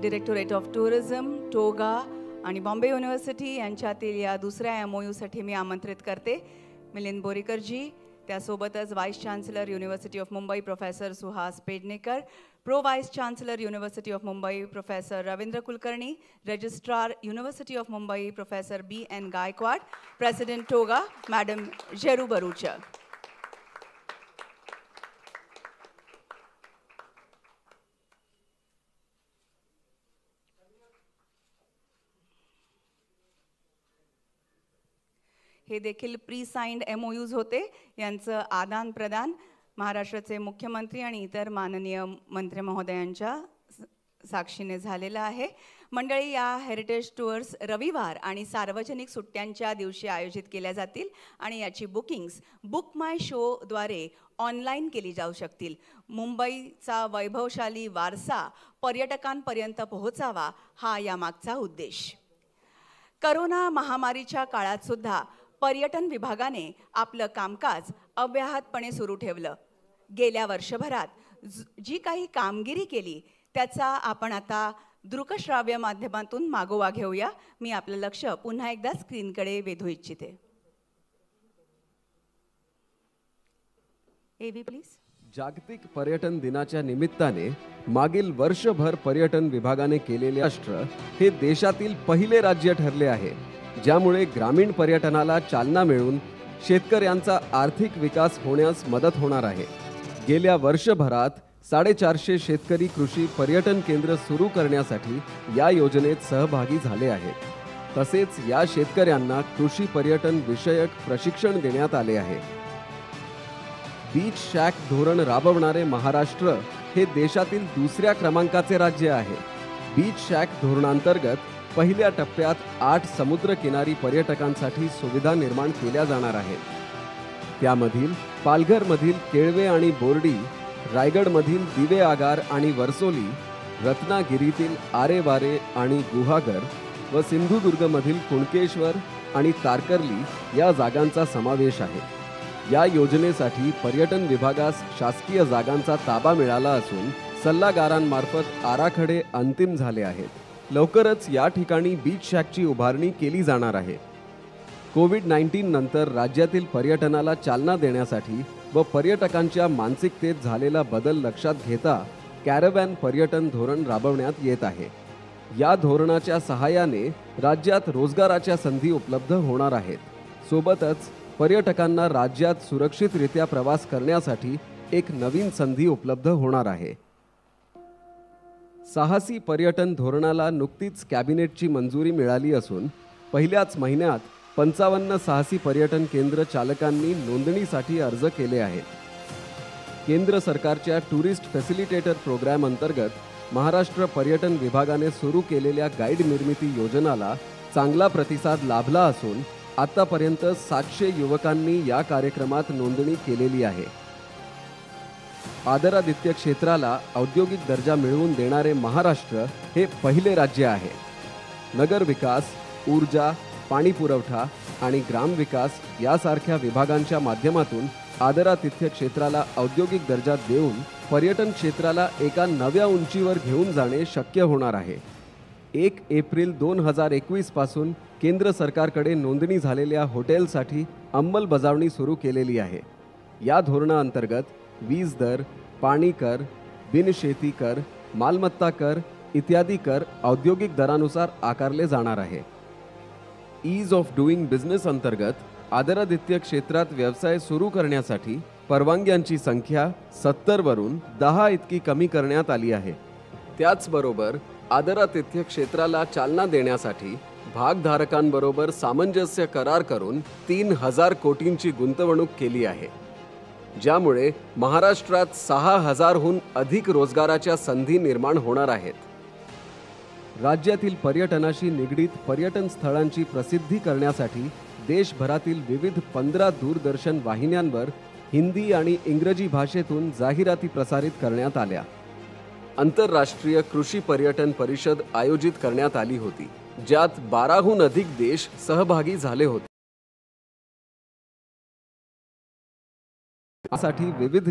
Directorate of tourism, toga आणि Bombay university यांच्यातील या दुसऱ्या MOUसाठी मी आमंत्रित करते मिलिंद बोरीकरजी, त्यासोबतच vice chancellor university of Mumbai professor Suhas Pednekar, pro vice chancellor university of Mumbai professor Ravindra Kulkarni, registrar university of Mumbai professor BN Gaikwad, president टोगा मॅडम जेरू बरूचा. हे देखील प्री साइंड MOUs होते. यांचं आदान प्रदान महाराष्ट्राचे मुख्यमंत्री आणि इतर माननीय मंत्री महोदयांच्या साक्षीने झालेलं आहे. मंडळी, या हेरिटेज टूर्स रविवार आणि सार्वजनिक सुट्ट्यांच्या दिवशी आयोजित केल्या जातील आणि याची बुकिंग्स बुक माय शोद्वारे ऑनलाईन केली जाऊ शकतील. मुंबईचा वैभवशाली वारसा पर्यटकांपर्यंत पोहोचावा हा यामागचा उद्देश. करोना महामारीच्या काळात सुद्धा पर्यटन विभागाने आपलं कामकाज अव्याहतपणे सुरू ठेवलं. गेल्या वर्षभरात जी काही कामगिरी केली त्याचा आपण आता दृकश्राव्य माध्यमातून मागोवा घेऊया. मी आपलं लक्ष पुन्हा एकदा स्क्रीनकडे वेधू इच्छिते. AV please. जागतिक पर्यटन दिनाच्या निमित्ताने मागील वर्षभर पर्यटन विभागाने केलेले राष्ट्र हे देशातील पहिले राज्य ठरले आहे, ज्यामुळे ग्रामीण पर्यटनाला चालना मिळून शेतकऱ्यांचा आर्थिक विकास होण्यास मदत होणार आहे. गेल्या वर्षभरात 450 शेतकरी कृषी पर्यटन केंद्र सुरू करण्यासाठी या योजनेत सहभागी झाले आहेत. तसेच या शेतकऱ्यांना कृषी पर्यटन विषयक प्रशिक्षण देण्यात आले आहे. बीच शॅक धोरण राबवणारे महाराष्ट्र हे देशातील दुसऱ्या क्रमांकाचे राज्य आहे. बीच शॅक धोरणांतर्गत पहिल्या टप्प्यात 8 समुद्रकिनारी पर्यटकांसाठी सुविधा निर्माण केल्या जाणार आहेत. त्यामधील पालघरमधील केळवे आणि बोर्डी, रायगडमधील दिवे आगार आणि वर्सोली, रत्नागिरीतील आरेवारे आणि गुहागर व सिंधुदुर्गमधील कुणकेश्वर आणि तारकर्ली या जागांचा समावेश आहे. या योजनेसाठी पर्यटन विभागास शासकीय जागांचा ताबा मिळाला असून सल्लागारांमार्फत आराखडे अंतिम झाले आहेत. लवकरच या ठिकाणी बीच शॅकची उभारणी केली जाणार आहे. कोविड-19 नंतर राज्यातील पर्यटनाला चालना देण्यासाठी व पर्यटकांच्या मानसिकतेत झालेला बदल लक्षात घेता कॅरव्हॅन पर्यटन धोरण राबवण्यात येत आहे. या धोरणाच्या सहाय्याने राज्यात रोजगाराच्या संधी उपलब्ध होणार आहेत. सोबतच पर्यटकांना राज्यात सुरक्षितरित्या प्रवास करण्यासाठी एक नवीन संधी उपलब्ध होणार आहे. साहसी पर्यटन धोरणाला नुकतीच कॅबिनेटची मंजुरी मिळाली असून पहिल्याच महिन्यात 55 साहसी पर्यटन केंद्र चालकांनी नोंदणीसाठी अर्ज केले आहेत. केंद्र सरकारच्या टुरिस्ट फॅसिलिटेटर प्रोग्राम अंतर्गत महाराष्ट्र पर्यटन विभागाने सुरू केलेल्या गाईड निर्मिती योजनाला चांगला प्रतिसाद लाभला असून आतापर्यंत 700 युवकांनी या कार्यक्रमात नोंदणी केलेली आहे. आदरातिथ्य क्षेत्राला औद्योगिक दर्जा मिळवून देणारे महाराष्ट्र हे पहिले राज्य आहे. नगर विकास, ऊर्जा, पाणी पुरवठा आणि ग्रामविकास यासारख्या विभागांच्या माध्यमातून आदरातिथ्य क्षेत्राला औद्योगिक दर्जा देऊन पर्यटन क्षेत्राला एका नव्या उंचीवर घेऊन जाणे शक्य होणार आहे. 1 एप्रिल 2021 पासून केंद्र सरकारकडे नोंदणी झालेल्या हॉटेलसाठी अंमलबजावणी सुरू केलेली आहे. या धोरणाअंतर्गत वीज दर, पाणी कर, बिनशेती कर, मालमत्ता कर इत्यादी कर औद्योगिक दरानुसार आकारले जाणार आहे. ईज ऑफ डुईंग बिझनेस अंतर्गत आदरातिथ्य क्षेत्रात व्यवसाय सुरू करण्यासाठी परवानग्यांची संख्या 70 वरून 10 इतकी कमी करण्यात आली आहे. त्याचबरोबर आदरातिथ्य क्षेत्राला चालना देण्यासाठी भागधारकांबरोबर सामंजस्य करार करून 3000 कोटींची गुंतवणूक केली आहे, ज्यामुळे महाराष्ट्रात 6000हून अधिक रोजगाराच्या संधी निर्माण होणार आहेत. राज्यातील पर्यटनाशी निगडीत पर्यटन स्थळांची प्रसिद्धी करण्यासाठी देशभरातील विविध 15 दूरदर्शन वाहिन्यांवर हिंदी आणि इंग्रजी भाषेतून जाहिराती प्रसारित करण्यात आल्या. आंतरराष्ट्रीय कृषी पर्यटन परिषद आयोजित करण्यात आली होती, ज्यात 12हून अधिक देश सहभागी झाले होते. यासाठी विविध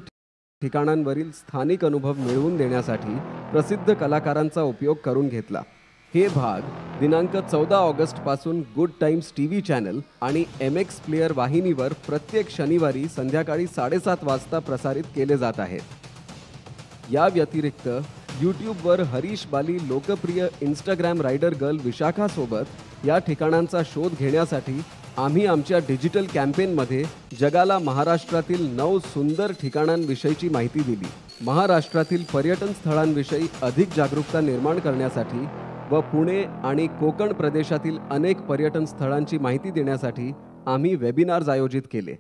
ठिकाणांवरील स्थानिक अनुभव मिळवून देण्यासाठी प्रसिद्ध कलाकारांचा उपयोग करून घेतला. हे भाग दिनांक 14 ऑगस्ट पासून गुड टाइम्स टीव्ही चॅनल आणि MX प्लेयर वाहिनीवर प्रत्येक शनिवारी संध्याकाळी 7:30 वाजता प्रसारित केले जात आहेत. या व्यतिरिक्त यूट्यूबवर हरीश बाली लोकप्रिय इंस्टाग्राम रायडर गर्ल विशाखा सोबत या ठिकाणांचा शोध घेण्यासाठी आम्ही आमच्या डिजिटल कॅम्पेनमध्ये जगाला महाराष्ट्रातील 9 सुंदर ठिकाणांविषयीची माहिती दिली. महाराष्ट्रातील पर्यटन स्थळांविषयी अधिक जागरूकता निर्माण करण्यासाठी व पुणे आणि कोकण प्रदेशातील अनेक पर्यटन स्थळांची माहिती देण्यासाठी आम्ही वेबिनार्स आयोजित केले.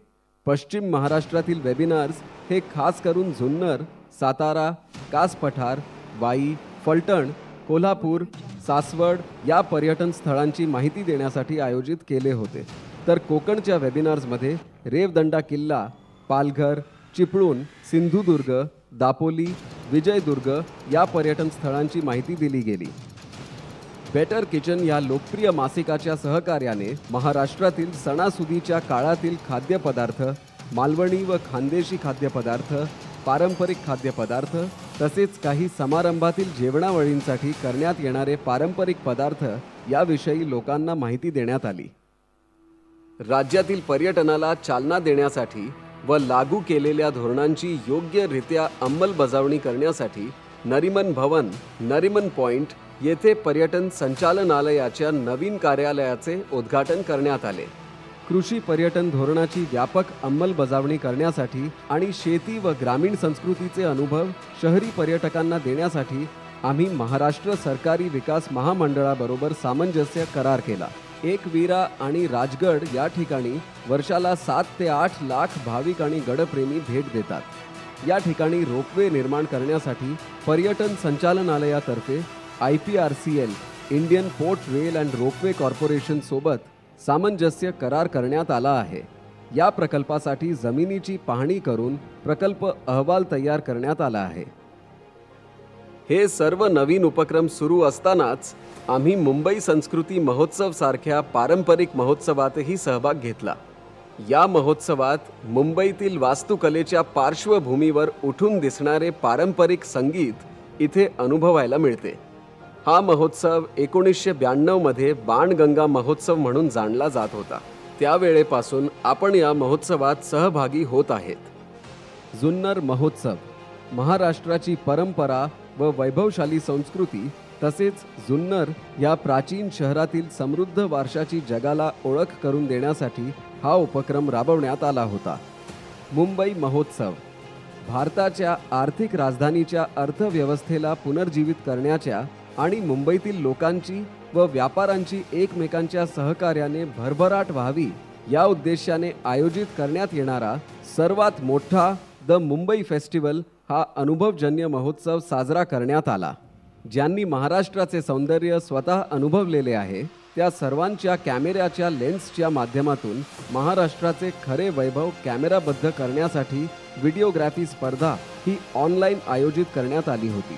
पश्चिम महाराष्ट्रातील वेबिनार्स हे खास करून जुन्नर, सातारा, कास पठार, वाई, फलटण, कोल्हापूर, सासवड या पर्यटन स्थळांची माहिती देण्यासाठी आयोजित केले होते. तर कोकणच्या वेबिनार्समध्ये रेवदंडा किल्ला, पालघर, चिपळूण, सिंधुदुर्ग, दापोली, विजयदुर्ग या पर्यटन स्थळांची माहिती दिली गेली. बेटर किचन या लोकप्रिय मासिकाच्या सहकार्याने महाराष्ट्रातील सणासुदीच्या काळातील खाद्यपदार्थ, मालवणी व खानदेशी खाद्यपदार्थ, पारंपरिक खाद्यपदार्थ तसेच काही समारंभातील जेवणावळींसाठी करण्यात येणारे पारंपरिक पदार्थ याविषयी लोकांना माहिती देण्यात आली. राज्यातील पर्यटनाला चालना देण्यासाठी व लागू केलेल्या धोरणांची योग्यरित्या अंमलबजावणी करण्यासाठी नरिमन भवन, नरिमन पॉइंट येथे पर्यटन संचालनालयाच्या नवीन कार्यालयाचे उद्घाटन करण्यात आले. कृषी पर्यटन धोरणाची व्यापक अंमलबजावणी करण्यासाठी आणि शेती व ग्रामीण संस्कृतीचे अनुभव शहरी पर्यटकांना देण्यासाठी आम्ही महाराष्ट्र सरकारी विकास महामंडळाबरोबर सामंजस्य करार केला. एकवीरा आणि राजगड या ठिकाणी वर्षाला 7 ते 8 लाख भाविक आणि गडप्रेमी भेट देतात. या ठिकाणी रोपवे निर्माण करण्यासाठी पर्यटन संचालनालयातर्फे IPRCL Indian port rail and ropeway corporation सोबत सामंजस्य करार करण्यात आला आहे. या प्रकल्पासाठी जमिनीची पाहणी करून प्रकल्प अहवाल तयार करण्यात आला आहे. हे सर्व नवीन उपक्रम सुरू असतानाच आम्ही मुंबई संस्कृती महोत्सव सारख्या पारंपरिक महोत्सवातही सहभाग घेतला. या महोत्सवात मुंबईतील वास्तुकलेच्या पार्श्वभूमीवर उठून दिसणारे पारंपरिक संगीत इथे अनुभवायला मिळते. हा महोत्सव 1992 मध्ये बाणगंगा महोत्सव म्हणून जाणला जात होता. त्यावेळेपासून आपण या महोत्सवात सहभागी होत आहेत. जुन्नर महोत्सव महाराष्ट्राची परंपरा व वैभवशाली संस्कृती तसेच जुन्नर या प्राचीन शहरातील समृद्ध वारशाची जगाला ओळख करून देण्यासाठी हा उपक्रम राबवण्यात आला होता. मुंबई महोत्सव भारताच्या आर्थिक राजधानीच्या अर्थव्यवस्थेला पुनर्जीवित करण्याच्या आणि मुंबईतील लोकांची व व्यापाऱ्यांची एकमेकांच्या सहकार्याने भरभराट व्हावी या उद्देशाने आयोजित करण्यात येणारा सर्वात मोठा द मुंबई फेस्टिवल हा अनुभवजन्य महोत्सव साजरा करण्यात आला. ज्यांनी महाराष्ट्राचे सौंदर्य स्वतः अनुभवलेले आहे त्या सर्वांच्या कॅमेऱ्याच्या लेन्सच्या माध्यमातून महाराष्ट्राचे खरे वैभव कॅमेराबद्ध करण्यासाठी व्हिडिओग्राफी स्पर्धा ही ऑनलाईन आयोजित करण्यात आली होती.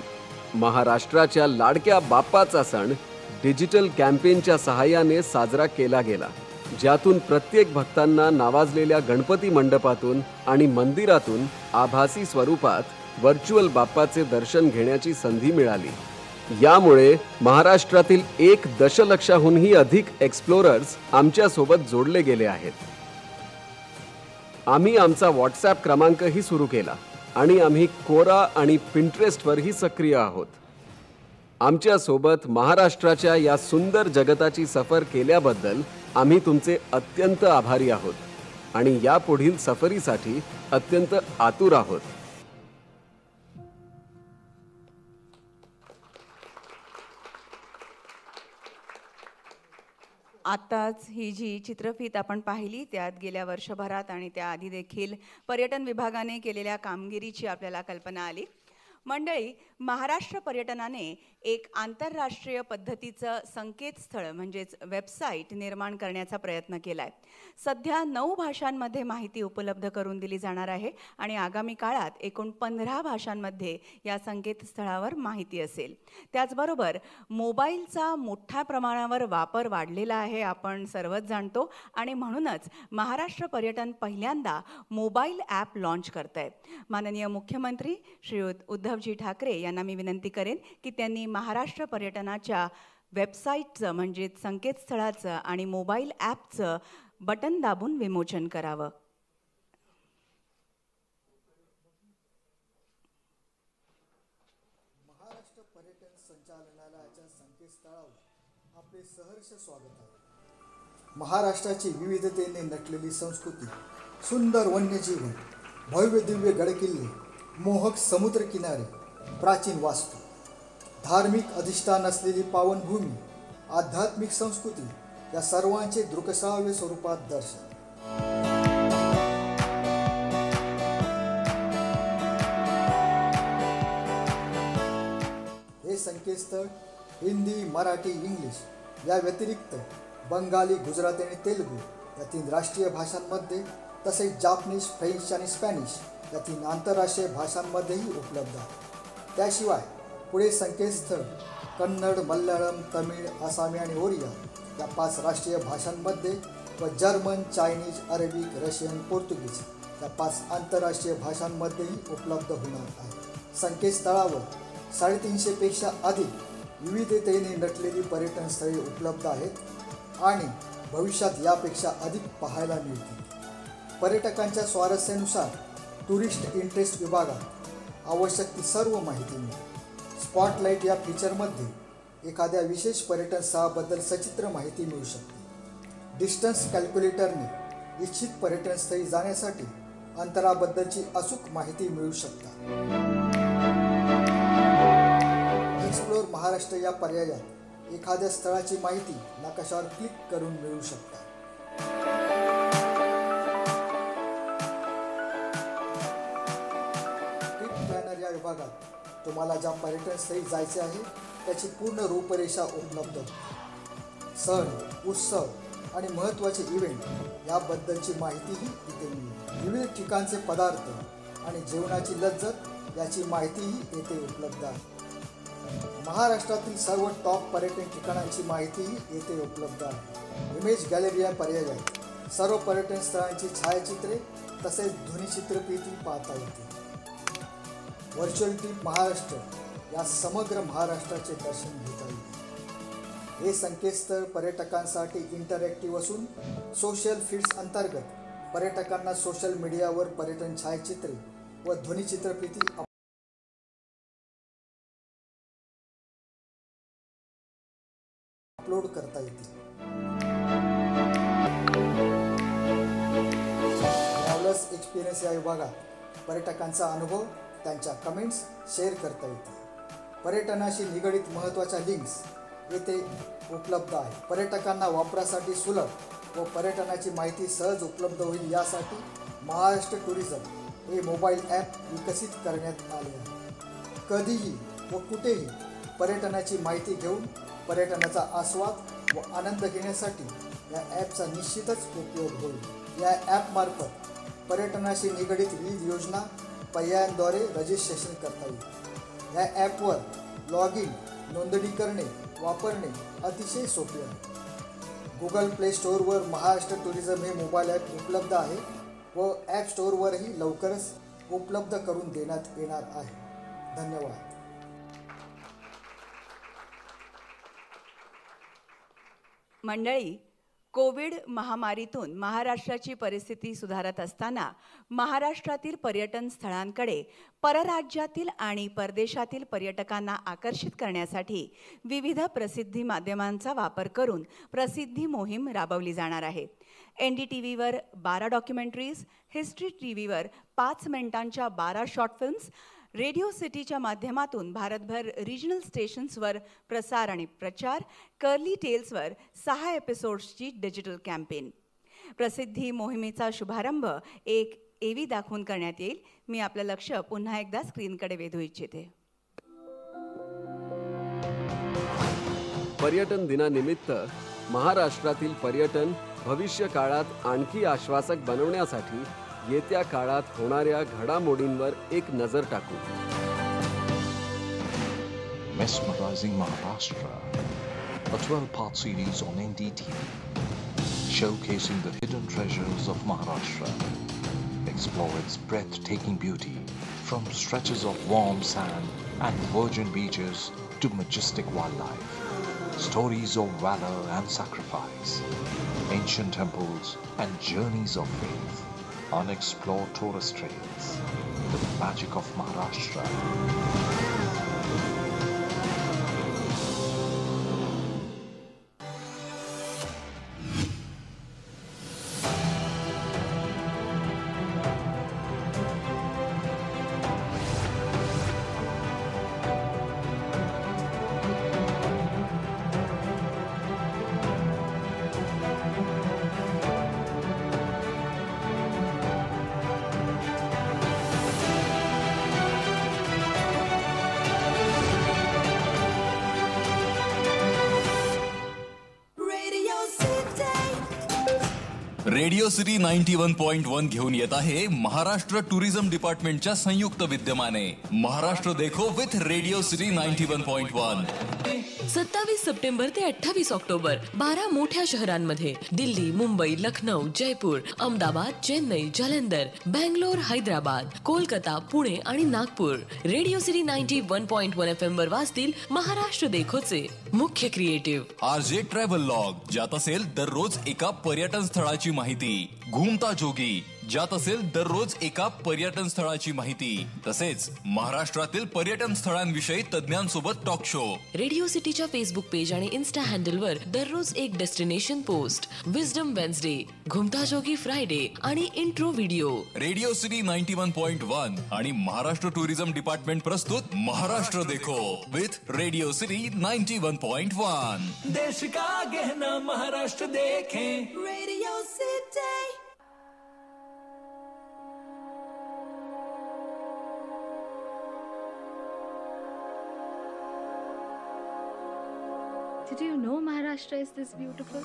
महाराष्ट्राच्या लाडक्या बाप्पाचा सण डिजिटल कॅम्पेनच्या सहाय्याने साजरा केला गेला, ज्यातून प्रत्येक भक्तांना नावाजलेल्या गणपती मंडपातून आणि मंदिरातून आभासी स्वरूपात व्हर्च्युअल बाप्पाचे दर्शन घेण्याची संधी मिळाली. यामुळे महाराष्ट्रातील 1 दशलक्षाहूनही अधिक एक्सप्लोरर्स आमच्या सोबत जोडले गेले आहेत. आम्ही आमचा व्हॉट्सॲप क्रमांकही सुरू केला आणि आम्ही कोरा आणि पिंटरेस्टवरही सक्रिय आहोत. आमच्या सोबत महाराष्ट्राच्या या सुंदर जगताची सफर केल्याबद्दल आम्ही तुमचे अत्यंत आभारी आहोत आणि यापुढील सफरीसाठी अत्यंत आतुर आहोत. आत्ताच ही जी चित्रफीत आपण पाहिली त्यात गेल्या वर्षभरात आणि त्याआधी देखील पर्यटन विभागाने केलेल्या कामगिरीची आपल्याला कल्पना आली. मंडळी, महाराष्ट्र पर्यटनाने एक आंतरराष्ट्रीय पद्धतीचं संकेतस्थळ म्हणजेच वेबसाईट निर्माण करण्याचा प्रयत्न केलाय. सध्या 9 भाषांमध्ये माहिती उपलब्ध करून दिली जाणार आहे आणि आगामी काळात एकूण 15 भाषांमध्ये या संकेतस्थळावर माहिती असेल. त्याचबरोबर मोबाईलचा मोठ्या प्रमाणावर वापर वाढलेला आहे, आपण सर्वच जाणतो, आणि म्हणूनच महाराष्ट्र पर्यटन पहिल्यांदा मोबाईल ॲप लॉन्च करतंय. माननीय मुख्यमंत्री श्रीयुत उद्धवजी ठाकरे यांना मी विनंती करेन की त्यांनी महाराष्ट्र पर्यटनाच्या वेबसाईटचं म्हणजेच संकेतस्थळाचं आणि मोबाईल ॲपचं बटन दाबून विमोचन करावं. महाराष्ट्र पर्यटन संचालनालयाच्या संकेतस्थळावर आपले सहर्ष स्वागत आहे. महाराष्ट्राची विविधतेने नटलेली संस्कृती, सुंदर वन्यजीवन, भव्य दिव्य गडकिल्ले, मोहक समुद्रकिनारे, प्राचीन वास्तू, धार्मिक अधिष्ठान असलेली पावनभूमी, आध्यात्मिक संस्कृती या सर्वांचे दृकश्राव्य स्वरूपात दर्शन. हे संकेतस्थळ हिंदी, मराठी, इंग्लिश या व्यतिरिक्त बंगाली, गुजराती आणि तेलुगू या 3 राष्ट्रीय भाषांमध्ये तसेच जापनीज, फ्रेंच आणि स्पॅनिश या 3 आंतरराष्ट्रीय भाषांमध्येही उपलब्ध आहे. त्याशिवाय पुढे संकेतस्थळ कन्नड, मल्याळम, तमिळ, आसामी आणि ओरिया या 5 राष्ट्रीय भाषांमध्ये व जर्मन, चायनीज, अरेबिक, रशियन, पोर्तुगीज या 5 आंतरराष्ट्रीय भाषांमध्येही उपलब्ध होणार आहे. संकेतस्थळावर 350 पेक्षा अधिक विविधतेने नटलेली पर्यटन स्थळे उपलब्ध आहेत आणि भविष्यात यापेक्षा अधिक पाहायला मिळतील. पर्यटकांच्या स्वारस्यानुसार टुरिस्ट इंटरेस्ट विभागात आवश्यक ती सर्व माहिती मिळेल. स्पॉटलाईट या फीचरमध्ये एखाद्या विशेष पर्यटन स्थळाबद्दल सचित्र माहिती मिळू शकते. डिस्टन्स कॅल्क्युलेटरने इच्छित पर्यटनस्थळी जाण्यासाठी अंतराबद्दलची अचूक माहिती मिळू शकते. एक्सप्लोर महाराष्ट्र या पर्यायात एखाद्या स्थळाची माहिती नकाशावर क्लिक करून मिळू शकते. ट्रिप प्लॅनर या विभागात तुम्हाला ज्या पर्यटन स्थळी जायचे आहे त्याची पूर्ण रूपरेषा उपलब्ध होते. सण, उत्सव आणि महत्त्वाचे इव्हेंट याबद्दलची माहितीही इथे मिळेल. विविध ठिकाणचे पदार्थ आणि जेवणाची लज्जत याची माहितीही येथे उपलब्ध आहे. महाराष्ट्रातील सर्व टॉप पर्यटन ठिकाणांची माहितीही येथे उपलब्ध आहे. इमेज गॅलरी या पर्यायात सर्व पर्यटन स्थळांची छायाचित्रे तसेच ध्वनिचित्रफिती पाहता येते. व्हर्च्युअल ट्रिप महाराष्ट्र या समग्र महाराष्ट्राचे दर्शन घेता येते. हे संकेतस्थळ पर्यटकांसाठी इंटरॅक्टिव्ह असून सोशल फीड्स अंतर्गत पर्यटकांना सोशल मीडियावर पर्यटन छायाचित्रे व ध्वनिचित्रफिती अपलोड करता येते. ट्रॅव्हलर्स एक्सपिरियन्स या विभागात पर्यटकांचा अनुभव, त्यांच्या कमेंट्स शेअर करता येते. पर्यटनाशी निगडित महत्त्वाच्या लिंक्स येथे उपलब्ध आहे. पर्यटकांना वापरासाठी सुलभ व पर्यटनाची माहिती सहज उपलब्ध होईल यासाठी महाराष्ट्र टुरिझम हे मोबाईल ॲप विकसित करण्यात आले आहे. कधीही व कुठेही पर्यटनाची माहिती घेऊन पर्यटनाचा आस्वाद व आनंद घेण्यासाठी या ॲपचा निश्चितच उपयोग होईल. या ॲपमार्फत पर्यटनाशी निगडित विविध योजना पर्यायांद्वारे रजिस्ट्रेशन करता येईल. या ॲपवर लॉग इन, नोंदणी करणे, वापरणे अतिशय सोपे आहे. गुगल प्ले स्टोअरवर महाराष्ट्र टुरिझम हे मोबाईल ॲप उपलब्ध आहे व ॲप स्टोअरवरही लवकरच उपलब्ध करून देण्यात येणार आहे. धन्यवाद. मंडळी, कोविड महामारीतून महाराष्ट्राची परिस्थिती सुधारत असताना महाराष्ट्रातील पर्यटन स्थळांकडे परराज्यातील आणि परदेशातील पर्यटकांना आकर्षित करण्यासाठी विविध प्रसिद्धी माध्यमांचा वापर करून प्रसिद्धी मोहीम राबवली जाणार आहे. NDTVवर 12 डॉक्युमेंटरीज, हिस्ट्री टीव्हीवर 5 मिनिटांच्या 12 शॉर्ट फिल्म्स, रेडिओ सिटीच्या माध्यमातून भारतभर रिजनल स्टेशन्सवर प्रसार आणि प्रचार, कर्ली टेल्सवर 6 एपिसोड्सची डिजिटल कॅम्पेन. प्रसिद्धी मोहिमेचा शुभारंभ 1 एव्ही दाखवून करण्यात येईल. मी आपलं लक्ष पुन्हा एकदा स्क्रीनकडे वेधू इच्छिते. पर्यटन दिनानिमित्त महाराष्ट्रातील पर्यटन भविष्य काळात आणखी आश्वासक बनवण्यासाठी येत्या काळात होणाऱ्या घडामोडींवर एक नजर टाकू. Mesmerizing Maharashtra, a 12-part series on NDTV, showcasing the hidden treasures of Maharashtra. Explore its breathtaking beauty, from stretches of warm sand and virgin beaches to majestic wildlife. Stories of valor and sacrifice, ancient temples and journeys of faith, unexplored tourist trails, the magic of Maharashtra. Radio city 91.1 घेऊन येत आहे Maharashtra tourism डिपार्टमेंटच्या संयुक्त विद्यमाने महाराष्ट्र देखो with radio city 91.1. 27 September ते 28 October 12 मोठ्या शहरांमध्ये दिल्ली, मुंबई, लखनौ, जयपूर, अहमदाबाद, चेन्नई, जालंधर, बँगलोर, हैदराबाद, कोलकाता, पुणे आणि नागपूर रेडिओ सिटी 91.1 FM वर वाजतील महाराष्ट्र देखोचे मुख्य क्रिएटिव्ह आरजे ट्रॅव्हल लॉग, ज्यात असेल दररोज एका पर्यटन स्थळाची माहिती. घुमता जोगी, ज्यात असेल दररोज एका पर्यटन स्थळाची माहिती. तसेच महाराष्ट्रातील पर्यटन स्थळांविषयी तज्ञांसोबत टॉक शो. रेडिओ सिटीच्या फेसबुक पेज आणि इन्स्टा हँडलवर दररोज एक डेस्टिनेशन पोस्ट, विजडम वेन्सडे, घुमता जोगी फ्रायडे आणि इंट्रो व्हिडिओ. रेडिओ सिटी 91.1 आणि महाराष्ट्र टुरिझम डिपार्टमेंट प्रस्तुत महाराष्ट्र देखो विथ रेडिओ सिटी 91.1. देश का गहना महाराष्ट्र देखें, radio city. Did you know Maharashtra is this beautiful?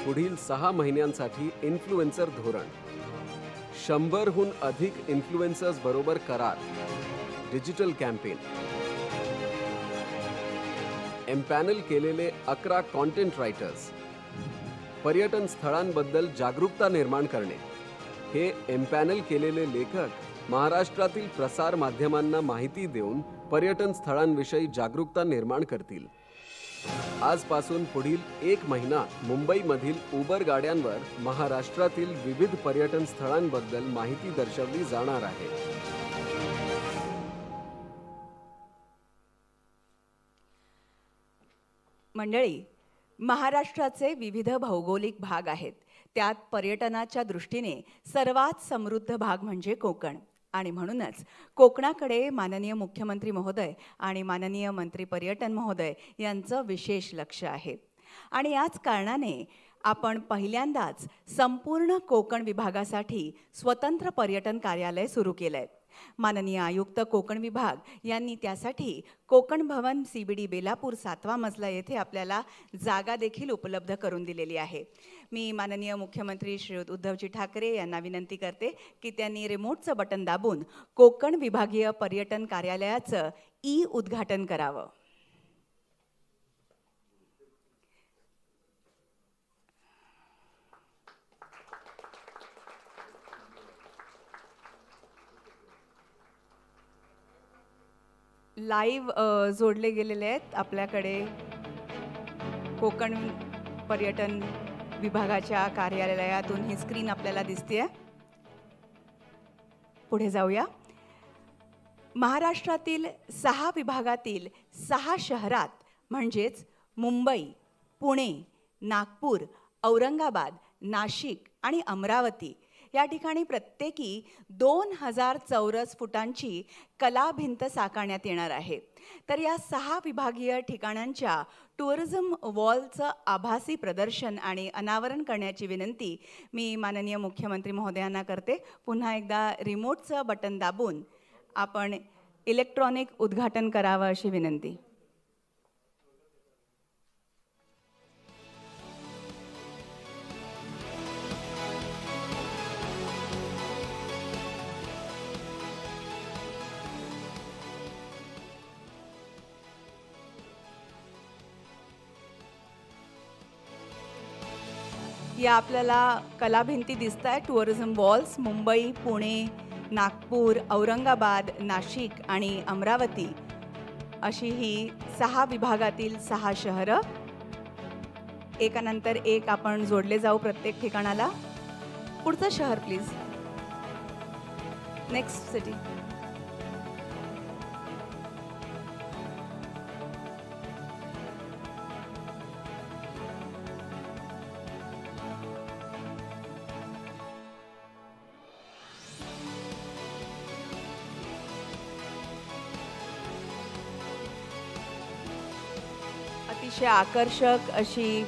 पुढील 6 महिन्यांसाठी इन्फ्लुएन्सर धोरण. 100हून अधिक इन्फ्लुएन्सर्स बरोबर करार. Digital campaign. एम्पॅनल केलेले 11 कॉन्टेंट रायटर्स. पर्यटन स्थळांबद्दल जागरूकता निर्माण करणे. हे एम्पॅनल केलेले लेखक महाराष्ट्रातील प्रसार माध्यमांना माहिती देऊन पर्यटन स्थळांविषयी जागरूकता निर्माण करतील. आजपासून पुढील 1 महिना मुंबईमधील उबर गाड्यांवर महाराष्ट्रातील विविध पर्यटन स्थळांबद्दल माहिती दर्शवली जाणार आहे. मंडळी, महाराष्ट्राचे विविध भौगोलिक भाग आहेत. त्यात पर्यटनाच्या दृष्टीने सर्वात समृद्ध भाग म्हणजे कोकण. आणि म्हणूनच कोकणाकडे माननीय मुख्यमंत्री महोदय आणि माननीय मंत्री पर्यटन महोदय यांचं विशेष लक्ष आहे. आणि याच कारणाने आपण पहिल्यांदाच संपूर्ण कोकण विभागासाठी स्वतंत्र पर्यटन कार्यालय सुरू केलं आहे. माननीय आयुक्त कोकण विभाग यांनी त्यासाठी कोकण भवन CBD बेलापूर 7वा मजला येथे आपल्याला जागा देखील उपलब्ध करून दिलेली आहे. मी माननीय मुख्यमंत्री श्रीयुत उद्धवजी ठाकरे यांना विनंती करते की त्यांनी रिमोटचं बटन दाबून कोकण विभागीय पर्यटन कार्यालयाचं उद्घाटन करावं. लाईव्ह जोडले गेलेले आहेत आपल्याकडे कोकण पर्यटन विभागाच्या कार्यालयातून ही स्क्रीन आपल्याला दिसतेय. पुढे जाऊया. महाराष्ट्रातील 6 विभागातील 6 शहरात म्हणजेच मुंबई, पुणे, नागपूर, औरंगाबाद, नाशिक आणि अमरावती या ठिकाणी प्रत्येकी 2000 चौरस फुटांची कला भिंत साकारण्यात येणार आहे. तर या 6 विभागीय ठिकाणांच्या टुरिझम वॉलचं आभासी प्रदर्शन आणि अनावरण करण्याची विनंती मी माननीय मुख्यमंत्री महोदयांना करते. पुन्हा एकदा रिमोटचं बटन दाबून आपण इलेक्ट्रॉनिक उद्घाटन करावं अशी विनंती. या आपल्याला कलाभिंती दिसत आहेत. टुरिझम वॉल्स मुंबई, पुणे, नागपूर, औरंगाबाद, नाशिक आणि अमरावती अशी ही 6 विभागातील 6 शहरं एकानंतर एक आपण जोडले जाऊ प्रत्येक ठिकाणाला. पुढचं शहर प्लीज. Next city. अतिशय आकर्षक अशी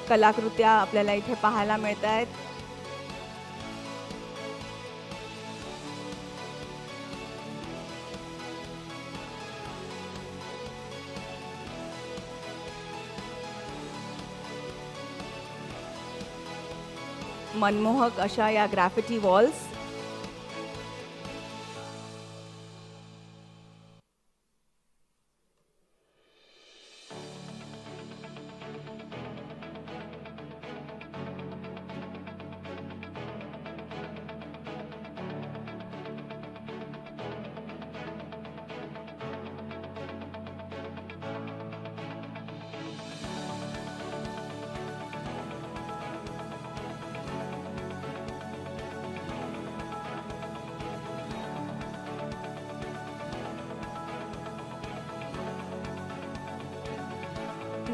कलाकृत्या आपल्याला इथे पाहायला मिळत आहेत. मनमोहक अशा या graffiti walls.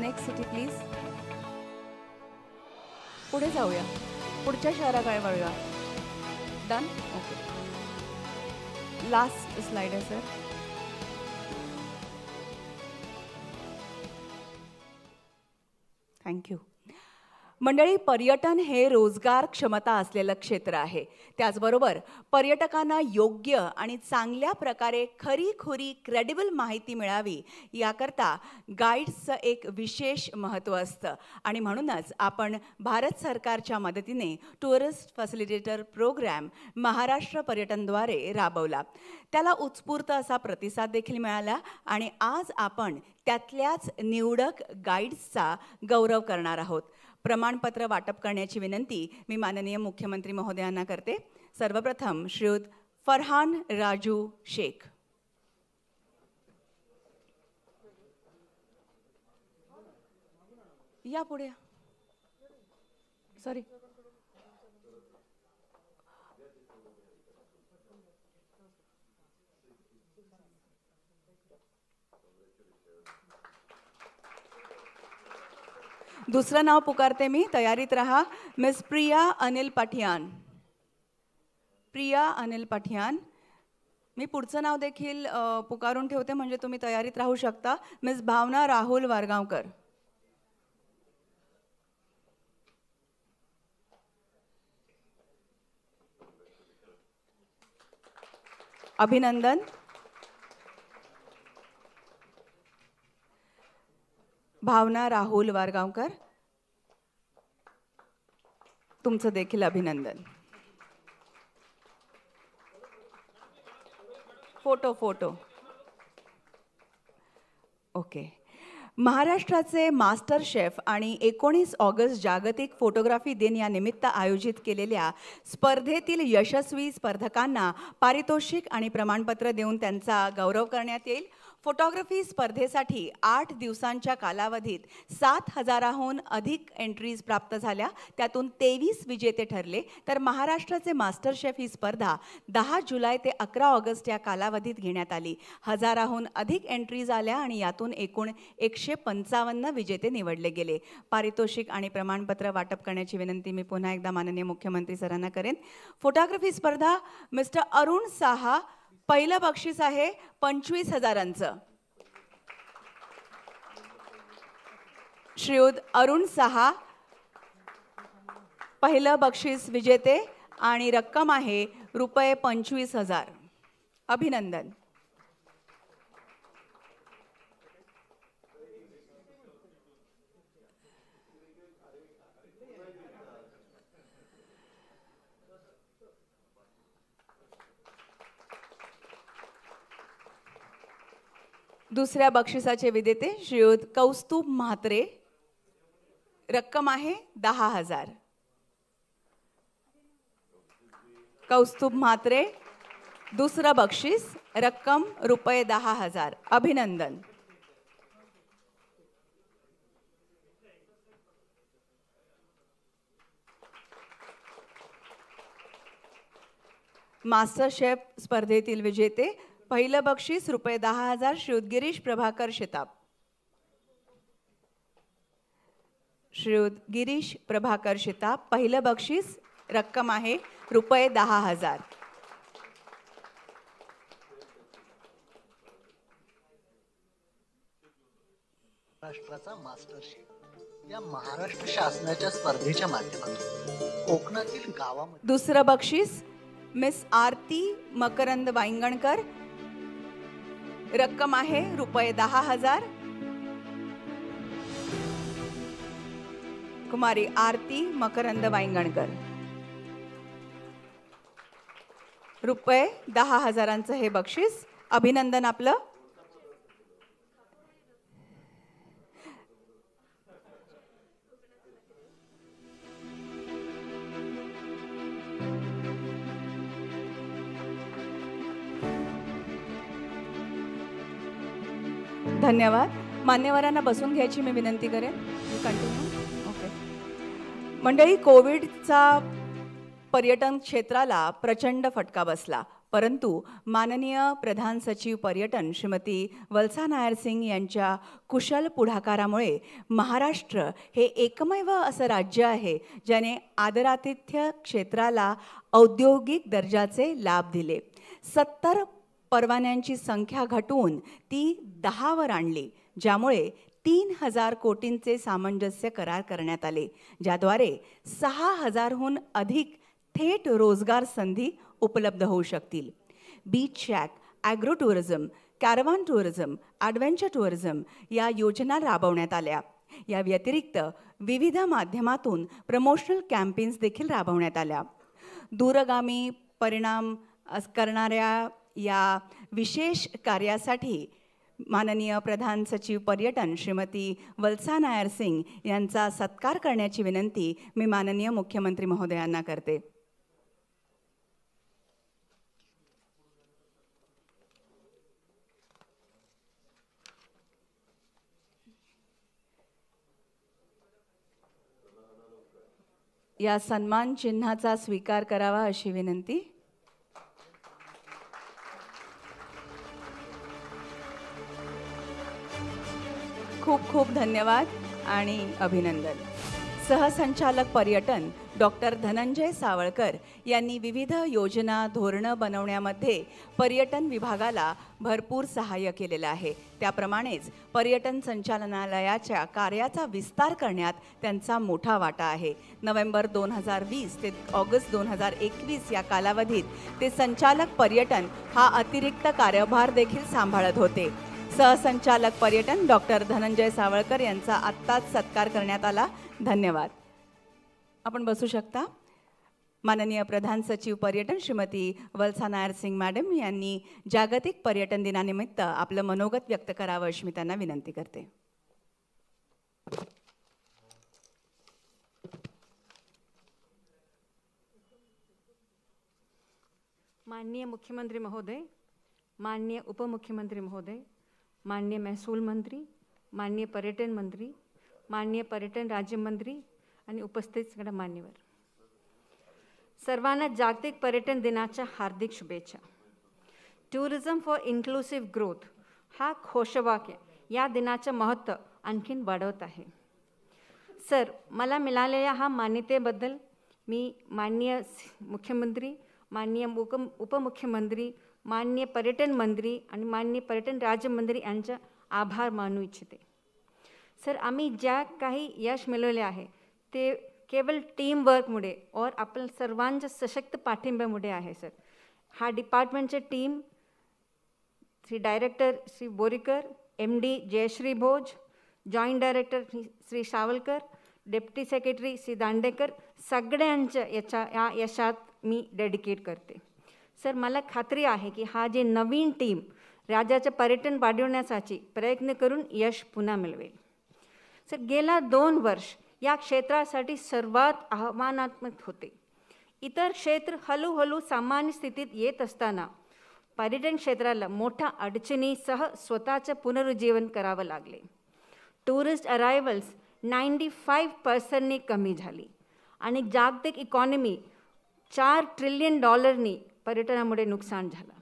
Next city please. पुढे जाऊया. पुढच्या शहराकडे वळूया. डन. ओके. लास्ट स्लाइड आहे सर. थँक्यू. मंडळी, पर्यटन हे रोजगार क्षमता असलेलं क्षेत्र आहे. त्याचबरोबर पर्यटकांना योग्य आणि चांगल्या प्रकारे खरीखुरी क्रेडिबल माहिती मिळावी याकरता गाईड्सचं एक विशेष महत्त्व असतं. आणि म्हणूनच आपण भारत सरकारच्या मदतीने टुरिस्ट फॅसिलिटेटर प्रोग्रॅम महाराष्ट्र पर्यटनद्वारे राबवला. त्याला उत्स्फूर्त असा प्रतिसाद देखील मिळाला आणि आज आपण त्यातल्याच निवडक गाईड्सचा गौरव करणार आहोत. प्रमाणपत्र वाटप करण्याची विनंती मी माननीय मुख्यमंत्री महोदयांना करते. सर्वप्रथम श्रीयुत फरहान राजू शेख. या पुढे. सॉरी. दुसरं नाव पुकारते मी. तयारीत रहा. मिस प्रिया अनिल पाठियान. प्रिया अनिल पठियान. मी पुढचं नाव देखील पुकारून ठेवते म्हणजे तुम्ही तयारीत राहू शकता. मिस भावना राहुल वारगावकर. अभिनंदन. भावना राहुल वारगावकर, तुमचं देखील अभिनंदन. फोटो. ओके. महाराष्ट्राचे मास्टर शेफ आणि 19 ऑगस्ट जागतिक फोटोग्राफी दिन या निमित्त आयोजित केलेल्या स्पर्धेतील यशस्वी स्पर्धकांना पारितोषिक आणि प्रमाणपत्र देऊन त्यांचा गौरव करण्यात येईल. फोटोग्राफी स्पर्धेसाठी 8 दिवसांच्या कालावधीत 7,000हून अधिक एंट्रीज प्राप्त झाल्या. त्यातून 23 विजेते ठरले. तर महाराष्ट्राचे मास्टर शेफ ही स्पर्धा 10 जुलै ते 11 ऑगस्ट या कालावधीत घेण्यात आली. 1000हून अधिक एंट्रीज आल्या आणि यातून एकूण 155 विजेते निवडले गेले. पारितोषिक आणि प्रमाणपत्र वाटप करण्याची विनंती मी पुन्हा एकदा माननीय मुख्यमंत्री सरांना करेन. फोटोग्राफी स्पर्धा मिस्टर अरुण साहा. पहिलं बक्षीस आहे 25,000चं. श्रीयुत अरुण साहा पहिलं बक्षीस विजेते आणि रक्कम आहे रुपये 25,000. अभिनंदन. दुसऱ्या बक्षिसाचे विजेते श्रीयुत कौस्तुभ म्हात्रे. रक्कम आहे 10,000. कौस्तुभ म्हात्रे, दुसरं बक्षीस, रक्कम रुपये 10,000. अभिनंदन. मास्टर शेफ स्पर्धेतील विजेते. पहिलं बक्षीस रुपये 10,000 श्रीयुत गिरीश प्रभाकर शिताप. श्रीयुत गिरीश प्रभाकर शिताप, पहिलं बक्षीस, रक्कम आहे रुपये 10,000. महाराष्ट्राचा मास्टर शेफ या महाराष्ट्र शासनाच्या स्पर्धेच्या माध्यमातून कोकणातील गावामध्ये दुसरं बक्षीस मिस आरती मकरंद वांगणकर. रक्कम आहे रुपये 10,000. कुमारी आरती मकरंद वांगणकर. रुपये 10,000चं हे बक्षीस. अभिनंदन आपलं. धन्यवाद. मान्यवरांना बसून घ्यायची मी विनंती करेन. कंटिन्यू. ओके. मंडळी, कोविडचा पर्यटन क्षेत्राला प्रचंड फटका बसला, परंतु माननीय प्रधान सचिव पर्यटन श्रीमती वल्सा नायर सिंग यांच्या कुशल पुढाकारामुळे महाराष्ट्र हे एकमेव असं राज्य आहे ज्याने आदरातिथ्य क्षेत्राला औद्योगिक दर्जाचे लाभ दिले. 70 परवान्यांची संख्या घटवून ती 10वर आणली, ज्यामुळे 3,000 कोटींचे सामंजस्य करार करण्यात आले, ज्याद्वारे 6,000हून अधिक थेट रोजगार संधी उपलब्ध होऊ शकतील. Beach shack, agro tourism, caravan tourism, adventure tourism या योजना राबवण्यात आल्या. या व्यतिरिक्त विविध माध्यमातून प्रमोशनल कॅम्पेन्स देखील राबवण्यात आल्या. दूरगामी परिणाम करणाऱ्या या विशेष कार्यासाठी माननीय प्रधान सचिव पर्यटन श्रीमती वल्सा नायर सिंग यांचा सत्कार करण्याची विनंती मी माननीय मुख्यमंत्री महोदयांना करते. या सन्मान चिन्हाचा स्वीकार करावा अशी विनंती. खूप खूप धन्यवाद आणि अभिनंदन. सहसंचालक पर्यटन डॉक्टर धनंजय सावळकर यांनी विविध योजना धोरणं बनवण्यामध्ये पर्यटन विभागाला भरपूर सहाय्य केलेलं आहे. त्याप्रमाणेच पर्यटन संचालनालयाच्या कार्याचा विस्तार करण्यात त्यांचा मोठा वाटा आहे. नोव्हेंबर 2020 ते ऑगस्ट 2021 या कालावधीत ते संचालक पर्यटन हा अतिरिक्त कार्यभार देखील सांभाळत होते. सहसंचालक पर्यटन डॉक्टर धनंजय सावळकर यांचा आत्ताच सत्कार करण्यात आला. धन्यवाद. आपण बसू शकता. माननीय प्रधान सचिव पर्यटन श्रीमती वल्सा नायर सिंग मॅडम यांनी जागतिक पर्यटन दिनानिमित्त आपलं मनोगत व्यक्त करावं अशी मी त्यांना विनंती करते. माननीय मुख्यमंत्री महोदय, माननीय उपमुख्यमंत्री महोदय, माननीय महसूल मंत्री, माननीय पर्यटन मंत्री, माननीय पर्यटन राज्यमंत्री आणि उपस्थित सगळ्या मान्यवर, सर्वांना जागतिक पर्यटन दिनाच्या हार्दिक शुभेच्छा. टुरिझम फॉर इन्क्लुसिव्ह ग्रोथ हा घोषवाक्य या दिनाचं महत्त्व आणखीन वाढवत आहे. सर, मला मिळालेल्या हा मान्यतेबद्दल मी माननीय मुख्यमंत्री, माननीय उपमुख्यमंत्री, माननीय पर्यटन मंत्री आणि माननीय पर्यटन राज्यमंत्री यांचा आभार मानू इच्छिते. सर, आम्ही ज्या काही यश मिळवले आहे ते केवळ टीमवर्कमुळे और आपण सर्वांच्या सशक्त पाठिंब्यामुळे आहे. सर, हा डिपार्टमेंटचे team Shri director Shri Borikar, MD Jayashree Bhoj, joint director Shri Sawalkar, deputy secretary Shri Dandekar, सगळ्यांच्या या यशात मी डेडिकेट करते. सर, मला खात्री आहे की हा जे नवीन टीम राज्याचं पर्यटन वाढवण्यासाठी प्रयत्न करून यश पुन्हा मिळवेल. सर, गेल्या 2 वर्ष या क्षेत्रासाठी सर्वात आव्हानात्मक होते. इतर क्षेत्र हळूहळू सामान्य स्थितीत येत असताना पर्यटन क्षेत्राला मोठ्या अडचणीसह स्वतःचं पुनरुज्जीवन करावं लागले. टुरिस्ट अरायव्हल्स 95% कमी झाली आणि जागतिक इकॉनॉमी $4 ट्रिलियन पर्यटनामुळे नुकसान झालं.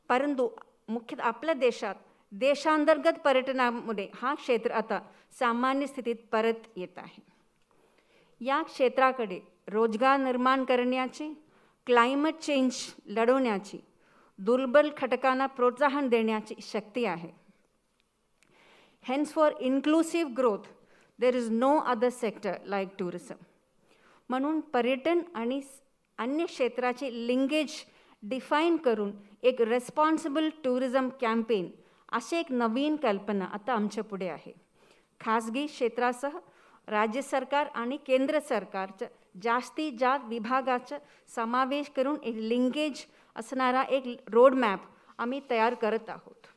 परंतु मुख्यतः आपल्या देशात देशांतर्गत पर्यटनामुळे हा क्षेत्र आता सामान्य स्थितीत परत येत आहे. या क्षेत्राकडे रोजगार निर्माण करण्याची, क्लायमेट चेंज लढवण्याची, दुर्बल घटकांना प्रोत्साहन देण्याची शक्ती आहे. Hence, for inclusive growth, there is no other sector like tourism. म्हणून पर्यटन आणि अन्य क्षेत्राची लिंकेज डिफाईन करून एक रेस्पॉन्सिबल टुरिझम कॅम्पेन अशी एक नवीन कल्पना आता आमच्या पुढे आहे. खाजगी क्षेत्रासह राज्य सरकार आणि केंद्र सरकारच्या जास्तीत जास्त विभागाचा समावेश करून एक लिंकेज असणारा एक रोडमॅप आम्ही तयार करत आहोत.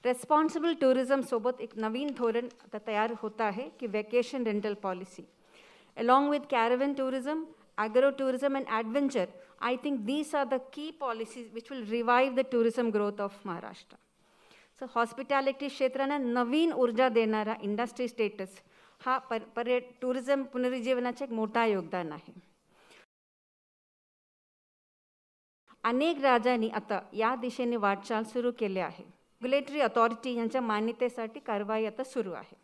रेस्पॉन्सिबल टुरिझमसोबत एक नवीन धोरण आता तयार होत आहे की vacation rental policy. Along with caravan tourism, agro-tourism and adventure, I think these are the key policies which will revive the tourism growth of Maharashtra. So, hospitality क्षेत्रांना नवीन ऊर्जा देणारा इंडस्ट्री स्टेटस हा टुरिझम पुनरुज्जीवनाचे एक मोठा योगदान आहे. अनेक राज्यांनी आता या दिशेने वाटचाल सुरू केली आहे. रेग्युलेटरी अथॉरिटी यांच्या मान्यतेसाठी कारवाई आता सुरू आहे.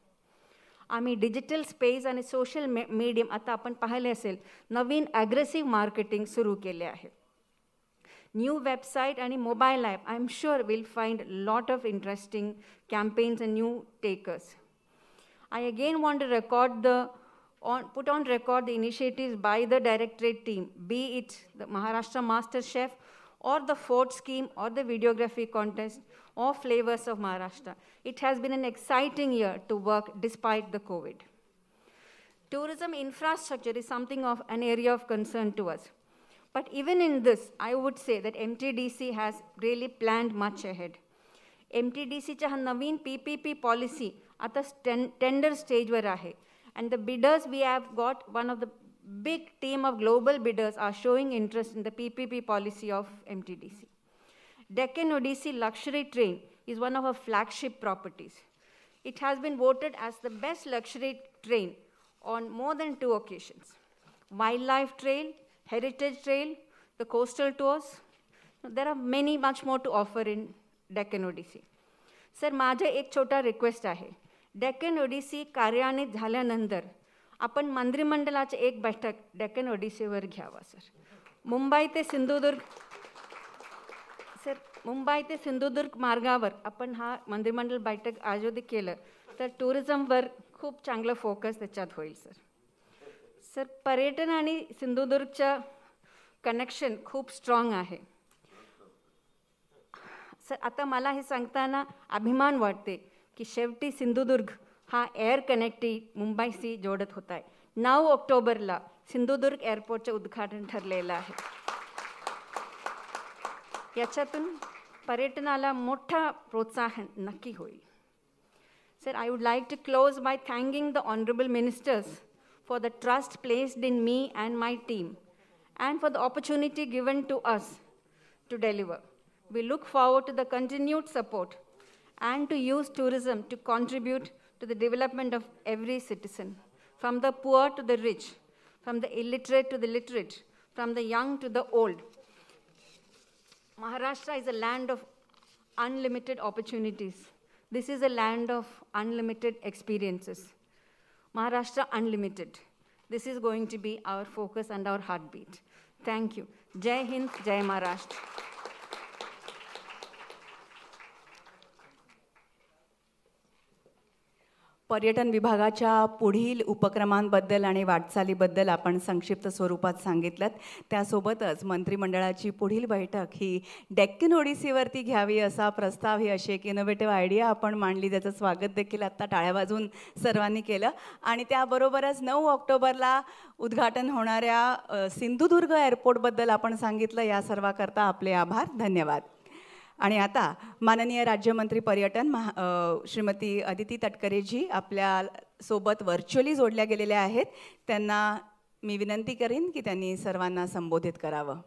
आम्ही डिजिटल स्पेस आणि सोशल मीडियम आता आपण पाहिले असेल नवीन ॲग्रेसिव्ह मार्केटिंग सुरू केले आहे. न्यू वेबसाईट आणि mobile app I am sure will find lot of interesting campaigns and new takers. I again want to put on record the initiatives by the directorate team, be it the Maharashtra Master Chef or the Fort Scheme or the videography contest or Flavors of Maharashtra. It has been an exciting year to work despite the COVID. Tourism infrastructure is something of an area of concern to us. But even in this, I would say that MTDC has really planned much ahead. MTDCचा हा नवीन PPP policy आता tender stage आहे. And the bidders, we have got one of the big team of global bidders are showing interest in the PPP policy of MTDC. Deccan Odyssey luxury train is one of our flagship properties. It has been voted as the best luxury train on more than 2 occasions. Wildlife trail, heritage trail, the coastal tours. There are much more to offer in Deccan Odyssey. Sir, माझा एक छोटा request आहे. डेक्कन ओडिसी कार्यान्वित झाल्यानंतर आपण मंत्रिमंडळाची एक बैठक डेक्कन ओडिसीवर घ्यावा सर. मुंबई ते सिंधुदुर्ग मार्गावर आपण हा मंत्रिमंडळ बैठक आयोजित केलं तर टुरिझमवर खूप चांगलं फोकस त्याच्यात होईल सर. सर पर्यटन आणि सिंधुदुर्गचं कनेक्शन खूप स्ट्रॉंग आहे सर. आता मला हे सांगताना अभिमान वाटते की शेवटी सिंधुदुर्ग हा एअर कनेक्टिव्ह मुंबईशी जोडत होत आहे. 9 ऑक्टोबरला सिंधुदुर्ग एअरपोर्टचं उद्घाटन ठरलेलं आहे. याच्यातून पर्यटनाला मोठा प्रोत्साहन नक्की होईल. Sir, I would like to close by thanking the honorable ministers for the trust placed in me and my team and for the opportunity given to us to deliver. We look forward to the continued support and to use tourism to contribute to the development of every citizen, from the poor to the rich, from the illiterate to the literate, from the young to the old. Maharashtra is a land of unlimited opportunities. This is a land of unlimited experiences. Maharashtra Unlimited. This is going to be our focus and our heartbeat. Thank you. Jai Hind, Jai Maharashtra. पर्यटन विभागाच्या पुढील उपक्रमांबद्दल आणि वाटचालीबद्दल आपण संक्षिप्त स्वरूपात सांगितलं. त्यासोबतच मंत्रिमंडळाची पुढील बैठक ही डेक्कन ओडिसीवरती घ्यावी असा प्रस्ताव, ही अशी एक इनोव्हेटिव्ह आयडिया आपण मांडली, ज्याचं स्वागत देखील आत्ता टाळ्या वाजवून सर्वांनी केलं. आणि त्याबरोबरच 9 ऑक्टोबरला उद्घाटन होणाऱ्या सिंधुदुर्ग एअरपोर्टबद्दल आपण सांगितलं. या सर्वाकरता आपले आभार, धन्यवाद. आणि आता माननीय राज्यमंत्री पर्यटन श्रीमती अदिती तटकरेजी आपल्या सोबत व्हर्च्युअली जोडल्या गेलेल्या आहेत. त्यांना मी विनंती करीन की त्यांनी सर्वांना संबोधित करावं.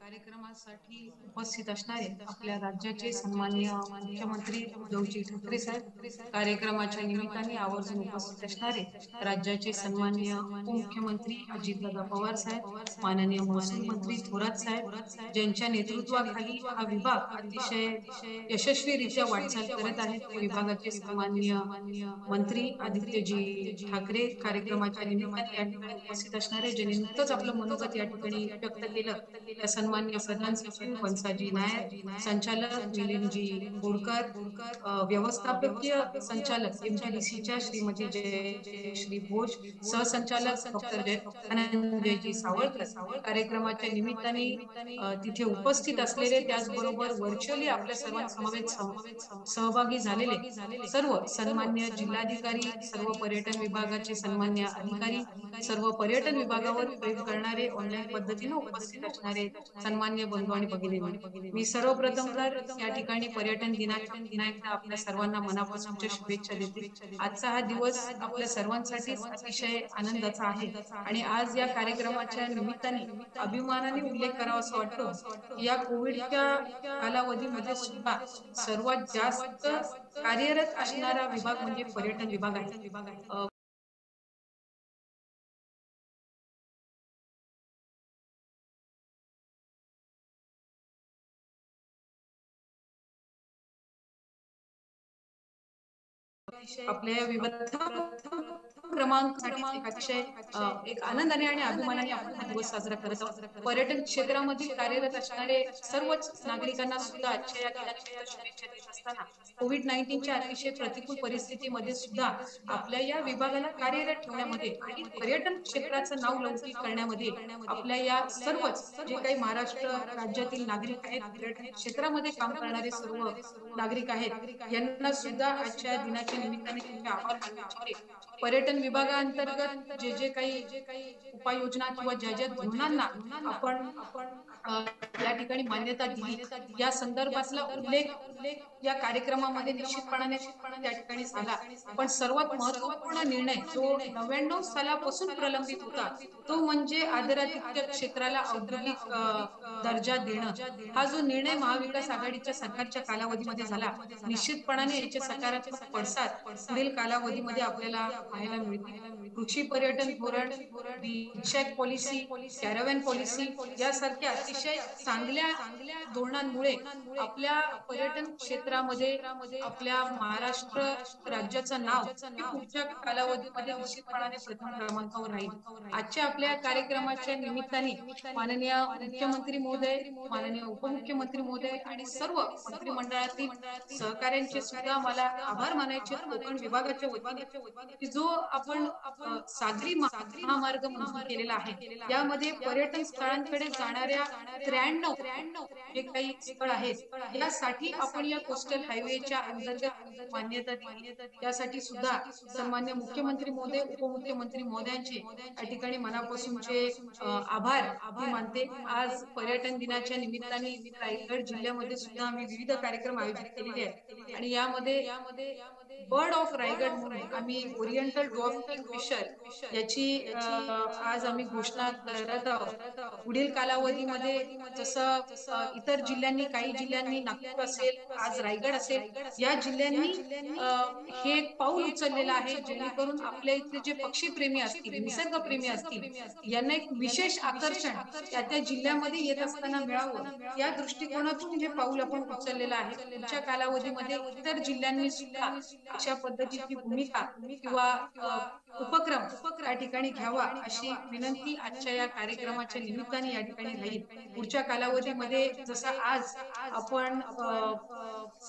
कार्यक्रमासाठी उपस्थित असणारे आपल्या राज्याचे सन्माननीय मुख्यमंत्री उद्धवजी ठाकरे साहेब, कार्यक्रमाच्या निमित्ताने आवर्जून उपस्थित असणारे राज्याचे सन्माननीय उपमुख्यमंत्री अजितदादा पवार साहेब, माननीय महसूल मंत्री थोरात साहेब, ज्यांच्या नेतृत्वाखाली हा विभाग अतिशय यशस्वीरित्या वाटचाल करत आहे, त्या विभागाचे सन्माननीय मंत्री आदित्यजी ठाकरे, कार्यक्रमाच्या निमित्ताने या ठिकाणी उपस्थित असणारे, ज्यांनी नुकतंच आपलं मनोगत या ठिकाणी व्यक्त केलं, सन्माननीय प्रधान सचिव वंसाजी नायर, संचालक मिलिंदजी बोरकर, व्यवस्थापकीय संचालक एमजीडीसीच्या श्रीमती जयश्री भोज, सहसंचालक डॉक्टर जयजी सावळकर, कार्यक्रमाच्या निमित्ताने तिथे उपस्थित असलेले, त्याचबरोबर व्हर्च्युअली आपल्या सर्वांसमवेत सहभागी झालेले सर्व सन्मान्य जिल्हाधिकारी, सर्व पर्यटन विभागाचे सन्मान्य अधिकारी, सर्व पर्यटन विभागावर प्रयोग करणारे, ऑनलाईन पद्धतीने उपस्थित असणारे सन्मान्य बंधू आणि भगिनी, मी सर्वप्रथम तर या ठिकाणी पर्यटन दिनाच्या पुन्हा एकदा आपल्या सर्वांना मनापासूनच्या शुभेच्छा देते. आजचा हा दिवस आपल्या सर्वांसाठी अतिशय आनंदाचा आहे आणि आज या कार्यक्रमाच्या निमित्ताने अभिमानाने उल्लेख करावा असं वाटतं. या कोविडच्या कालावधीमध्ये सुद्धा सर्वात जास्त कार्यरत असणारा विभाग म्हणजे पर्यटन विभाग आहे. आपल्या विविध क्रमांकासाठी अतिशय एक आनंदाने आणि अभिमानाने आपण हा दिवस साजरा करत आहोत. पर्यटन क्षेत्रामध्ये कार्यरत असणारे सर्वच नागरिकांना सुद्धा आजच्या या दिनाच्या शुभेच्छा देत असताना कोविड-19च्या अतिशय प्रतिकूल परिस्थितीमध्ये सुद्धा आपल्या या विभागाला कार्यरत ठेवण्यामध्ये आणि पर्यटन क्षेत्राचं नाव लौकिक करण्यामध्ये आपल्या या सर्वच जे काही महाराष्ट्र राज्यातील नागरिक आहेत, पर्यटन क्षेत्रामध्ये काम करणारे सर्व नागरिक आहेत, यांना सुद्धा आजच्या दिनाच्या निमित्ताने त्यांचे आभार मानले इच्छिते. पर्यटन विभागाअंतर्गत जे काही उपाययोजना किंवा ज्या धोरणांना आपण या ठिकाणी मान्यता दिली, या संदर्भातला उल्लेख या कार्यक्रमामध्ये निश्चितपणाने त्या ठिकाणी झाला. पण सर्वात महत्वपूर्ण निर्णय जो 99 सालापासून प्रलंबित होता, तो म्हणजे आदरातिथ्य क्षेत्राला औद्योगिक दर्जा देणं. हा जो निर्णय महाविकास आघाडीच्या सरकारच्या कालावधीमध्ये झाला, निश्चितपणाने याचे सकारात्मक पडसाद पुढील कालावधीमध्ये आपल्याला पाहायला मिळते. कृषी पर्यटन धोरण, विषयक पॉलिसी, कॅरव्हॅन पॉलिसी यासारख्या अतिशय चांगल्या धोरणांमुळे आपल्या पर्यटन क्षेत्रामध्ये आपल्या महाराष्ट्र राज्याचं नाव पुढच्या कालावधीमध्ये निश्चितपणाने प्रथम क्रमांकावर राहील. आजच्या आपल्या कार्यक्रमाच्या निमित्ताने माननीय मुख्यमंत्री महोदय, माननीय उपमुख्यमंत्री महोदय आणि सर्व मंत्रिमंडळातील सहकाऱ्यांचे सुद्धा मला आभार मानायचे कोकण विभागाच्या वतीने, की जो आपण सागरी महामार्ग मंजूर केलेला आहे. यामध्ये पर्यटन स्थळांकडे जाणाऱ्या 93 जे काही स्थळ आहेत यासाठी आपण या कोस्टल हायवेच्या अंतर्गत मान्यता दिली. त्यासाठी सुद्धा सन्मान्य मुख्यमंत्री महोदय, उपमुख्यमंत्री महोदयांचे या ठिकाणी मनापासूनचे आभार मी मानते. आज पर्यटन दिनाच्या निमित्ताने रायगड जिल्ह्यामध्ये सुद्धा आम्ही विविध कार्यक्रम आयोजित केलेले आहेत आणि यामध्ये बर्ड ऑफ रायगड म्हणून आम्ही ओरिएंटल ड्रॉप किंगफिशर याची आज आम्ही घोषणा करत आहोत. पुढील कालावधीमध्ये जसं इतर जिल्ह्यांनी, काही जिल्ह्यांनी नागपूर असेल, आज रायगड असेल, या जिल्ह्यांनी हे एक पाऊल उचललेलं आहे जेणेकरून आपल्या इथले जे पक्षीप्रेमी असतील, निसर्गप्रेमी असतील, यांना एक विशेष आकर्षण त्या जिल्ह्यामध्ये येत असताना मिळावं, या दृष्टिकोनातून हे पाऊल आपण उचललेलं आहे. पुढच्या कालावधीमध्ये इतर जिल्ह्यांनी सुद्धा अशा पद्धतीची भूमिका किंवा उपक्रम या ठिकाणी घ्यावा अशी विनंती आजच्या या कार्यक्रमाच्या निमित्ताने या ठिकाणी राहील. पुढच्या कालावधीमध्ये जसं आज आपण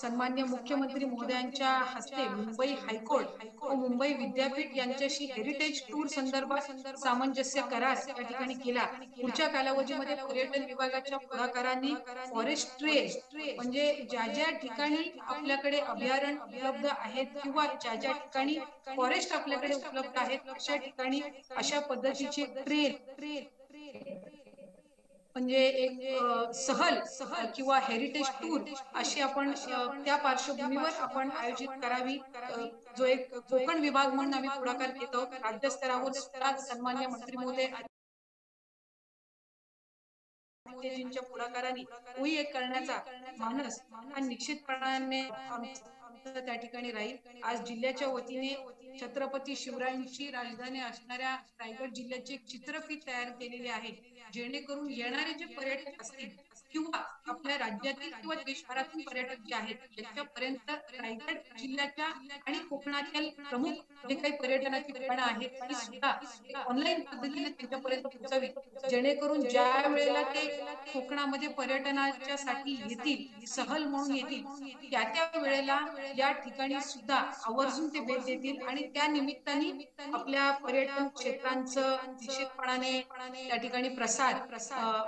सन्मान्य मुख्यमंत्री महोदयांच्या हस्ते मुंबई हायकोर्ट व मुंबई विद्यापीठ यांच्याशी हेरिटेज टूर संदर्भात सामंजस्य करार या ठिकाणी केला. पुढच्या कालावधीमध्ये पर्यटन विभागाच्या पुढाकारांनी फॉरेस्ट ट्रेल म्हणजे ज्या ज्या ठिकाणी आपल्याकडे अभयारण्य उपलब्ध आहेत किंवा ज्या ज्या ठिकाणी फॉरेस्ट आपल्याकडे उपलब्ध आहेत अशा ठिकाणी अशा पद्धतीचे ट्रेल म्हणजे एक सहल किंवा हेरिटेज टूर अशी आपण त्या पार्श्वभूमीवर आपण आयोजित करावी. जो एक कोकण विभाग म्हणून आम्ही पुढाकार घेतो. राज्यस्तरावर सुद्धा सन्मान्य मंत्री महोदय च्या पुढाकाराने तोही एक करण्याचा मानस हा निश्चितपणाने त्या ठिकाणी राहील. आज जिल्ह्याच्या वतीने छत्रपती शिवरायांची राजधानी असणाऱ्या रायगड जिल्ह्याची एक चित्रफित तयार केलेली आहे जेणेकरून येणारे जे पर्यटक असतील किंवा आपल्या राज्यातील किंवा देशभरातील पर्यटक जे आहेत त्यांच्यापर्यंत रायगड जिल्ह्याच्या आणि कोकणातील प्रमुख जे काही पर्यटनाची ठिकाणं आहेत ती सुद्धा ऑनलाईन पद्धतीने त्यांच्यापर्यंत पोहोचावी जेणेकरून ज्या वेळेला ते कोकणामध्ये पर्यटनाच्या साठी येतील, सहल म्हणून येतील, त्या वेळेला या ठिकाणी सुद्धा आवर्जून ते भेट देतील आणि त्या निमित्ताने आपल्या पर्यटन क्षेत्रांचं निश्चितपणाने त्या ठिकाणी प्रसार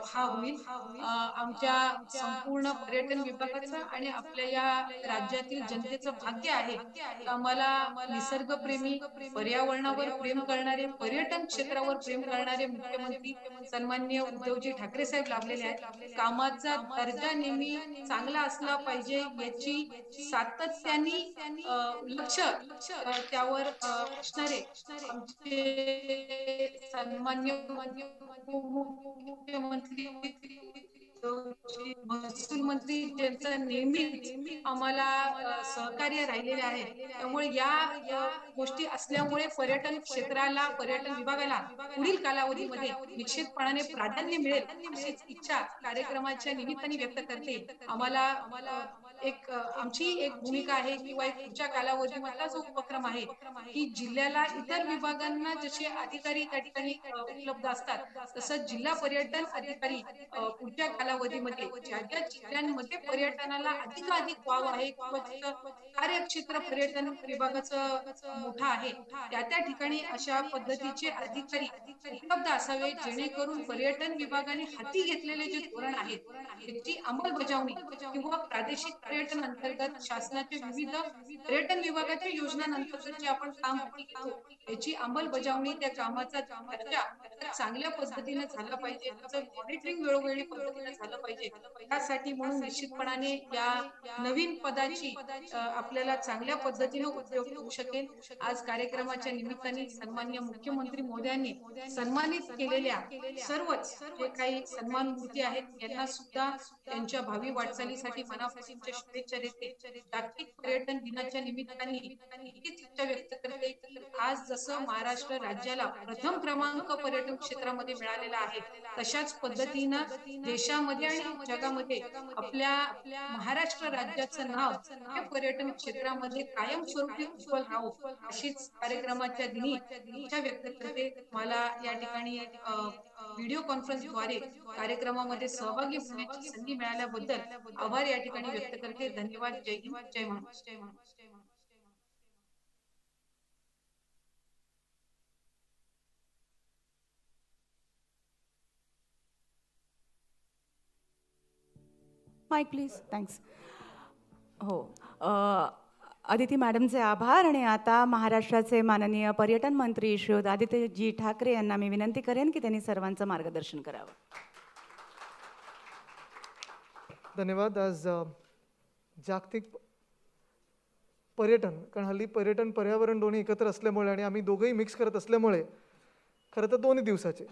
हा होईल. आमच्या संपूर्ण पर्यटन विभागाचं आणि आपल्या या राज्यातील जनतेचं भाग्य आहे. आम्हाला निसर्गप्रेमी, पर्यावरणावर प्रेम करणारे, पर्यटन क्षेत्रावर प्रेम करणारे मुख्यमंत्री सन्माननीय उद्धवजी ठाकरे साहेब लाभलेले आहेत. कामाचा दर्जा नेहमी चांगला असला पाहिजे याची सातत्याने लक्ष त्यावर असणारे आमचे सन्माननीय मुख्यमंत्री महसूल मंत्री ज्यांचं नेहमी आम्हाला सहकार्य राहिलेले आहे. त्यामुळे या गोष्टी असल्यामुळे पर्यटन क्षेत्राला, पर्यटन विभागाला पुढील कालावधीमध्ये निश्चितपणाने प्राधान्य मिळेल अशी इच्छा कार्यक्रमाच्या निमित्ताने व्यक्त करते. आम्हाला आमची एक भूमिका आहे किंवा एक पुढच्या कालावधीमधला जो उपक्रम आहे की जिल्ह्याला इतर विभागांना जसे अधिकारी त्या ठिकाणी उपलब्ध असतात तसं जिल्हा पर्यटन अधिकारी पुढच्या कालावधीमध्ये ज्या ज्या जिल्ह्यांमध्ये पर्यटनाला अधिकाधिक वाव आहे किंवा कार्यक्षेत्र पर्यटन विभागाचं मोठं आहे त्या ठिकाणी अशा पद्धतीचे अधिकारी उपलब्ध असावे जेणेकरून पर्यटन विभागाने हाती घेतलेले जे धोरण आहेत त्याची अंमलबजावणी किंवा प्रादेशिक पर्यटन अंतर्गत शासनाच्या विविध पर्यटन विभागाच्या योजनांअंतर्गत जे आपण काम हाती घेतो याची अंमलबजावणी, त्या कामाचा दर्जा चांगल्या पद्धतीने झाला पाहिजे, त्याचं मॉनिटरिंग वेळोवेळी पद्धतीने झालं पाहिजे. त्यासाठी म्हणून निश्चितपणाने या नवीन पदाची आपल्याला चांगल्या पद्धतीने उपयोग होऊ शकेल. आज कार्यक्रमाच्या निमित्ताने सन्माननीय मुख्यमंत्री महोदयांनी सन्मानित केलेल्या सर्वच जे काही सन्मान मूर्ती आहेत यांना सुद्धा त्यांच्या भावी वाटचालीसाठी मनापासूनच्या शुभेच्छा देते. जागतिक पर्यटन दिनाच्या निमित्ताने हीच इच्छा व्यक्त करते की आज जसं महाराष्ट्र राज्याला प्रथम क्रमांक पर्यटन क्षेत्रामध्ये मिळालेला आहे, तशाच पद्धतीनं देशामध्ये आणि जगामध्ये आपल्या महाराष्ट्र राज्याचं नाव हे पर्यटन क्षेत्रामध्ये कायमस्वरूपी उज्ज्वल राहो अशीच कार्यक्रमाच्या दिनी इच्छा व्यक्त करते. मला या ठिकाणी व्हिडिओ कॉन्फरन्सद्वारे कार्यक्रमामध्ये सहभागी होण्याची संधी मिळाल्याबद्दल आभार या ठिकाणी व्यक्त करते. धन्यवाद. जय हिंद, जय महाराष्ट्र. Mike please. थँक्स. हो, अदिती मॅडमचे आभार. आणि आता महाराष्ट्राचे माननीय पर्यटन मंत्री श्रीयुत आदित्यजी ठाकरे यांना मी विनंती करेन की त्यांनी सर्वांचं मार्गदर्शन करावं. धन्यवाद. आज जागतिक पर्यटन, कारण हल्ली पर्यटन पर्यावरण दोन्ही एकत्र असल्यामुळे आणि आम्ही दोघंही मिक्स करत असल्यामुळे खरं तर 2 दिवसाचे,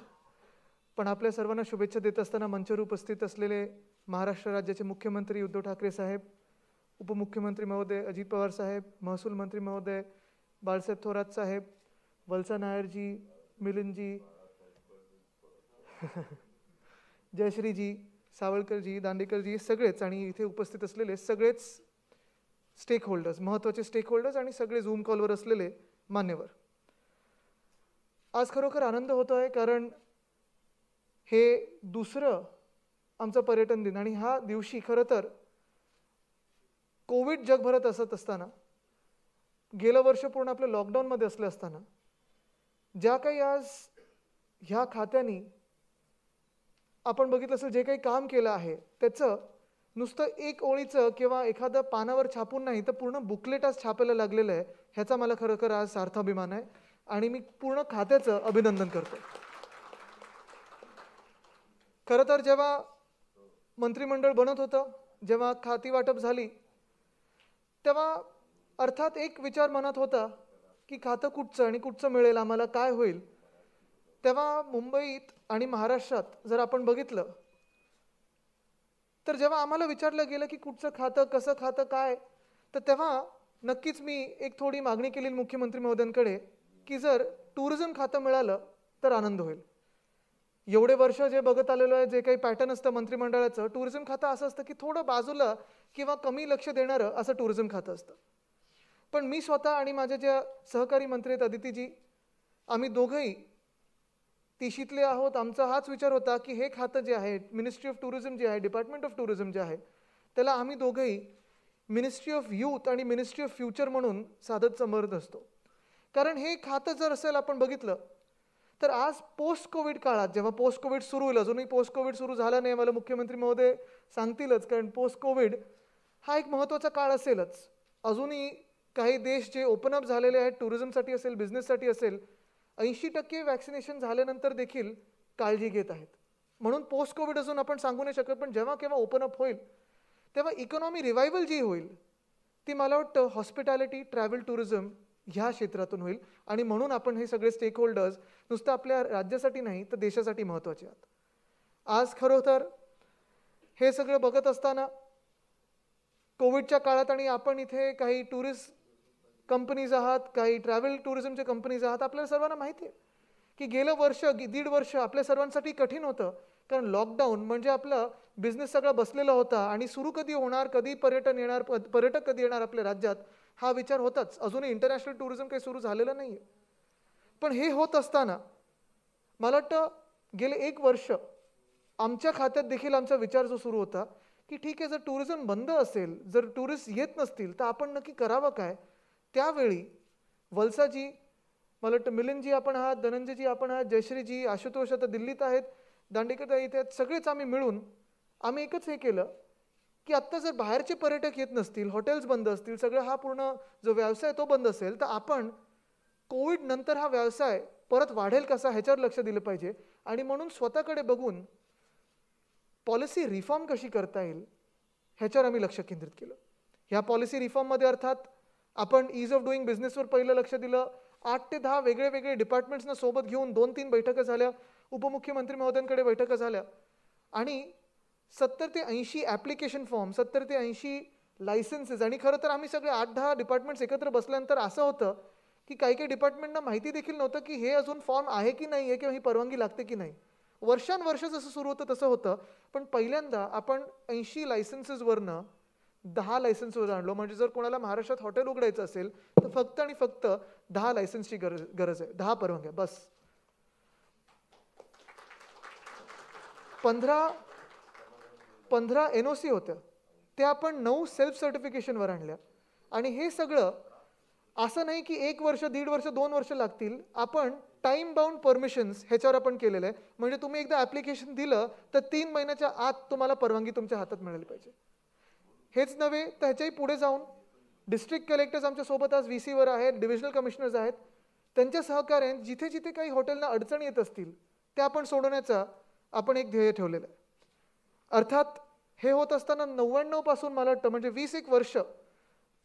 पण आपल्या सर्वांना शुभेच्छा देत असताना मंचावर उपस्थित असलेले महाराष्ट्र राज्याचे मुख्यमंत्री उद्धव ठाकरे साहेब, उपमुख्यमंत्री महोदय अजित पवार साहेब, महसूल मंत्री महोदय बाळासाहेब थोरात साहेब, वल्सा नायरजी, मिलिंदजी, जयश्रीजी, सावळकरजी, दांडेकरजी, सगळेच आणि इथे उपस्थित असलेले सगळेच स्टेक होल्डर्स, महत्त्वाचे स्टेक होल्डर्स आणि सगळे झूम कॉलवर असलेले मान्यवर, आज खरोखर आनंद होतो आहे. कारण हे दुसरं आमचं पर्यटन दिन आणि ह्या दिवशी खरं तर कोविड जगभरात असत असताना, गेलं वर्ष पूर्ण आपलं लॉकडाऊनमध्ये असलं असताना, ज्या काही आज ह्या खात्यानी आपण बघितलं असेल जे काही काम केलं आहे त्याचं नुसतं एक ओळीचं किंवा एखादं पानावर छापून नाही तर पूर्ण बुकलेट आज छापायला लागलेलं आहे. ह्याचा मला खरोखर आज सार्थ अभिमान आहे आणि मी पूर्ण खात्याचं अभिनंदन करतो. खरं तर जेव्हा मंत्रिमंडळ बनत होतं, जेव्हा खाती वाटप झाली, तेव्हा अर्थात एक विचार मनात होता की खातं कुठचं आणि कुठचं मिळेल, आम्हाला काय होईल. तेव्हा मुंबईत आणि महाराष्ट्रात जर आपण बघितलं तर जेव्हा आम्हाला विचारलं गेलं की कुठचं खातं, कसं खातं, काय, तर तेव्हा नक्कीच मी एक थोडी मागणी केली मुख्यमंत्री महोदयांकडे की जर टुरिझम खातं मिळालं तर आनंद होईल. एवढे वर्ष जे बघत आलेलो आहे, जे काही पॅटर्न असतं मंत्रिमंडळाचं, टुरिझम खातं असं असतं की थोडं बाजूला किंवा कमी लक्ष देणारं असं टुरिझम खातं असतं. पण मी स्वतः आणि माझे जे सहकारी मंत्री आहेत अदितीजी, आम्ही दोघंही तिशीतले आहोत. आमचा हाच विचार होता की हे खातं जे आहे, मिनिस्ट्री ऑफ टुरिझम जे आहे, डिपार्टमेंट ऑफ टुरिझम जे आहे, त्याला आम्ही दोघंही मिनिस्ट्री ऑफ यूथ आणि मिनिस्ट्री ऑफ फ्युचर म्हणून साधत समरत असतो. कारण हे खातं जर असेल आपण बघितलं तर आज पोस्ट कोविड काळात, जेव्हा पोस्ट कोविड सुरू होईल, अजूनही पोस्ट कोविड सुरू झाला नाही, मला मुख्यमंत्री महोदय सांगतीलच, कारण पोस्ट कोविड हा एक महत्त्वाचा काळ असेलच. अजूनही काही देश जे ओपन अप झालेले आहेत, टुरिझमसाठी असेल, बिझनेससाठी असेल, 80% वॅक्सिनेशन झाल्यानंतर देखील काळजी घेत आहेत. म्हणून पोस्ट कोविड अजून आपण सांगू नाही शकत, पण जेव्हा केव्हा ओपन अप होईल तेव्हा इकॉनॉमी रिवायवल जी होईल ती मला वाटतं हॉस्पिटॅलिटी, ट्रॅव्हल, टुरिझम ह्या क्षेत्रातून होईल. आणि म्हणून आपण हे सगळे स्टेक होल्डर्स नुसतं आपल्या राज्यासाठी नाही तर देशासाठी महत्त्वाचे आहात. आज खरोखर हे सगळं बघत असताना कोविडच्या काळात आणि आपण इथे काही टुरिस्ट कंपनीज आहात, काही ट्रॅव्हल टुरिझमचे कंपनीज आहात, आपल्याला सर्वांना माहिती आहे की गेलं वर्ष, 1.5 वर्ष आपल्या सर्वांसाठी कठीण होतं. कारण लॉकडाऊन म्हणजे आपलं बिझनेस सगळा बसलेला होता आणि सुरू कधी होणार, कधी पर्यटन येणार, पर्यटक कधी येणार आपल्या राज्यात, हा विचार होताच. अजूनही इंटरनॅशनल टुरिझम काही सुरू झालेलं नाही आहे. पण हे होत असताना मला वाटतं गेले 1 वर्ष आमच्या खात्यात देखील आमचा विचार जो सुरू होता की ठीक आहे, जर टुरिझम बंद असेल, जर टुरिस्ट येत नसतील तर आपण नक्की करावं काय. त्यावेळी वल्साजी, मला वाटतं मिलिंदजी आपण आहात, धनंजयजी आपण आहात, जयश्रीजी, आशुतोष आता दिल्लीत आहेत, दांडेकर इथे आहेत, सगळेच आम्ही मिळून आम्ही एकच हे केलं की आत्ता जर बाहेरचे पर्यटक येत नसतील, हॉटेल्स बंद असतील, सगळं हा पूर्ण जो व्यवसाय तो बंद असेल, तर आपण कोविड नंतर हा व्यवसाय परत वाढेल कसा ह्याच्यावर लक्ष दिलं पाहिजे. आणि म्हणून स्वतःकडे बघून पॉलिसी रिफॉर्म कशी करता येईल ह्याच्यावर आम्ही लक्ष केंद्रित केलं. ह्या पॉलिसी रिफॉर्ममध्ये अर्थात आपण ईज ऑफ डुईंग बिझनेसवर पहिलं लक्ष दिलं. 8 ते 10 वेगळे वेगळे डिपार्टमेंट्सना सोबत घेऊन 2-3 बैठका झाल्या, उपमुख्यमंत्री महोदयांकडे बैठका झाल्या आणि 70 ते 80 ॲप्लिकेशन फॉर्म, 70 ते 80 लायसन्सेस, आणि खरं तर आम्ही सगळे 8-10 डिपार्टमेंट्स एकत्र बसल्यानंतर असं होतं की काही डिपार्टमेंटना माहिती देखील नव्हतं की हे अजून फॉर्म आहे की नाही आहे किंवा ही परवानगी लागते की नाही. वर्षानुवर्ष जसं सुरू होतं तसं होतं. पण पहिल्यांदा आपण 80 लायसन्सेसवरनं 10 लायसन्सवर आणलो. म्हणजे जर कोणाला महाराष्ट्रात हॉटेल उघडायचं असेल तर फक्त आणि फक्त 10 लायसन्सची गरज आहे, 10 परवानग्या बस. 15 NOC होत्या, त्या आपण 9 सेल्फ सर्टिफिकेशनवर आणल्या. आणि हे सगळं असं नाही की 1 वर्ष, 1.5 वर्ष, 2 वर्ष लागतील. आपण टाइम बाउंड परमिशन्स ह्याच्यावर आपण केलेलं आहे. म्हणजे तुम्ही एकदा ॲप्लिकेशन दिलं तर 3 महिन्याच्या आत तुम्हाला परवानगी तुमच्या हातात मिळाली पाहिजे. हेच नव्हे तर ह्याच्याही पुढे जाऊन डिस्ट्रिक्ट कलेक्टर्स आमच्या सोबत आज VCवर आहेत, डिव्हिजनल कमिशनर्स आहेत. त्यांच्या सहकार्याने जिथे जिथे काही हॉटेलना अडचणी येत असतील त्या आपण सोडवण्याचा आपण एक ध्येय ठेवलेलं आहे. अर्थात हे होत असताना 99 पासून मला वाटतं म्हणजे 20-1 वर्ष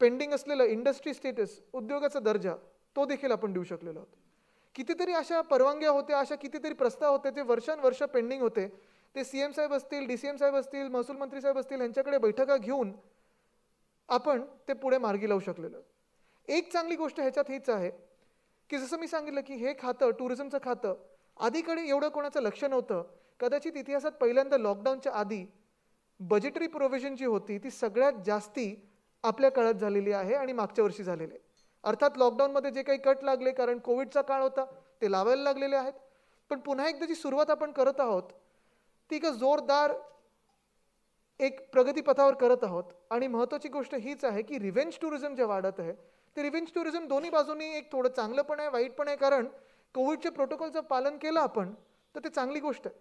पेंडिंग असलेलं इंडस्ट्री स्टेटस, उद्योगाचा दर्जा, तो देखील आपण देऊ शकलेलो आहोत. कितीतरी अशा परवानग्या होत्या, अशा कितीतरी प्रस्ताव होते जे वर्षानुवर्ष पेंडिंग होते. ते CM साहेब असतील, DCM साहेब असतील, महसूल मंत्री साहेब असतील, यांच्याकडे बैठका घेऊन आपण ते पुढे मार्गी लावू शकलेलो. एक चांगली गोष्ट ह्याच्यात हीच आहे की जसं मी सांगितलं की हे खातं, टुरिझमचं खातं, आधीकडे एवढं कोणाचं लक्ष नव्हतं. कदाचित इतिहासात पहिल्यांदा लॉकडाऊनच्या आधी बजेटरी प्रोव्हिजन जी होती ती सगळ्यात जास्ती आपल्या काळात झालेली आहे आणि मागच्या वर्षी झालेली आहे. अर्थात लॉकडाऊनमध्ये जे काही कट लागले कारण कोविडचा काळ होता ते लावायला लागलेले आहेत. पण पुन्हा एकदा जी सुरुवात आपण करत आहोत ती एक जोरदार एक प्रगतीपथावर करत आहोत. आणि महत्त्वाची गोष्ट हीच आहे की रिव्हेंज टुरिझम जे वाढत आहे ते रिव्हेंज टुरिझम दोन्ही बाजूनी एक थोडं चांगलं पण आहे, वाईट पण आहे. कारण कोविडच्या प्रोटोकॉलचं पालन केलं आपण तर ते चांगली गोष्ट आहे.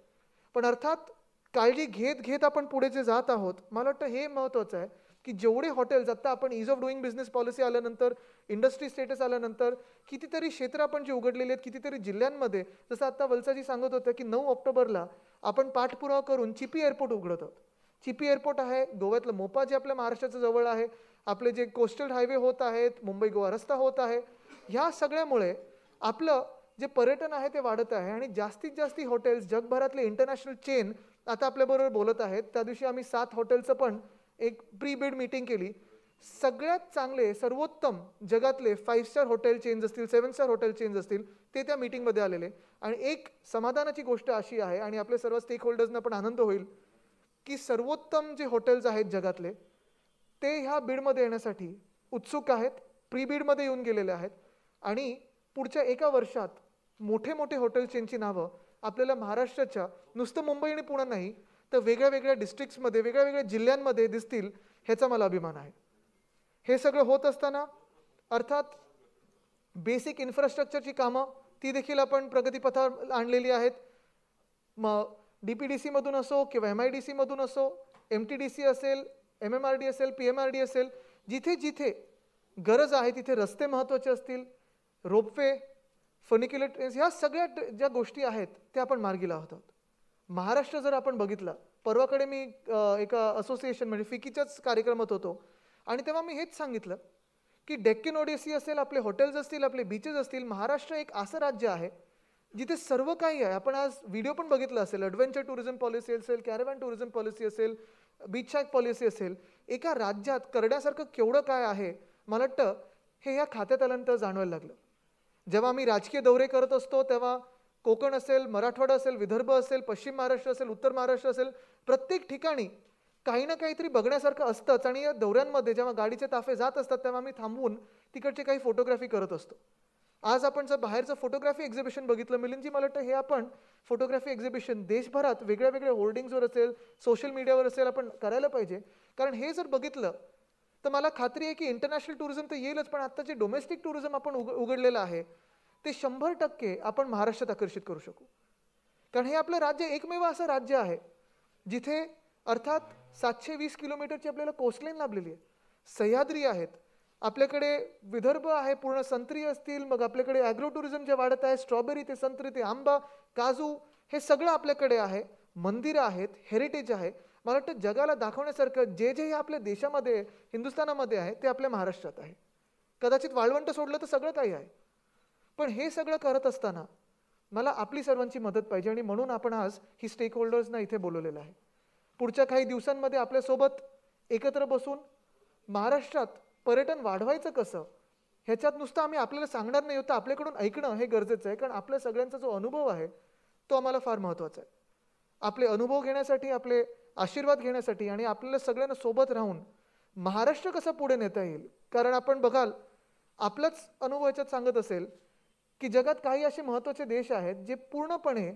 पण अर्थात काळजी घेत आपण पुढे जे जात आहोत, मला वाटतं हे महत्त्वाचं आहे की जेवढे हॉटेल्स आता आपण ईज ऑफ डुईंग बिझनेस पॉलिसी आल्यानंतर, इंडस्ट्री स्टेटस आल्यानंतर कितीतरी क्षेत्र आपण जे उघडलेले आहेत कितीतरी जिल्ह्यांमध्ये, जसं आता वलसाजी सांगत होतं की 9 ऑक्टोबरला आपण पाठपुरावा करून चिपी एअरपोर्ट उघडत आहोत. चिपी एअरपोर्ट आहे, गोव्यातलं मोपा जे आपल्या महाराष्ट्राच्या जवळ आहे, आपले जे कोस्टल हायवे होत आहेत, मुंबई गोवा रस्ता होत आहे, ह्या सगळ्यामुळे आपलं जे पर्यटन आहे ते वाढत आहे. आणि जास्तीत जास्त हॉटेल्स, जगभरातले इंटरनॅशनल चेन आता आपल्याबरोबर बोलत आहेत. त्या दिवशी आम्ही 7 हॉटेलचं पण एक प्री बिड मीटिंग केली. सगळ्यात चांगले सर्वोत्तम जगातले 5 स्टार हॉटेल चेन्स असतील, 7 स्टार हॉटेल चेन्स असतील, ते त्या मीटिंगमध्ये आलेले. आणि एक समाधानाची गोष्ट अशी आहे आणि आपल्या सर्व स्टेक होल्डर्सना पण आनंद होईल की सर्वोत्तम जे हॉटेल्स आहेत जगातले ते ह्या बीडमध्ये येण्यासाठी उत्सुक आहेत, प्री बीडमध्ये येऊन गेलेले आहेत. आणि पुढच्या 1 वर्षात मोठे मोठे हॉटेल चेनची नावं आपल्याला महाराष्ट्राच्या नुसतं मुंबई आणि पुणे नाही तर वेगळ्या डिस्ट्रिक्ट्समध्ये, वेगळ्या जिल्ह्यांमध्ये दिसतील, ह्याचा मला अभिमान आहे. हे सगळं होत असताना अर्थात बेसिक इन्फ्रास्ट्रक्चरची कामं ती देखील आपण प्रगतीपथावर आणलेली आहेत. मग DPDC मधून असो किंवा MIDC मधून असो, MTDC असेल, MMRD असेल, PMRD असेल, जिथे जिथे गरज आहे तिथे रस्ते महत्त्वाचे असतील, रोपवे, फनिक्युलर ट्रेन्स, ह्या सगळ्या ज्या गोष्टी आहेत त्या आपण मार्गी लावत आहोत. महाराष्ट्र जर आपण बघितला, परवाकडे मी एका असोसिएशन म्हणजे फिकीच्याच कार्यक्रमात होतो आणि तेव्हा मी हेच सांगितलं की डेक्कन ओडिसी असेल, आपले हॉटेल्स असतील, आपले बीचेस असतील, महाराष्ट्र एक असं राज्य आहे जिथे सर्व काही आहे. आपण आज व्हिडिओ पण बघितला असेल, ॲडव्हेंचर टुरिझम पॉलिसी असेल, कॅरेव्हॅन टुरिझम पॉलिसी असेल, बीच शॅक पॉलिसी असेल, एका राज्यात करण्यासारखं केवढं काय आहे. मला वाटतं हे ह्या खात्यात आल्यानंतर जाणवायला लागलं. जेव्हा आम्ही राजकीय दौरे करत असतो तेव्हा कोकण असेल, मराठवाडा असेल, विदर्भ असेल, पश्चिम महाराष्ट्र असेल, उत्तर महाराष्ट्र असेल, प्रत्येक ठिकाणी काही ना काहीतरी बघण्यासारखं असतंच. आणि या दौऱ्यांमध्ये जेव्हा गाडीचे ताफे जात असतात तेव्हा आम्ही थांबवून तिकडचे काही फोटोग्राफी करत असतो. आज आपण जर बाहेरचं फोटोग्राफी एक्झिबिशन बघितलं मिलिंदजी, मला वाटतं हे आपण फोटोग्राफी एक्झिबिशन देशभरात वेगळ्या होर्डिंग्सवर असेल, सोशल मीडियावर असेल, आपण करायला पाहिजे. कारण हे जर बघितलं तर मला खात्री आहे की इंटरनॅशनल टुरिझम तर येईलच, पण आता जे डोमेस्टिक टुरिझम आपण उघडलेलं आहे ते 100% आपण महाराष्ट्रात आकर्षित करू शकू. कारण हे आपलं राज्य एकमेव असं राज्य आहे जिथे अर्थात 720 किलोमीटरची आपल्याला कोस्टलाईन लाभलेली आहे, सह्याद्री आहेत, आपल्याकडे विदर्भ आहे, पूर्ण संत्री असतील, मग आपल्याकडे ॲग्रो टुरिझम जे वाढत आहे, स्ट्रॉबेरी ते संत्री ते आंबा, काजू, हे सगळं आपल्याकडे आहे, मंदिरं आहेत, हेरिटेज आहे. मला वाटतं जगाला दाखवण्यासारखं जे जे आपल्या देशामध्ये, हिंदुस्थानामध्ये आहे ते आपल्या महाराष्ट्रात आहे. कदाचित वाळवंट सोडलं तर सगळं काही आहे. पण हे सगळं करत असताना मला आपली सर्वांची मदत पाहिजे आणि म्हणून आपण आज ही स्टेक होल्डर्सना इथे बोलवलेलं आहे. पुढच्या काही दिवसांमध्ये आपल्यासोबत एकत्र बसून महाराष्ट्रात पर्यटन वाढवायचं कसं ह्याच्यात नुसतं आम्ही आपल्याला सांगणार नाही होतं, आपल्याकडून ऐकणं हे गरजेचं आहे. कारण आपल्या सगळ्यांचा जो अनुभव आहे तो आम्हाला फार महत्त्वाचा आहे. आपले अनुभव घेण्यासाठी, आपले आशीर्वाद घेण्यासाठी आणि आपल्याला सगळ्यांना सोबत राहून महाराष्ट्र कसा पुढे नेता येईल. कारण आपण बघाल, आपलाच अनुभव ह्याच्यात सांगत असेल की जगात काही असे महत्त्वाचे देश आहेत जे पूर्णपणे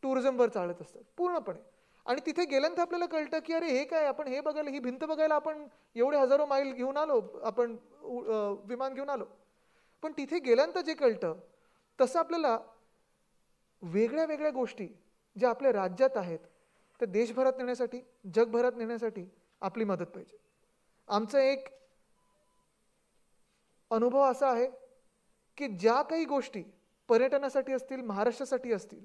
टुरिझमवर चालत असतात, पूर्णपणे. आणि तिथे गेल्यानंतर आपल्याला कळतं की अरे हे काय, आपण हे बघायला, ही भिंत बघायला आपण एवढे हजारो मैल घेऊन आलो, आपण विमान घेऊन आलो. पण तिथे गेल्यानंतर जे कळतं तसं आपल्याला वेगळ्या वेगळ्या गोष्टी ज्या आपल्या राज्यात आहेत त्या देशभरात नेण्यासाठी, जगभरात नेण्यासाठी आपली मदत पाहिजे. आमचा एक अनुभव असा आहे की ज्या काही गोष्टी पर्यटनासाठी असतील, महाराष्ट्रासाठी असतील,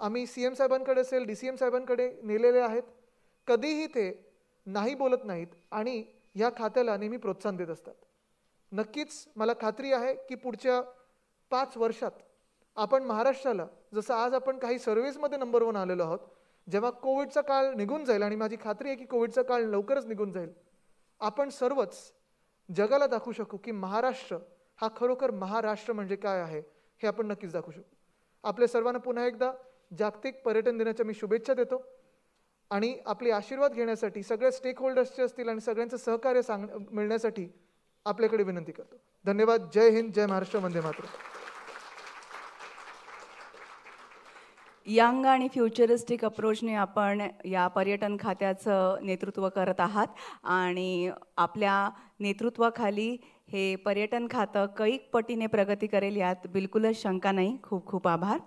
आम्ही CM साहेबांकडे असेल, DCM साहेबांकडे नेलेले आहेत. कधीही ते नाही बोलत नाहीत आणि ह्या खात्याला नेहमी प्रोत्साहन देत असतात. नक्कीच मला खात्री आहे की पुढच्या 5 वर्षात आपण महाराष्ट्राला, जसं आज आपण काही सर्व्हिसमध्ये नंबर 1 आलेलो आहोत, जेव्हा कोविडचा काळ निघून जाईल, आणि माझी खात्री आहे की कोविडचा काळ लवकरच निघून जाईल, आपण सर्वच जगाला दाखवू शकू की महाराष्ट्र हा खरोखर महाराष्ट्र म्हणजे काय आहे हे आपण नक्कीच दाखवू शकू. आपल्या सर्वांना पुन्हा एकदा जागतिक पर्यटन दिनाच्या मी शुभेच्छा देतो आणि आपले आशीर्वाद घेण्यासाठी, सगळे स्टेक होल्डर्सचे असतील आणि सगळ्यांचं सहकार्य मिळण्यासाठी आपल्याकडे विनंती करतो. धन्यवाद. जय हिंद, जय महाराष्ट्र, वंदे मातरम. यंग आणि फ्युचरिस्टिक अप्रोचने आपण या पर्यटन खात्याचं नेतृत्व करत आहात आणि आपल्या नेतृत्वाखाली हे पर्यटन खातं कैक पटीने प्रगती करेल यात बिलकुलच शंका नाही. खूप खूप आभार.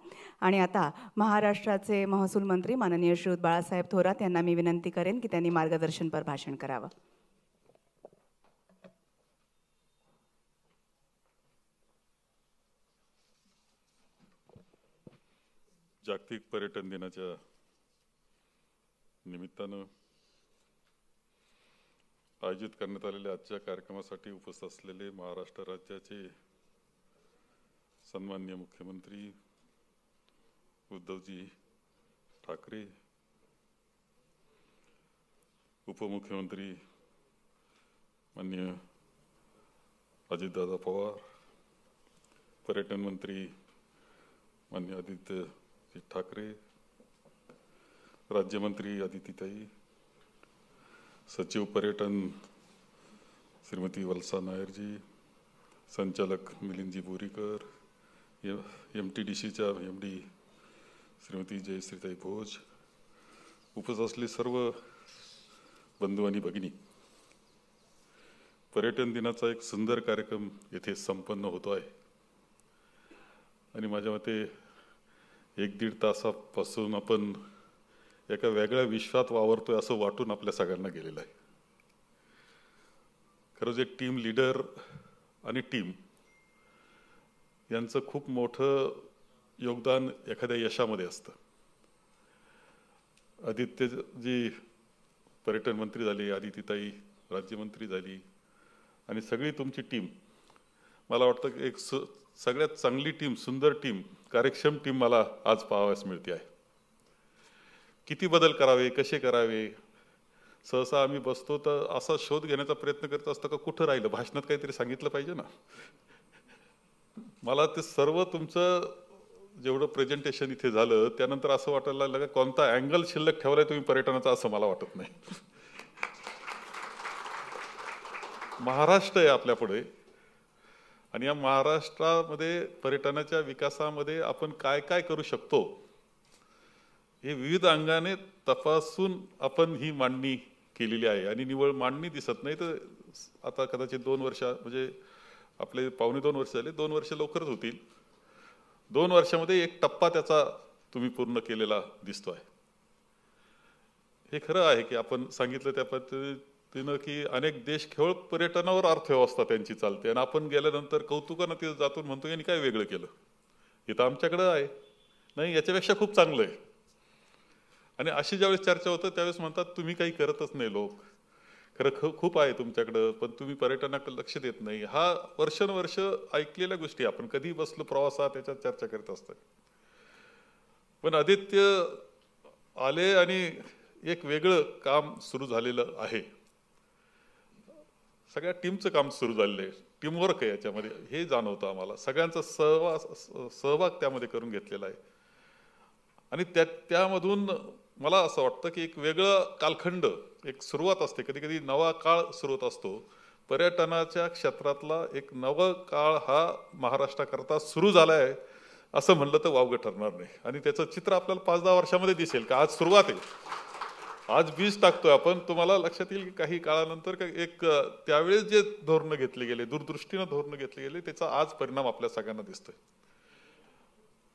आणि आता महाराष्ट्राचे महसूल मंत्री माननीय श्री बाळासाहेब थोरात यांना मी विनंती करेन की त्यांनी मार्गदर्शनपर भाषण करावं. जागतिक पर्यटन दिनाच्या निमित्तानं आयोजित करण्यात आलेल्या आजच्या कार्यक्रमासाठी उपस्थित असलेले महाराष्ट्र राज्याचे सन्माननीय मुख्यमंत्री उद्धवजी ठाकरे, उपमुख्यमंत्री माननीय अजितदादा पवार, पर्यटन मंत्री माननीय आदित्यजी ठाकरे, राज्यमंत्री अदितीताई, सचिव पर्यटन श्रीमती वल्सा नायरजी, संचालक मिलिंदजी बोरीकर, MTDCच्या MD श्रीमती जयश्रीताई भोज, उपस्थित असलेले सर्व बंधू आणि भगिनी, पर्यटन दिनाचा एक सुंदर कार्यक्रम येथे संपन्न होतो आहे आणि माझ्या मते 1-1.5 तासापासून आपण एका वेगळ्या विश्वात वावरतोय असं वाटून आपल्या सगळ्यांना गेलेलं आहे. खरंच एक टीम लीडर आणि टीम यांचं खूप मोठं योगदान एखाद्या यशामध्ये असतं. आदित्यजी पर्यटन मंत्री झाले, आदितीताई राज्यमंत्री झाली आणि सगळी तुमची टीम, मला वाटतं की एक सगळ्यात चांगली टीम, सुंदर टीम, कार्यक्षम टीम मला आज पाहावयास मिळते आहे. किती बदल करावे, कसे करावे, सहसा आम्ही बसतो तर असा शोध घेण्याचा प्रयत्न करत असतो का कुठं राहिलं, भाषणात काहीतरी सांगितलं पाहिजे ना. मला ते सर्व तुमचं जेवढं प्रेझेंटेशन इथे झालं त्यानंतर असं वाटायला लागलं कोणता अँगल शिल्लक ठेवलाय तुम्ही पर्यटनाचा, असं मला वाटत नाही. महाराष्ट्र आहे आपल्या पुढे आणि या महाराष्ट्रामध्ये पर्यटनाच्या विकासामध्ये आपण काय काय करू शकतो हे विविध अंगाने तपासून आपण ही मांडणी केलेली आहे. आणि निवळ मांडणी दिसत नाही तर आता कदाचित 2 वर्ष, म्हणजे आपले 2.25 वर्ष झाले, 2 वर्ष लवकरच होतील. 2 वर्षामध्ये एक टप्पा त्याचा तुम्ही पूर्ण केलेला दिसतोय. हे खरं आहे की आपण सांगितलं त्या पद्धतीनं की अनेक देश केवळ पर्यटनावर अर्थव्यवस्था त्यांची चालते आणि आपण गेल्यानंतर कौतुकानं तिथं जातून म्हणतो यांनी काय वेगळं केलं, इथं आमच्याकडं आहे, नाही याच्यापेक्षा खूप चांगलं आहे. आणि अशी ज्यावेळेस चर्चा होतं त्यावेळेस म्हणतात तुम्ही काही करतच नाही लोक, खरं खूप आहे तुमच्याकडं पण तुम्ही पर्यटनाकडे लक्ष देत नाही. हा वर्षानुवर्ष ऐकलेल्या गोष्टी, आपण कधी बसलो प्रवासात त्याच्यात चर्चा करत असतात. पण आदित्य आले आणि एक वेगळं काम सुरू झालेलं आहे. सगळ्या टीमचं काम सुरू झालेलं आहे, टीमवर्क आहे याच्यामध्ये, हे जाणवतं आम्हाला. सगळ्यांचा सहभाग त्यामध्ये करून घेतलेला आहे. आणि त्यामधून मला असं वाटतं की एक वेगळं कालखंड, एक सुरुवात असते, कधी कधी नवा काळ सुरू होत असतो. पर्यटनाच्या क्षेत्रातला एक नवा काळ हा महाराष्ट्राकरता सुरू झाला आहे असं म्हणलं तर वावगं ठरणार नाही. आणि त्याचं चित्र आपल्याला 5-10 वर्षामध्ये दिसेल का आज सुरुवात आहे, आज बीज टाकतोय आपण. तुम्हाला लक्षात येईल की काही काळानंतर एक त्यावेळेस जे धोरणं घेतले गेले, दूरदृष्टीनं धोरणं घेतले गेले, त्याचा आज परिणाम आपल्या सगळ्यांना दिसतोय.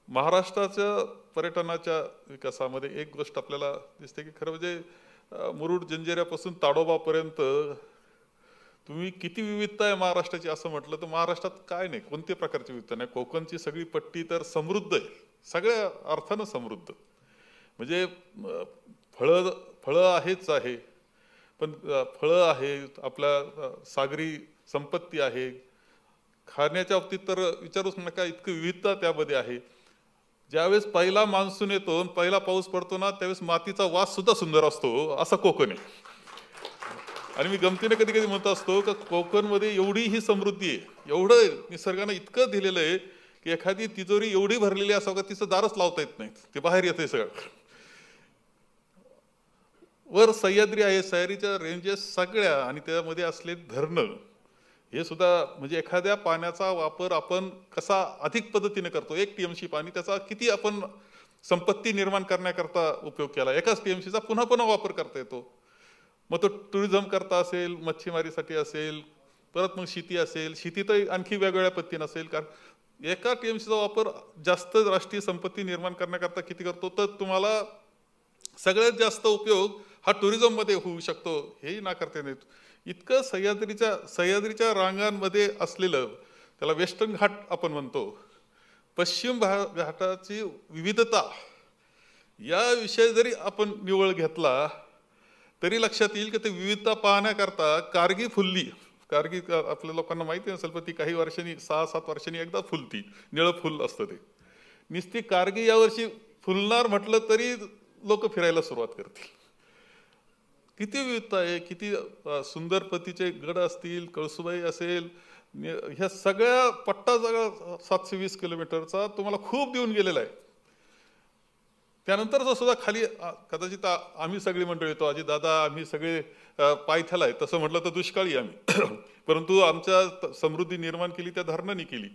महाराष्ट्राच्या पर्यटनाच्या विकासामध्ये एक गोष्ट आपल्याला दिसते की खरं म्हणजे मुरुड जंजिऱ्यापासून ताडोबापर्यंत तुम्ही किती विविधता आहे महाराष्ट्राची असं म्हटलं तर महाराष्ट्रात काय नाही, कोणत्या प्रकारची विविधता नाही. कोकणची सगळी पट्टी तर समृद्ध आहे, सगळ्या अर्थानं समृद्ध. म्हणजे फळं आहेच आहे, पण फळं आहे, आपल्या सागरी संपत्ती आहे, खाण्याच्या बाबतीत तर विचारूच नका, इतकी विविधता त्यामध्ये आहे. ज्यावेळेस पहिला मान्सून येतो, पहिला पाऊस पडतो ना, त्यावेळेस मातीचा वास सुद्धा सुंदर असतो, असं कोकण आहे. आणि मी गमतीने कधी कधी म्हणत असतो की कोकणमध्ये एवढी ही समृद्धी आहे, एवढं निसर्गानं इतकं दिलेलं आहे की एखादी तिजोरी एवढी भरलेली असावं का तिचं दारच लावता येत नाही, ते बाहेर येतंय सगळं. वर सह्याद्री आहे, सह्याद्रीच्या रेंजेस सगळ्या, आणि त्यामध्ये असले धरणं, हे सुद्धा म्हणजे एखाद्या पाण्याचा वापर आपण कसा अधिक पद्धतीने करतो. 1 TMC पाणी, त्याचा किती आपण संपत्ती निर्माण करण्याकरता उपयोग केला. एकाच TMCचा पुन्हा पुन्हा वापर करता येतो. मग तो टुरिझम करता असेल, मच्छीमारीसाठी असेल, परत मग शेती असेल, शेतीतही आणखी वेगवेगळ्या पद्धतीने असेल. कारण एका TMCचा वापर जास्त राष्ट्रीय संपत्ती निर्माण करण्याकरता किती करतो, तर तुम्हाला सगळ्यात जास्त उपयोग हा टुरिझममध्ये होऊ शकतो, हेही नाकारता नाहीत. इतकं सह्याद्रीच्या रांगांमध्ये असलेलं, त्याला वेस्टर्न घाट आपण म्हणतो, पश्चिम घाटाची विविधता याविषयी जरी आपण निवळ घेतला तरी लक्षात येईल की ते विविधता पाहण्याकरता कारगी फुलली. कारगी आपल्या लोकांना माहिती नसेल, पण ती काही वर्षांनी, 6-7 वर्षांनी एकदा फुलती, निळं फुल असतं ते. नुसती कारगी यावर्षी फुलणार म्हटलं तरी लोक फिरायला सुरुवात करतील. किती विविधता आहे, किती सुंदर पतीचे गड असतील, कळसुबाई असेल, ह्या सगळ्या पट्टा सगळा 720 किलोमीटरचा तुम्हाला खूप देऊन गेलेला आहे. त्यानंतरचा सुद्धा खाली कदाचित आम्ही सगळी मंडळी येतो, अजी दादा आम्ही सगळे पायथ्याला आहे, तसं म्हटलं तर दुष्काळी आम्ही, परंतु आमच्या समृद्धी निर्माण केली त्या धरणांनी केली.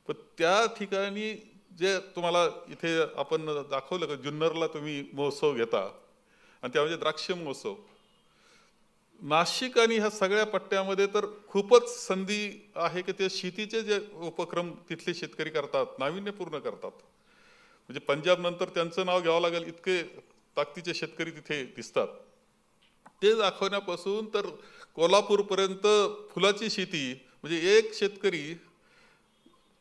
पण त्या ठिकाणी जे तुम्हाला इथे आपण दाखवलं का, जुन्नरला तुम्ही महोत्सव घेता, आणि त्यामध्ये द्राक्ष महोत्सव, नाशिक आणि ह्या सगळ्या पट्ट्यामध्ये तर खूपच संधी आहे की ते शेतीचे जे उपक्रम तिथले शेतकरी करतात, नाविन्यपूर्ण करतात. म्हणजे पंजाब नंतर त्यांचं नाव घ्यावं लागेल, इतके ताकदीचे शेतकरी तिथे दिसतात. ते दाखवण्यापासून तर कोल्हापूरपर्यंत फुलाची शेती, म्हणजे एक शेतकरी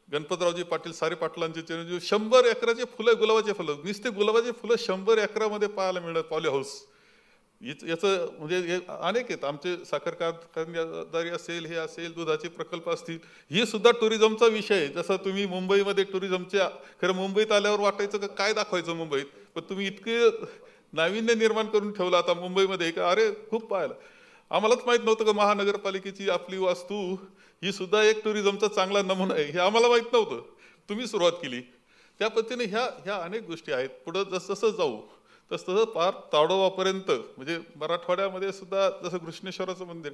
गणपतरावजी पाटील सारे पाटलांचे चिरंजीव 100 एकराचे फुलं, गुलाबाचे फुलं, नुसते गुलाबाचे फुलं 100 एकरामध्ये पाहायला मिळतात. पॉली हाऊस याचं म्हणजे अनेक आहेत. आमचे साखर कारखानदारी असेल, हे असेल, दुधाचे प्रकल्प असतील, ही सुद्धा टुरिझमचा विषय आहे. जसं तुम्ही मुंबईमध्ये टुरिझमच्या, खरं मुंबईत आल्यावर वाटायचं का काय दाखवायचं मुंबईत, पण तुम्ही इतके नाविन्य निर्माण करून ठेवलं आता मुंबईमध्ये का अरे खूप पाहायला. आम्हालाच माहित नव्हतं का महानगरपालिकेची आपली वास्तू ही सुद्धा एक टुरिझमचा चांगला नमुना आहे, हे आम्हाला माहित नव्हतं. तुम्ही सुरुवात केली त्या पद्धतीने ह्या अनेक गोष्टी आहेत. पुढं जसं जाऊ तसं पार ताडोबापर्यंत, म्हणजे मराठवाड्यामध्ये सुद्धा जसं कृष्णेश्वराचं मंदिर,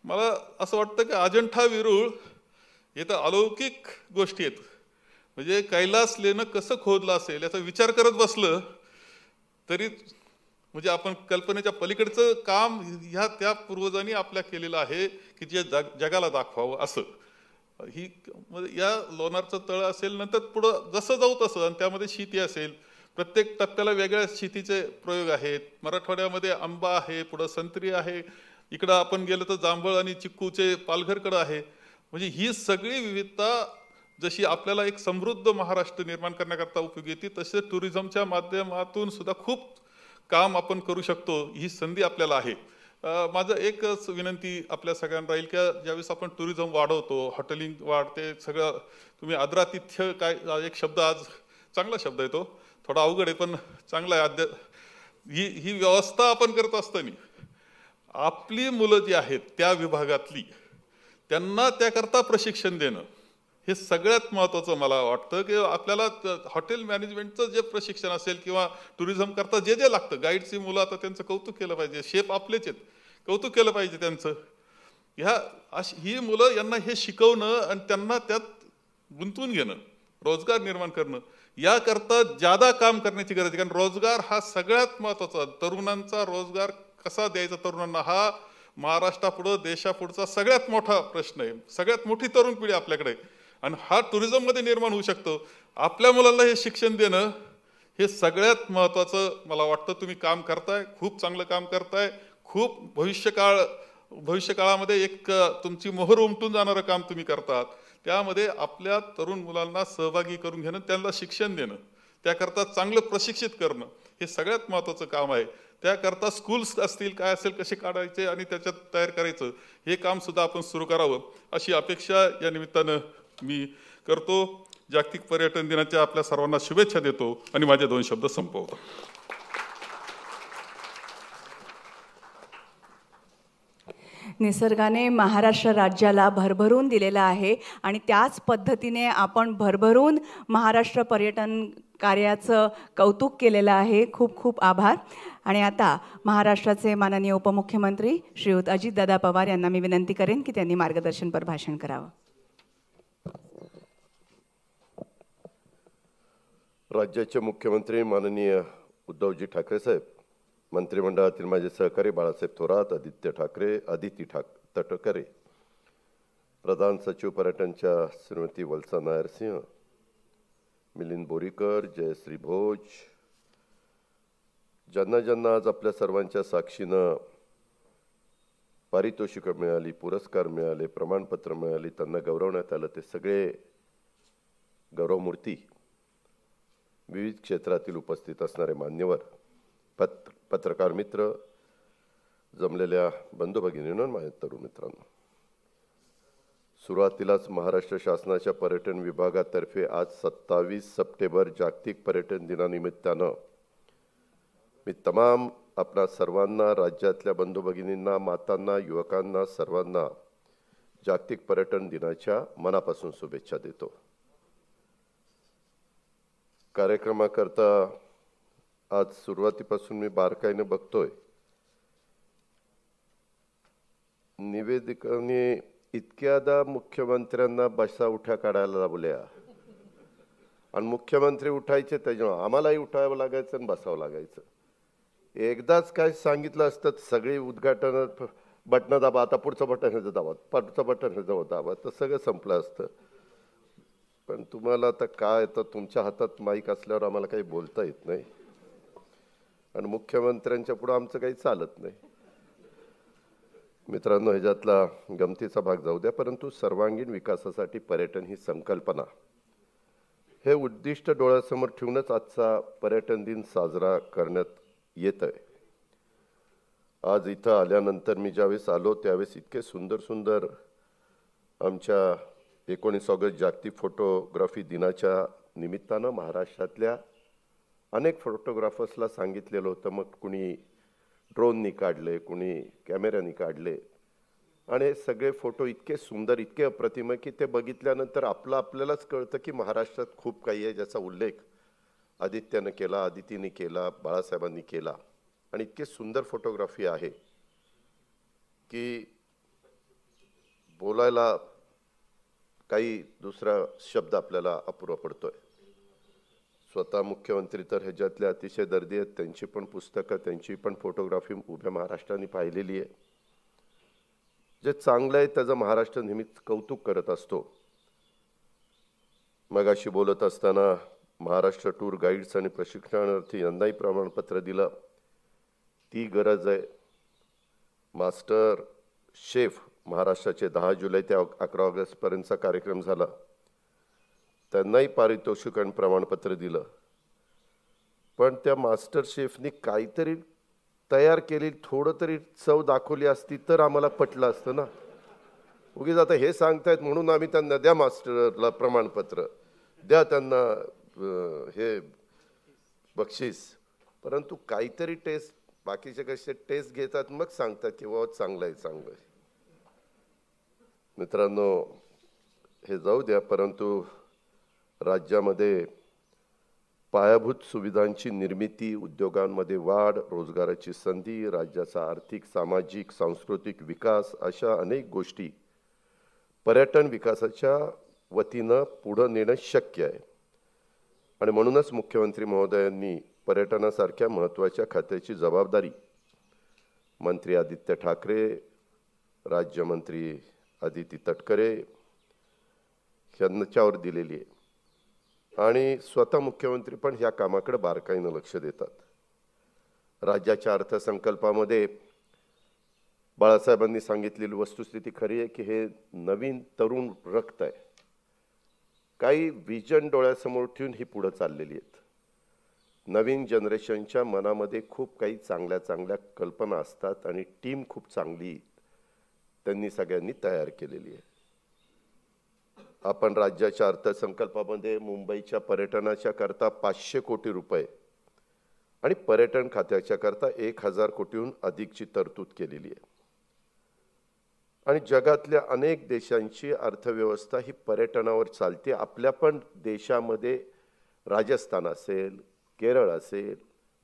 मला असं वाटतं की अजंठा वेरूळ हे तर अलौकिक गोष्टी आहेत. म्हणजे कैलास लेणं कसं खोदलं असेल याचा विचार करत बसलं तरी म्हणजे आपण कल्पनेच्या पलीकडचं काम ह्या त्या पूर्वजांनी आपल्या केलेलं आहे की जे जगाला दाखवावं असं. ही या लोणारचं तळ असेल, नंतर पुढं जसं जाऊ तसं, आणि त्यामध्ये शेती असेल, प्रत्येक टप्प्याला वेगळ्या शेतीचे प्रयोग आहेत. मराठवाड्यामध्ये आंबा आहे, पुढं संत्री आहे, इकडं आपण गेलं तर जांभळ आणि चिक्कूचे पालघरकडं आहे. म्हणजे ही सगळी विविधता जशी आपल्याला एक समृद्ध महाराष्ट्र निर्माण करण्याकरता उपयोगी येते, तसे टुरिझमच्या माध्यमातून सुद्धा खूप काम आपण करू शकतो. ही संधी आपल्याला आहे. माझं एकच विनंती आपल्या सगळ्यांना राहील की ज्यावेळेस आपण टुरिझम वाढवतो, हॉटेलिंग वाढते, सगळं तुम्ही आदरातिथ्य, काय एक शब्द आज चांगला शब्द आहे, तो थोडा अवघड आहे पण चांगला आहे. ही व्यवस्था आपण करत असताना आपली मुलं जी आहेत त्या विभागातली त्यांना त्याकरता प्रशिक्षण देणं हे सगळ्यात महत्त्वाचं मला वाटतं. की आपल्याला हॉटेल मॅनेजमेंटचं जे प्रशिक्षण असेल किंवा टुरिझम करता जे जे लागतं, गाईडची मुलं आता त्यांचं कौतुक केलं पाहिजे, शेफ आपलेच आहेत, कौतुक केलं पाहिजे त्यांचं. ही मुलं यांना हे शिकवणं आणि त्यांना त्यात गुंतवून घेणं, रोजगार निर्माण करणं, याकरता जादा काम करण्याची गरज आहे. कारण रोजगार हा सगळ्यात महत्त्वाचा, तरुणांचा रोजगार कसा द्यायचा तरुणांना हा महाराष्ट्रापुढं देशापुढचा सगळ्यात मोठा प्रश्न आहे. सगळ्यात मोठी तरुण पिढी आपल्याकडे आणि हा टुरिझममध्ये निर्माण होऊ शकतो. आपल्या मुलांना हे शिक्षण देणं हे सगळ्यात महत्त्वाचं मला वाटतं. तुम्ही काम करताय, खूप चांगलं काम करताय, खूप भविष्यकाळामध्ये एक तुमची मोहर उमटून जाणारं काम तुम्ही करतात. त्यामध्ये आपल्या तरुण मुलांना सहभागी करून घेणं, त्यांना शिक्षण देणं, त्याकरता चांगलं प्रशिक्षित करणं हे सगळ्यात महत्त्वाचं काम आहे. त्याकरता स्कूल्स असतील, काय असेल, कसे काढायचे आणि त्याच्यात तयार करायचं हे काम सुद्धा आपण सुरू करावं अशी अपेक्षा या निमित्तानं मी करतो. जागतिक पर्यटन दिनाच्या आपल्या सर्वांना शुभेच्छा देतो आणि माझे 2 शब्द संपवतो. निसर्गाने महाराष्ट्र राज्याला भरभरून दिलेला आहे आणि त्याच पद्धतीने आपण भरभरून महाराष्ट्र पर्यटन कार्याचं कौतुक केलेलं आहे. खूप खूप आभार. आणि आता महाराष्ट्राचे माननीय उपमुख्यमंत्री श्रीयुत अजितदादा पवार यांना मी विनंती करेन की त्यांनी मार्गदर्शनपर भाषण करावं. राज्याचे मुख्यमंत्री माननीय उद्धवजी ठाकरे साहेब, मंत्रिमंडळातील माझे सहकारी बाळासाहेब थोरात, अदिती तटकरे, प्रधान सचिव पर्यटनच्या श्रीमती वत्सा नायर सिंह, मिलिंद बोरीकर, जयश्री भोज, ज्यांना ज्यांना आज आपल्या सर्वांच्या साक्षीनं पारितोषिकं मिळाली, पुरस्कार मिळाले, प्रमाणपत्र मिळाली, त्यांना गौरवण्यात आलं, ते सगळे गौरवमूर्ती, विविध क्षेत्रातील उपस्थित असणारे मान्यवर, पत्रकार मित्र, जमलेल्या बंधू भगिनींनो, माझ्या तरुण मित्रांनो, सुरुवातीलाच महाराष्ट्र शासनाच्या पर्यटन विभागातर्फे आज 27 सप्टेंबर जागतिक पर्यटन दिनानिमित्तानं मी तमाम आपणा सर्वांना, राज्यातल्या बंधू भगिनींना, मातांना, युवकांना, सर्वांना जागतिक पर्यटन दिनाच्या मनापासून शुभेच्छा देतो. कार्यक्रमाकरता आज सुरुवातीपासून मी बारकाईने बघतोय, निवेदिकांनी इतक्यादा मुख्यमंत्र्यांना बसा उठ्या काढायला लावल्या आणि मुख्यमंत्री उठायचे, त्याच्यामुळे आम्हालाही उठावं लागायचं आणि बसावं लागायचं. एकदाच काय सांगितलं असतं, सगळी उद्घाटन बटन दाबा, आता पुढचं बटन हे दाबा, पुढचं बटन हे दाबा, तर सगळं संपलं असतं. पण तुम्हाला आता काय, तर तुमच्या हातात माईक असल्यावर आम्हाला काही बोलता येत नाही आणि मुख्यमंत्र्यांच्या पुढे आमचं काही चालत नाही. मित्रांनो, ह्याच्यातला गमतीचा भाग जाऊ द्या, परंतु सर्वांगीण विकासासाठी पर्यटन ही संकल्पना, हे उद्दिष्ट डोळ्यासमोर ठेवूनच आजचा पर्यटन दिन साजरा करण्यात येत आहे. आज इथं आल्यानंतर मी ज्यावेळेस आलो त्यावेळेस इतके सुंदर सुंदर आमच्या 19 ऑगस्ट जागतिक फोटोग्राफी दिनाच्या निमित्तानं महाराष्ट्रातल्या अनेक फोटोग्राफर्सला सांगितलेलं होतं. मग कुणी ड्रोननी काढले, कुणी कॅमेऱ्यानी काढले आणि हे सगळे फोटो इतके सुंदर, इतके अप्रतिम की ते बघितल्यानंतर आपल्यालाच कळतं की महाराष्ट्रात खूप काही आहे, ज्याचा उल्लेख आदित्यनं केला, आदितीने केला, बाळासाहेबांनी केला आणि इतके सुंदर फोटोग्राफी आहे की बोलायला काही दुसरा शब्द आपल्याला अपुरा पडतोय. स्वतः मुख्यमंत्री तर ह्याच्यातले अतिशय दर्दी आहेत, त्यांची पण पुस्तकं, त्यांची पण फोटोग्राफी उभ्या महाराष्ट्राने पाहिलेली आहे. जे चांगलं आहे त्याचं महाराष्ट्र नेहमीच कौतुक करत असतो. मगाशी बोलत असताना महाराष्ट्र टूर गाईड्स आणि प्रशिक्षणार्थी यांनाही प्रमाणपत्र दिलं, ती गरज आहे. मास्टर शेफ महाराष्ट्राचे 10 जुलै ते 11 ऑगस्टपर्यंतचा कार्यक्रम झाला, त्यांनाही पारितोषिक आणि प्रमाणपत्र दिलं. पण त्या मास्टर शेफनी काहीतरी तयार केली, थोडं तरी चव दाखवली असती तर आम्हाला पटलं असतं ना. उगीच आता हे सांगतायत म्हणून आम्ही त्यांना द्या मास्टरला प्रमाणपत्र, द्या त्यांना हे बक्षीस, परंतु काहीतरी टेस्ट, बाकीचे कसे टेस्ट घेतात मग सांगतात की बाबा चांगलं आहे, चांगलं आहे. मित्रांनो, हे जाऊ द्या, परंतु राज्यामध्ये पायाभूत सुविधांची निर्मिती, उद्योगांमध्ये वाढ, रोजगाराची संधी, राज्याचा आर्थिक, सामाजिक, सांस्कृतिक विकास अशा अनेक गोष्टी पर्यटन विकासाच्या वतीनं पुढे नेणं शक्य आहे. आणि म्हणूनच मुख्यमंत्री महोदयांनी पर्यटनासारख्या महत्त्वाच्या खात्याची जबाबदारी मंत्री आदित्य ठाकरे, राज्यमंत्री अदिती तटकरे यांच्यावर दिलेली आहे. आणि स्वतः मुख्यमंत्री पण ह्या कामाकडे बारकाईनं लक्ष देतात. राज्याच्या अर्थसंकल्पामध्ये बाळासाहेबांनी सांगितलेली वस्तुस्थिती खरी आहे की हे नवीन तरुण रक्त आहे. काही विजन डोळ्यासमोर ठेवून ही पुढे चाललेली आहेत. नवीन जनरेशनच्या मनामध्ये खूप काही चांगल्या चांगल्या कल्पना असतात आणि टीम खूप चांगली त्यांनी सगळ्यांनी तयार केलेली आहे. आपण राज्याच्या अर्थसंकल्पामध्ये मुंबईच्या पर्यटनाच्या करता 500 कोटी रुपये आणि पर्यटन खात्याच्या करता 1000 कोटीहून अधिकची तरतूद केलेली आहे. आणि जगातल्या अनेक देशांची अर्थव्यवस्था ही पर्यटनावर चालते. आपल्या पण देशामध्ये राजस्थान असेल, केरळ असेल,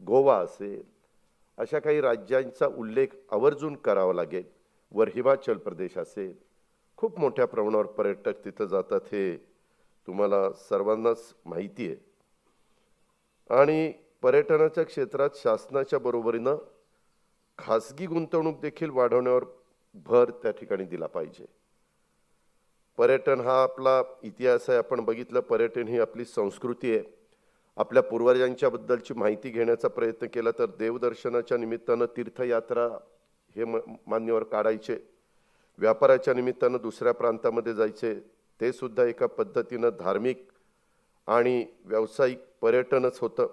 गोवा असेल, अशा काही राज्यांचा उल्लेख आवर्जून करावा लागेल. वर हिमाचल प्रदेश असेल, खूप मोठ्या प्रमाणावर पर्यटक तिथं जातात, हे तुम्हाला सर्वांनाच माहिती आहे. आणि पर्यटनाच्या क्षेत्रात शासनाच्या बरोबरीनं खासगी गुंतवणूक देखील वाढवण्यावर भर त्या ठिकाणी दिला पाहिजे. पर्यटन हा आपला इतिहास आहे. आपण बघितलं, पर्यटन ही आपली संस्कृती आहे. आपल्या पूर्वजांच्या बद्दलची माहिती घेण्याचा प्रयत्न केला तर देवदर्शनाच्या निमित्तानं तीर्थयात्रा हे मान्यवर काढायचे, व्यापाराच्या निमित्तानं दुसऱ्या प्रांतामध्ये जायचे, ते सुद्धा एका पद्धतीनं धार्मिक आणि व्यावसायिक पर्यटनच होतं.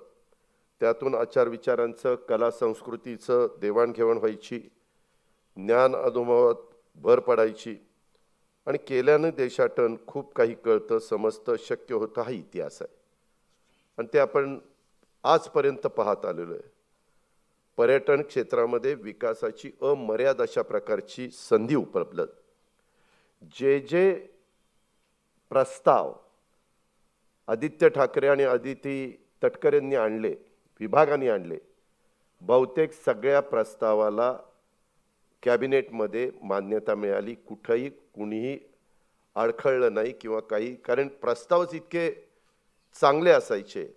त्यातून आचार विचारांचं, कला संस्कृतीचं देवाणघेवाण व्हायची, ज्ञान अनुभवात भर पडायची आणि केल्यानं देशाटन खूप काही कळतं, समजतं, शक्य होतं. हा इतिहास आहे आणि ते आपण आजपर्यंत पाहत आलेलो आहे. पर्यटन क्षेत्रामध्ये विकासाची अमर्याद अशा प्रकारची संधी उपलब्ध. जे जे प्रस्ताव आदित्य ठाकरे आणि अदिती तटकरे यांनी आणले, विभागाने आणले, बहुतेक सगळ्या प्रस्तावाला कॅबिनेटमध्ये मान्यता मिळाली. कुठेही कुणीही अडखळलं नाही किंवा काही, कारण प्रस्तावच इतके चांगले असायचे.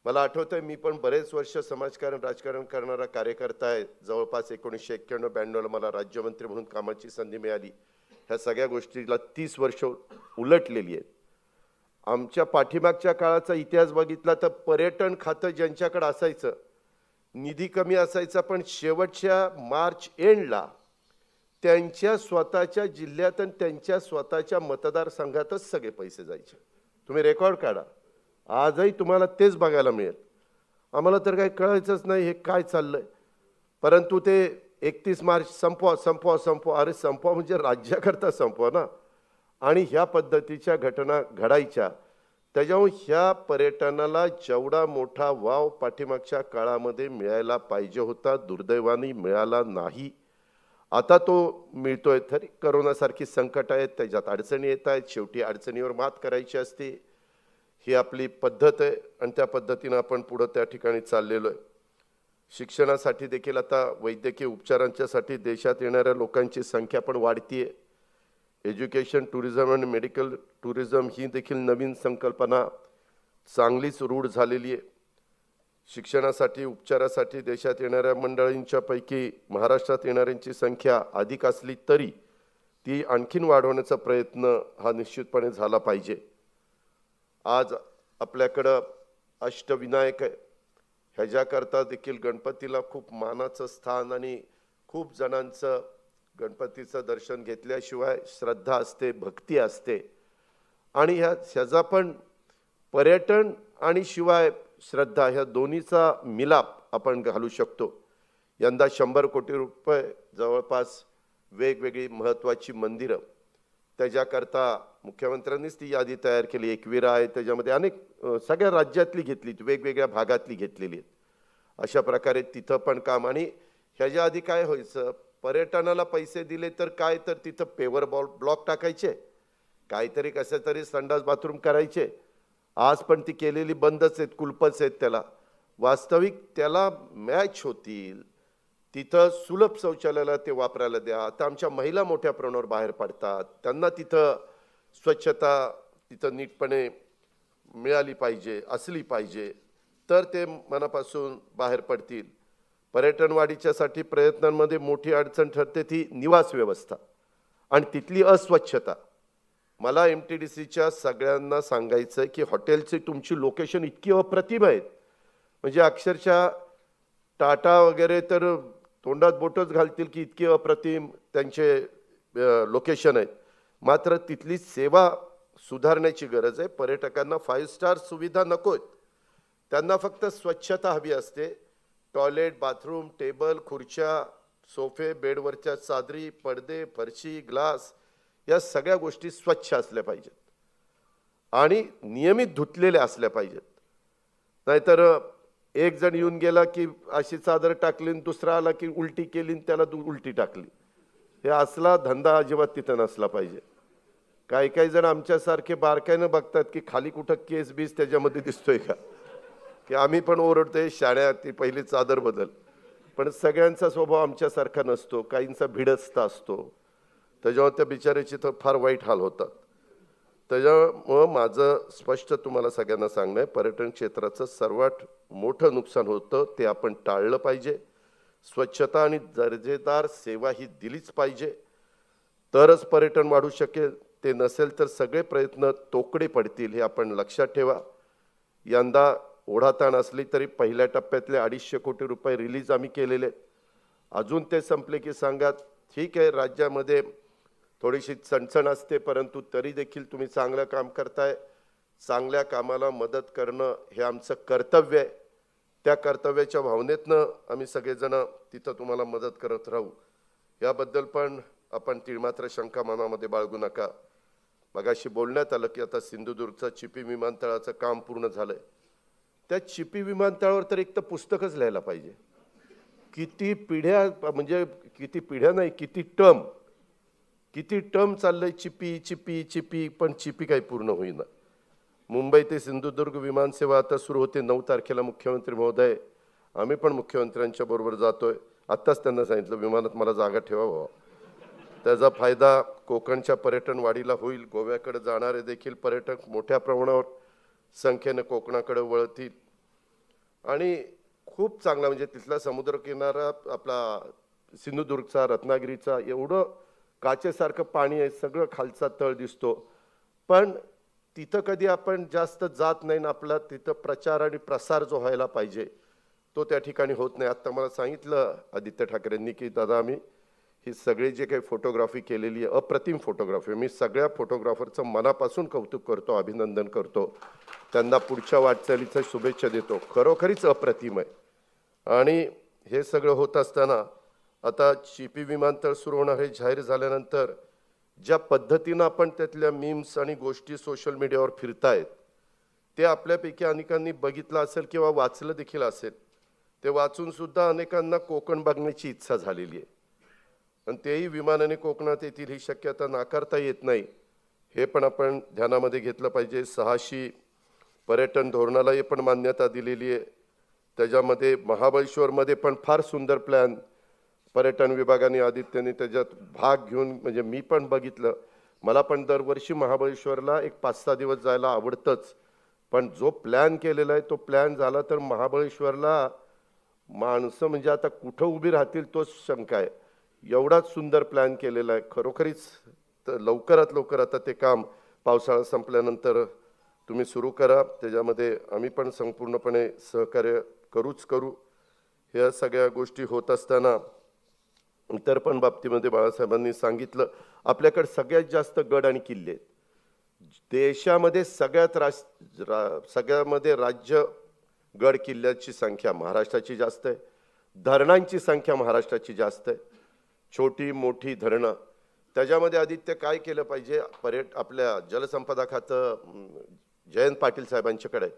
मला आठवतंय, मी पण बरेच वर्ष समाजकारण राजकारण करणारा कार्यकर्ता आहे. जवळपास 1991-92 मला राज्यमंत्री म्हणून कामाची संधी मिळाली. ह्या सगळ्या गोष्टीला 30 वर्ष उलटलेली आहेत. आमच्या पाठीमागच्या काळाचा इतिहास बघितला तर पर्यटन खातं ज्यांच्याकडे असायचं, निधी कमी असायचा, पण शेवटच्या मार्च एंडला त्यांच्या स्वतःच्या जिल्ह्यात आणि त्यांच्या स्वतःच्या मतदारसंघातच सगळे पैसे जायचे. तुम्ही रेकॉर्ड काढा, आजही तुम्हाला तेच बघायला मिळेल. आम्हाला तर काही कळायचंच नाही हे काय चाललंय. परंतु ते 31 मार्च संपवा संपवा संपवा, अरे संपवा म्हणजे राज्याकरता संपवा ना. आणि ह्या पद्धतीच्या घटना घडायच्या. त्याच्यामुळे ह्या पर्यटनाला जेवढा मोठा वाव पाठीमागच्या काळामध्ये मिळायला पाहिजे होता, दुर्दैवाने मिळाला नाही. आता तो मिळतोय. तरी करोनासारखी संकट आहेत, त्याच्यात अडचणी येत आहेत, शेवटी अडचणीवर मात करायची असते. ही आपली पद्धत आहे आणि त्या पद्धतीनं आपण पुढे त्या ठिकाणी चाललेलो आहे. शिक्षणासाठी देखील आता वैद्यकीय उपचारांच्यासाठी देशात येणाऱ्या लोकांची संख्या पण वाढतीये. एज्युकेशन टुरिझम आणि मेडिकल टुरिझम ही देखील नवीन संकल्पना चांगलीच रूढ झालेली आहे. शिक्षणासाठी उपचारासाठी देशात येणाऱ्या मंडळींच्या पैकी महाराष्ट्रात येणाऱ्यांची संख्या अधिक असली तरी ती आणखीन वाढवण्याचा प्रयत्न हा निश्चितपणे झाला पाहिजे. आज आपल्याकडं अष्टविनायक आहे, ह्याच्याकरता देखील गणपतीला खूप मानाचं स्थान आणि खूप जणांचं गणपतीचं दर्शन घेतल्याशिवाय श्रद्धा असते, भक्ती असते. आणि ह्याचा पण पर्यटन आणि शिवाय श्रद्धा ह्या दोन्हीचा मिलाप आपण घालू शकतो. यंदा 100 कोटी रुपये जवळपास वेगवेगळी महत्त्वाची मंदिरं, त्याच्याकरता मुख्यमंत्र्यांनीच ती यादी तयार केली. एकविरा आहे, त्याच्यामध्ये अनेक सगळ्या राज्यातली घेतली, वेगवेगळ्या भागातली घेतलेली आहेत. अशा प्रकारे तिथं पण काम. आणि ह्याच्या आधी काय व्हायचं, पर्यटनाला पैसे दिले तर काय, तर तिथं पेवर ब्लॉक टाकायचे, काहीतरी कसे तरी संडास बाथरूम करायचे. आज पण ती केलेली बंदच आहेत, कुलपच आहेत त्याला. वास्तविक त्याला मॅच होतील तिथं सुलभ शौचालयाला ते वापरायला द्या. आता आमच्या महिला मोठ्या प्रमाणावर बाहेर पडतात, त्यांना तिथं स्वच्छता तिथं नीटपणे मिळाली पाहिजे, असली पाहिजे, तर ते मनापासून बाहेर पडतील. पर्यटन वाढीच्यासाठी प्रयत्नांमध्ये मोठी अडचण ठरते ती निवास व्यवस्था आणि तिथली अस्वच्छता. मला MTDCच्या सगळ्यांना सांगायचं आहे की हॉटेलचे तुमची लोकेशन इतकी अप्रतिम आहेत, म्हणजे अक्षरशः टाटा वगैरे तर तोंडात बोटच घालतील की इतकी अप्रतिम त्यांचे लोकेशन आहेत. मात्र तिथली सेवा सुधारण्याची गरज आहे. पर्यटकांना 5 स्टार सुविधा नकोत, त्यांना फक्त स्वच्छता हवी असते. टॉयलेट, बाथरूम, टेबल, खुर्च्या, सोफे, बेडवरच्या चादरी, पडदे, फरशी, ग्लास या सगळ्या गोष्टी स्वच्छ असल्या पाहिजेत आणि नियमित धुतलेल्या असल्या पाहिजेत. नाहीतर एक जण येऊन गेला की अशी चादर टाकली, दुसरा आला की उलटी केली, त्याला उलटी टाकली. हे असला धंदा अजिबात तिथं नसला पाहिजे. काही काही जण आमच्यासारखे बारकाईनं बघतात की खाली कुठं केस बीस त्याच्यामध्ये दिसतोय का, की आम्ही पण ओरडतोय शाळ्यात ती पहिली चादर बदल. पण सगळ्यांचा स्वभाव आमच्यासारखा नसतो, काहींचा भिडस्त असतो, त्याच्यावर त्या बिचाऱ्याचे तर फार वाईट हाल होतात. त्याच्यामुळं माझं स्पष्ट तुम्हाला सगळ्यांना सांगणं आहे, पर्यटन क्षेत्राचं सर्वात मोठं नुकसान होतं ते आपण टाळलं पाहिजे. स्वच्छता आणि दर्जेदार सेवा ही दिलीच पाहिजे, तरच पर्यटन वाढू शकेल. ते नसेल तर सगळे प्रयत्न तोकडे पडतील, हे आपण लक्षात ठेवा. यंदा ओढाताण असली तरी पहिल्या टप्प्यातले 250 कोटी रुपये रिलीज आम्ही केलेले. अजून ते संपले की सांगा. ठीक आहे, राज्यामध्ये थोडीशी चणचण असते, परंतु तरी देखील तुम्ही चांगलं काम करताय. चांगल्या कामाला मदत करणं हे आमचं कर्तव्य आहे. त्या कर्तव्याच्या भावनेतनं आम्ही सगळेजण तिथं तुम्हाला मदत करत राहू. याबद्दल पण आपण तीळमात्र शंका मनामध्ये बाळगू नका. मगाशी बोलण्यात आलं की आता सिंधुदुर्गचं चिपी विमानतळाचं काम पूर्ण झालंय. त्या चिपी विमानतळावर तर एक तर पुस्तकच लिहायला पाहिजे. किती पिढ्या, म्हणजे किती पिढ्या नाही, किती टर्म चाललंय चिपी चिपी चिपी, पण चिपी काही पूर्ण होईना. मुंबई ते सिंधुदुर्ग विमानसेवा आता सुरू होते 9 तारखेला. मुख्यमंत्री महोदय, आम्ही पण मुख्यमंत्र्यांच्या बरोबर जातोय. आत्ताच त्यांना सांगितलं विमानात मला जागा ठेवा. त्याचा फायदा कोकणच्या पर्यटन वाढीला होईल. गोव्याकडे जाणारे देखील पर्यटक मोठ्या प्रमाणावर संख्येने कोकणाकडे वळतील आणि खूप चांगला, म्हणजे तिथला समुद्रकिनारा आपला सिंधुदुर्गचा, रत्नागिरीचा, एवढं काचेसारखं पाणी आहे, सगळं खालचा तळ दिसतो. पण तिथं कधी आपण जास्त जात नाही ना. आपला तिथं प्रचार आणि प्रसार जो व्हायला पाहिजे तो त्या ठिकाणी होत नाही. आत्ता मला सांगितलं आदित्य ठाकरेंनी की दादा आम्ही ही सगळी जे काही फोटोग्राफी केलेली आहे, अप्रतिम फोटोग्राफी. मी सगळ्या फोटोग्राफरचं मनापासून कौतुक करतो, अभिनंदन करतो, त्यांना पुढच्या वाटचालीच्या शुभेच्छा देतो. खरोखरीच अप्रतिम आहे. आणि हे सगळं होत असताना आता चिपी विमानतळ सुरू होणार हे जाहीर झाल्यानंतर ज्या पद्धतीनं आपण त्यातल्या मीम्स आणि गोष्टी सोशल मीडियावर फिरतायत ते आपल्यापैकी अनेकांनी बघितलं असेल किंवा वाचलं देखील असेल. ते वाचून सुद्धा अनेकांना कोकण बघण्याची इच्छा झालेली आहे आणि तेही विमानाने कोकणात येतील ही शक्यता नाकारता येत नाही. हे पण आपण ध्यानामध्ये घेतलं पाहिजे. 600 पर्यटन धोरणाला हे पण मान्यता दिलेली आहे. त्याच्यामध्ये महाबळेश्वरमध्ये पण फार सुंदर प्लॅन पर्यटन विभागाने, आदित्यने त्याच्यात भाग घेऊन, म्हणजे मी पण बघितलं. मला पण दरवर्षी महाबळेश्वरला एक 5-6 दिवस जायला आवडतंच. पण जो प्लॅन केलेला आहे तो प्लॅन झाला तर महाबळेश्वरला माणसं म्हणजे आता कुठं उभी राहतील तोच शंका आहे. एवढाच सुंदर प्लॅन केलेला आहे. खरोखरीच लवकरात लवकर आता ते काम पावसाळा संपल्यानंतर तुम्ही सुरू करा. त्याच्यामध्ये आम्ही पण संपूर्णपणे सहकार्य करू. ह्या सगळ्या गोष्टी होत असताना इतर पण बाबतीमध्ये बाळासाहेबांनी सांगितलं आपल्याकडे सगळ्यात जास्त गड आणि किल्ले देशामध्ये. सगळ्यामध्ये राज्य गड किल्ल्याची संख्या महाराष्ट्राची जास्त आहे. धरणांची संख्या महाराष्ट्राची जास्त आहे. छोटी मोठी धरणं. त्याच्यामध्ये आदित्य काय केलं पाहिजे, आपल्या जलसंपदा खातं जयंत पाटील साहेबांच्याकडे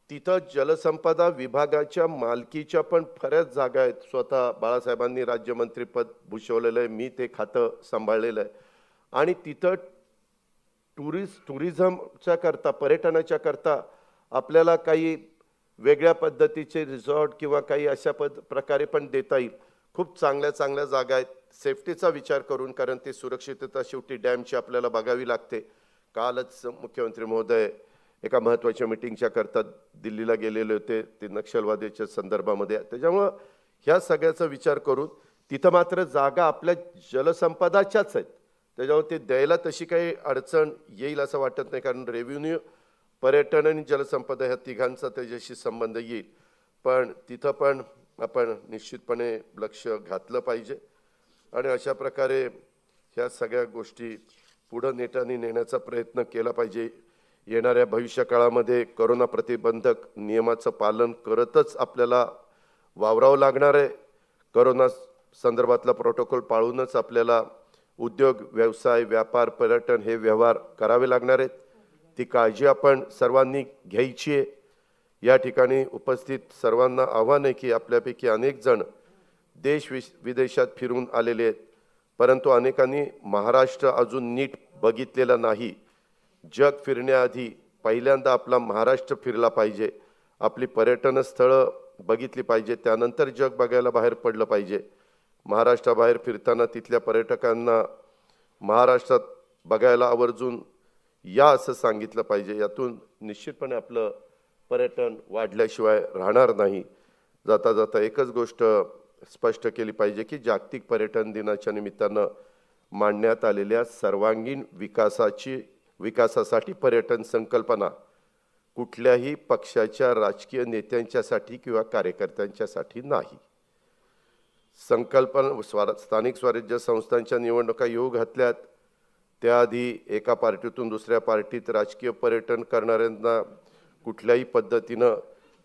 तिथं जलसंपदा विभागाच्या मालकीच्या पण बऱ्याच जागा आहेत. स्वतः बाळासाहेबांनी राज्यमंत्रीपद भूषवलेलं आहे, मी ते खातं सांभाळलेलं आहे. आणि तिथं टुरिझमच्या करता, पर्यटनाच्या करता आपल्याला काही वेगळ्या पद्धतीचे रिसॉर्ट किंवा काही अशा प्रकारे पण देता येईल. खूप चांगल्या चांगल्या जागा आहेत सेफ्टीचा विचार करून, कारण ती सुरक्षितता शेवटी डॅमची आपल्याला बघावी लागते. कालच मुख्यमंत्री महोदय एका महत्त्वाच्या मीटिंगच्या करता दिल्लीला गेलेले होते, ते नक्षलवादाच्या संदर्भामध्ये. त्याच्यामुळं ह्या सगळ्याचा विचार करून तिथं मात्र जागा आपल्या जलसंपदाच्याच आहेत, त्याच्यामुळे ते द्यायला तशी काही अडचण येईल असं वाटत नाही, कारण रेव्हेन्यू, पर्यटन आणि जलसंपदा ह्या तिघांचा त्याच्याशी संबंध येईल. पण तिथं पण आपण निश्चितपणे लक्ष घातलं पाहिजे आणि अशा प्रकारे ह्या सगळ्या गोष्टी पुढं नेटाने नेण्याचा प्रयत्न केला पाहिजे. येणाऱ्या भविष्यकाळामध्ये कोरोना प्रतिबंधक नियमाचं पालन करतच आपल्याला वावरावं लागणार आहे. कोरोना संदर्भातला प्रोटोकॉल पाळूनच आपल्याला उद्योग, व्यवसाय, व्यापार, पर्यटन हे व्यवहार करावे लागणार आहेत. ती काळजी आपण सर्वांनी घ्यायची आहे. या ठिकाणी उपस्थित सर्वांना आव्हान आहे की आपल्यापैकी अनेक जण देश विदेशात फिरून आलेले आहेत, परंतु अनेकांनी महाराष्ट्र अजून नीट बघितलेला नाही. जग फिरण्याआधी पहिल्यांदा आपला महाराष्ट्र फिरला पाहिजे, आपली पर्यटन स्थळं बघितली पाहिजे, त्यानंतर जग बघायला बाहेर पडलं पाहिजे. महाराष्ट्राबाहेर फिरताना तिथल्या पर्यटकांना महाराष्ट्रात बघायला आवर्जून या असं सांगितलं पाहिजे. यातून निश्चितपणे आपलं पर्यटन वाढल्याशिवाय राहणार नाही. जाता जाता एकच गोष्ट स्पष्ट केली पाहिजे की जागतिक पर्यटन दिनाच्या निमित्तानं मांडण्यात आलेल्या सर्वांगीण विकासासाठी पर्यटन संकल्पना कुठल्याही पक्षाच्या राजकीय नेत्यांच्यासाठी किंवा कार्यकर्त्यांच्यासाठी नाही. संकल्पना स्थानिक स्वराज्य संस्थांच्या निवडणुका येऊ घातल्यात, त्याआधी एका पार्टीतून दुसऱ्या पार्टीत राजकीय पर्यटन करणाऱ्यांना कुठल्याही पद्धतीनं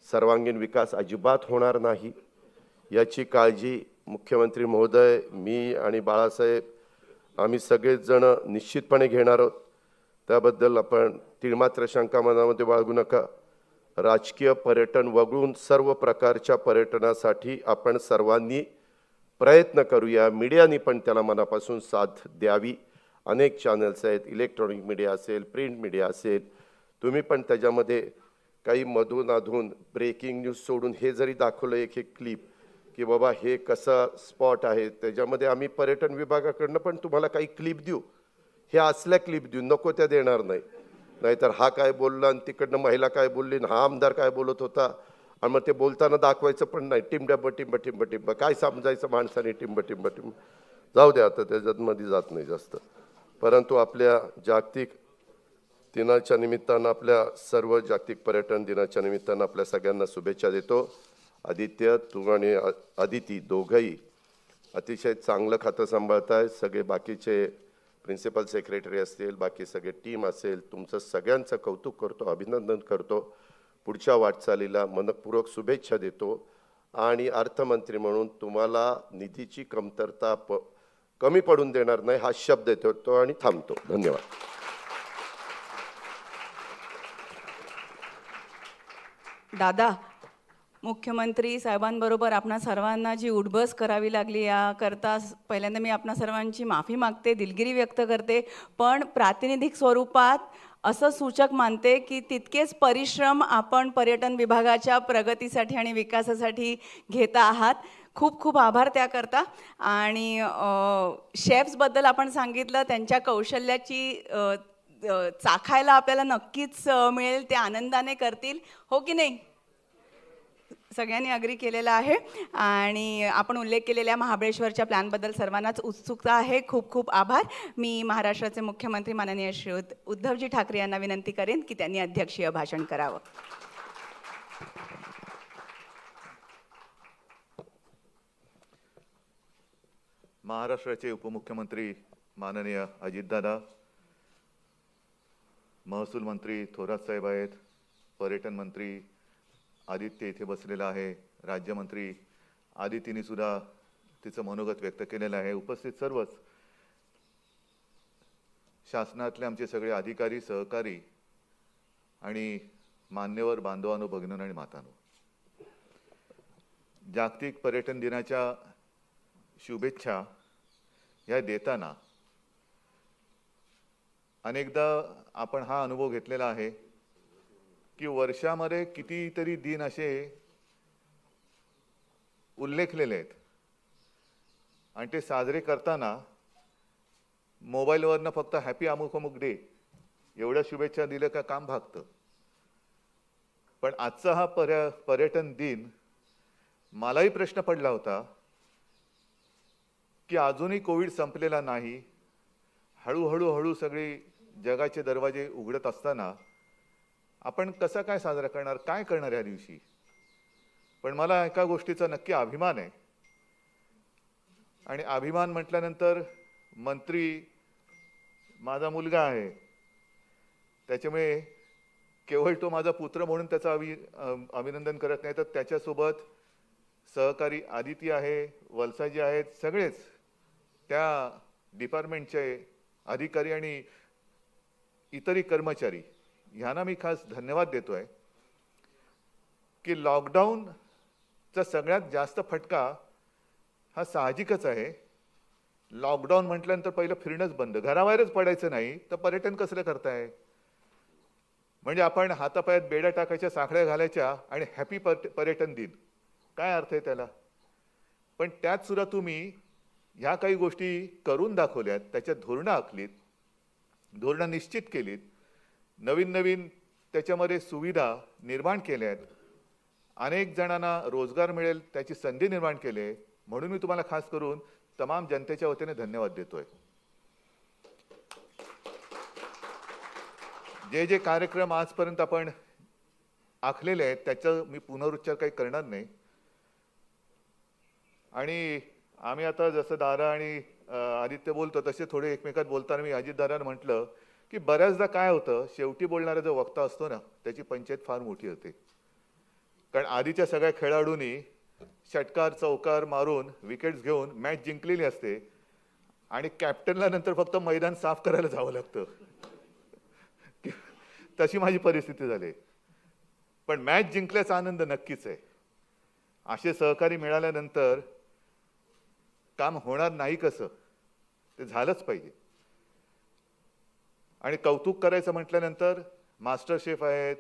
सर्वांगीण विकास अजिबात होणार नाही याची काळजी मुख्यमंत्री महोदय, मी आणि बाळासाहेब आम्ही सगळेच जण निश्चितपणे घेणार आहोत. त्याबद्दल आपण तिळमात्र शंका मनामध्ये बाळगू नका. राजकीय पर्यटन वगळून सर्व प्रकारच्या पर्यटनासाठी आपण सर्वांनी प्रयत्न करूया. मीडियानी पण त्याला मनापासून साथ द्यावी. अनेक चॅनल्स आहेत, इलेक्ट्रॉनिक मीडिया असेल, प्रिंट मीडिया असेल, तुम्ही पण त्याच्यामध्ये काही मधून अधून ब्रेकिंग न्यूज सोडून हे जरी दाखवलं एक क्लिप की बाबा हे कसं स्पॉट आहे, त्याच्यामध्ये आम्ही पर्यटन विभागाकडनं पण तुम्हाला काही क्लिप देऊ, हे असल्या क्लिप देऊ, नको त्या देणार नाही. नाहीतर हा काय बोलला आणि तिकडनं महिला काय बोलली आणि हा आमदार काय बोलत होता आणि मग ते बोलताना दाखवायचं पण नाही. टिंब टिंब काय समजायचं माणसाने, टिंब जाऊ द्या, आता त्याच्यात मध्ये जात नाही जास्त. परंतु आपल्या जागतिक दिनाच्या निमित्तानं, आपल्या सर्व जागतिक पर्यटन दिनाच्या निमित्तानं आपल्या सगळ्यांना शुभेच्छा देतो. आदित्य, तू आणि आदिती दोघंही अतिशय चांगलं खातं सांभाळताय. सगळे बाकीचे प्रिन्सिपल सेक्रेटरी असतील, बाकी सगळे टीम असेल, तुमचं सगळ्यांचं कौतुक करतो, अभिनंदन करतो. पुढच्या वाटचालीला मनपूर्वक शुभेच्छा देतो आणि अर्थमंत्री म्हणून तुम्हाला निधीची कमतरता कमी पडून देणार नाही हा शब्द देतो आणि थांबतो. धन्यवाद. दादा, मुख्यमंत्री साहेबांबरोबर आपणा सर्वांना जी उठबस करावी लागली याकरता पहिल्यांदा मी आपणा सर्वांची माफी मागते, दिलगिरी व्यक्त करते. पण प्रातिनिधिक स्वरूपात असं सूचक मानते की तितकेच परिश्रम आपण पर्यटन विभागाच्या प्रगतीसाठी आणि विकासासाठी घेता आहात. खूप खूप आभार त्याकरता. आणि शेफ्सबद्दल आपण सांगितलं, त्यांच्या कौशल्याची चाखायला आपल्याला नक्कीच मिळेल, ते आनंदाने करतील, हो की नाही? सगळ्यांनी अग्री केलेला आहे. आणि आपण उल्लेख केलेल्या महाबळेश्वरच्या प्लॅनबद्दल सर्वांनाच उत्सुकता आहे. खूप खूप आभार. मी महाराष्ट्राचे मुख्यमंत्री माननीय श्री उद्धवजी ठाकरे यांना विनंती करेन की त्यांनी अध्यक्षीय भाषण करावं. महाराष्ट्राचे उपमुख्यमंत्री माननीय अजितदादा, महसूल मंत्री थोरात साहेब आहेत, पर्यटन मंत्री आदित्य इथे बसलेला आहे, राज्यमंत्री आदितीने सुद्धा तिचं मनोगत व्यक्त केलेलं आहे. उपस्थित सर्वच शासनातले आमचे सगळे अधिकारी, सहकारी आणि मान्यवर बांधवांनो, भगिनींनो आणि मातांनो, जागतिक पर्यटन दिनाच्या शुभेच्छा ह्या देताना अनेकदा आपण हा अनुभव घेतलेला आहे की वर्षामध्ये कितीतरी दिन असे उल्लेखलेले आहेत आणि ते साजरे करताना मोबाईलवरनं फक्त हॅपी अमुक अमुक डे एवढ्या शुभेच्छा दिल्या का काम भागतं. पण आजचा हा पर्यटन दिन मलाही प्रश्न पडला होता की अजूनही कोविड संपलेला नाही, हळूहळू सगळी जगाचे दरवाजे उघडत असताना आपण कसा काय साजरा करणार, काय करणार या दिवशी. पण मला एका गोष्टीचा नक्की अभिमान आहे आणि अभिमान म्हटल्यानंतर मंत्री माझा मुलगा आहे, त्याच्यामुळे केवळ तो माझा पुत्र म्हणून त्याचं अभिनंदन करत नाही, तर त्याच्यासोबत सहकारी आदिती आहे, वलसाजी आहेत, सगळेच त्या डिपार्टमेंटचे अधिकारी आणि इतरही कर्मचारी ह्यांना मी खास धन्यवाद देतोय की लॉकडाऊनचा सगळ्यात जास्त फटका हा साहजिकच आहे. लॉकडाऊन म्हटल्यानंतर पहिलं फिरणंच बंद, घराबाहेरच पडायचं नाही, तर पर्यटन कसलं करताय. म्हणजे आपण हातापायात बेड्या टाकायच्या, साखळ्या घालायच्या आणि हॅपी पर्यटन दिन, काय अर्थ आहे त्याला. पण त्यात सुद्धा तुम्ही ह्या काही गोष्टी करून दाखवल्यात, त्याच्यात धोरणं आखलीत, धोरणं निश्चित केलीत, नवीन त्याच्यामध्ये सुविधा निर्माण केल्यात, अनेक जणांना रोजगार मिळेल त्याची संधी निर्माण केली. म्हणून मी तुम्हाला खास करून तमाम जनतेच्या वतीने धन्यवाद देतोय. जे जे कार्यक्रम आजपर्यंत आपण आखलेले आहेत त्याचं मी पुनरुच्चार काही करणार नाही. आणि आम्ही आता जसं दारा आणि आदित्य बोलतो तसे थोडे एकमेकात बोलताना मी अजित दारांना म्हटलं की बऱ्याचदा काय होतं, शेवटी बोलणारा जो वक्ता असतो ना त्याची पंचायत फार मोठी होते. कारण आधीच्या सगळ्या खेळाडूंनी षटकार चौकार मारून विकेट्स घेऊन मॅच जिंकलेली असते आणि कॅप्टनला नंतर फक्त मैदान साफ करायला जावं लागतं. तशी माझी परिस्थिती झाली. पण मॅच जिंकल्याचा आनंद नक्कीच आहे. असे सहकारी मिळाल्यानंतर काम होणार नाही कसं, ते झालंच पाहिजे. आणि कौतुक करायचं म्हटल्यानंतर मास्टर शेफ आहेत,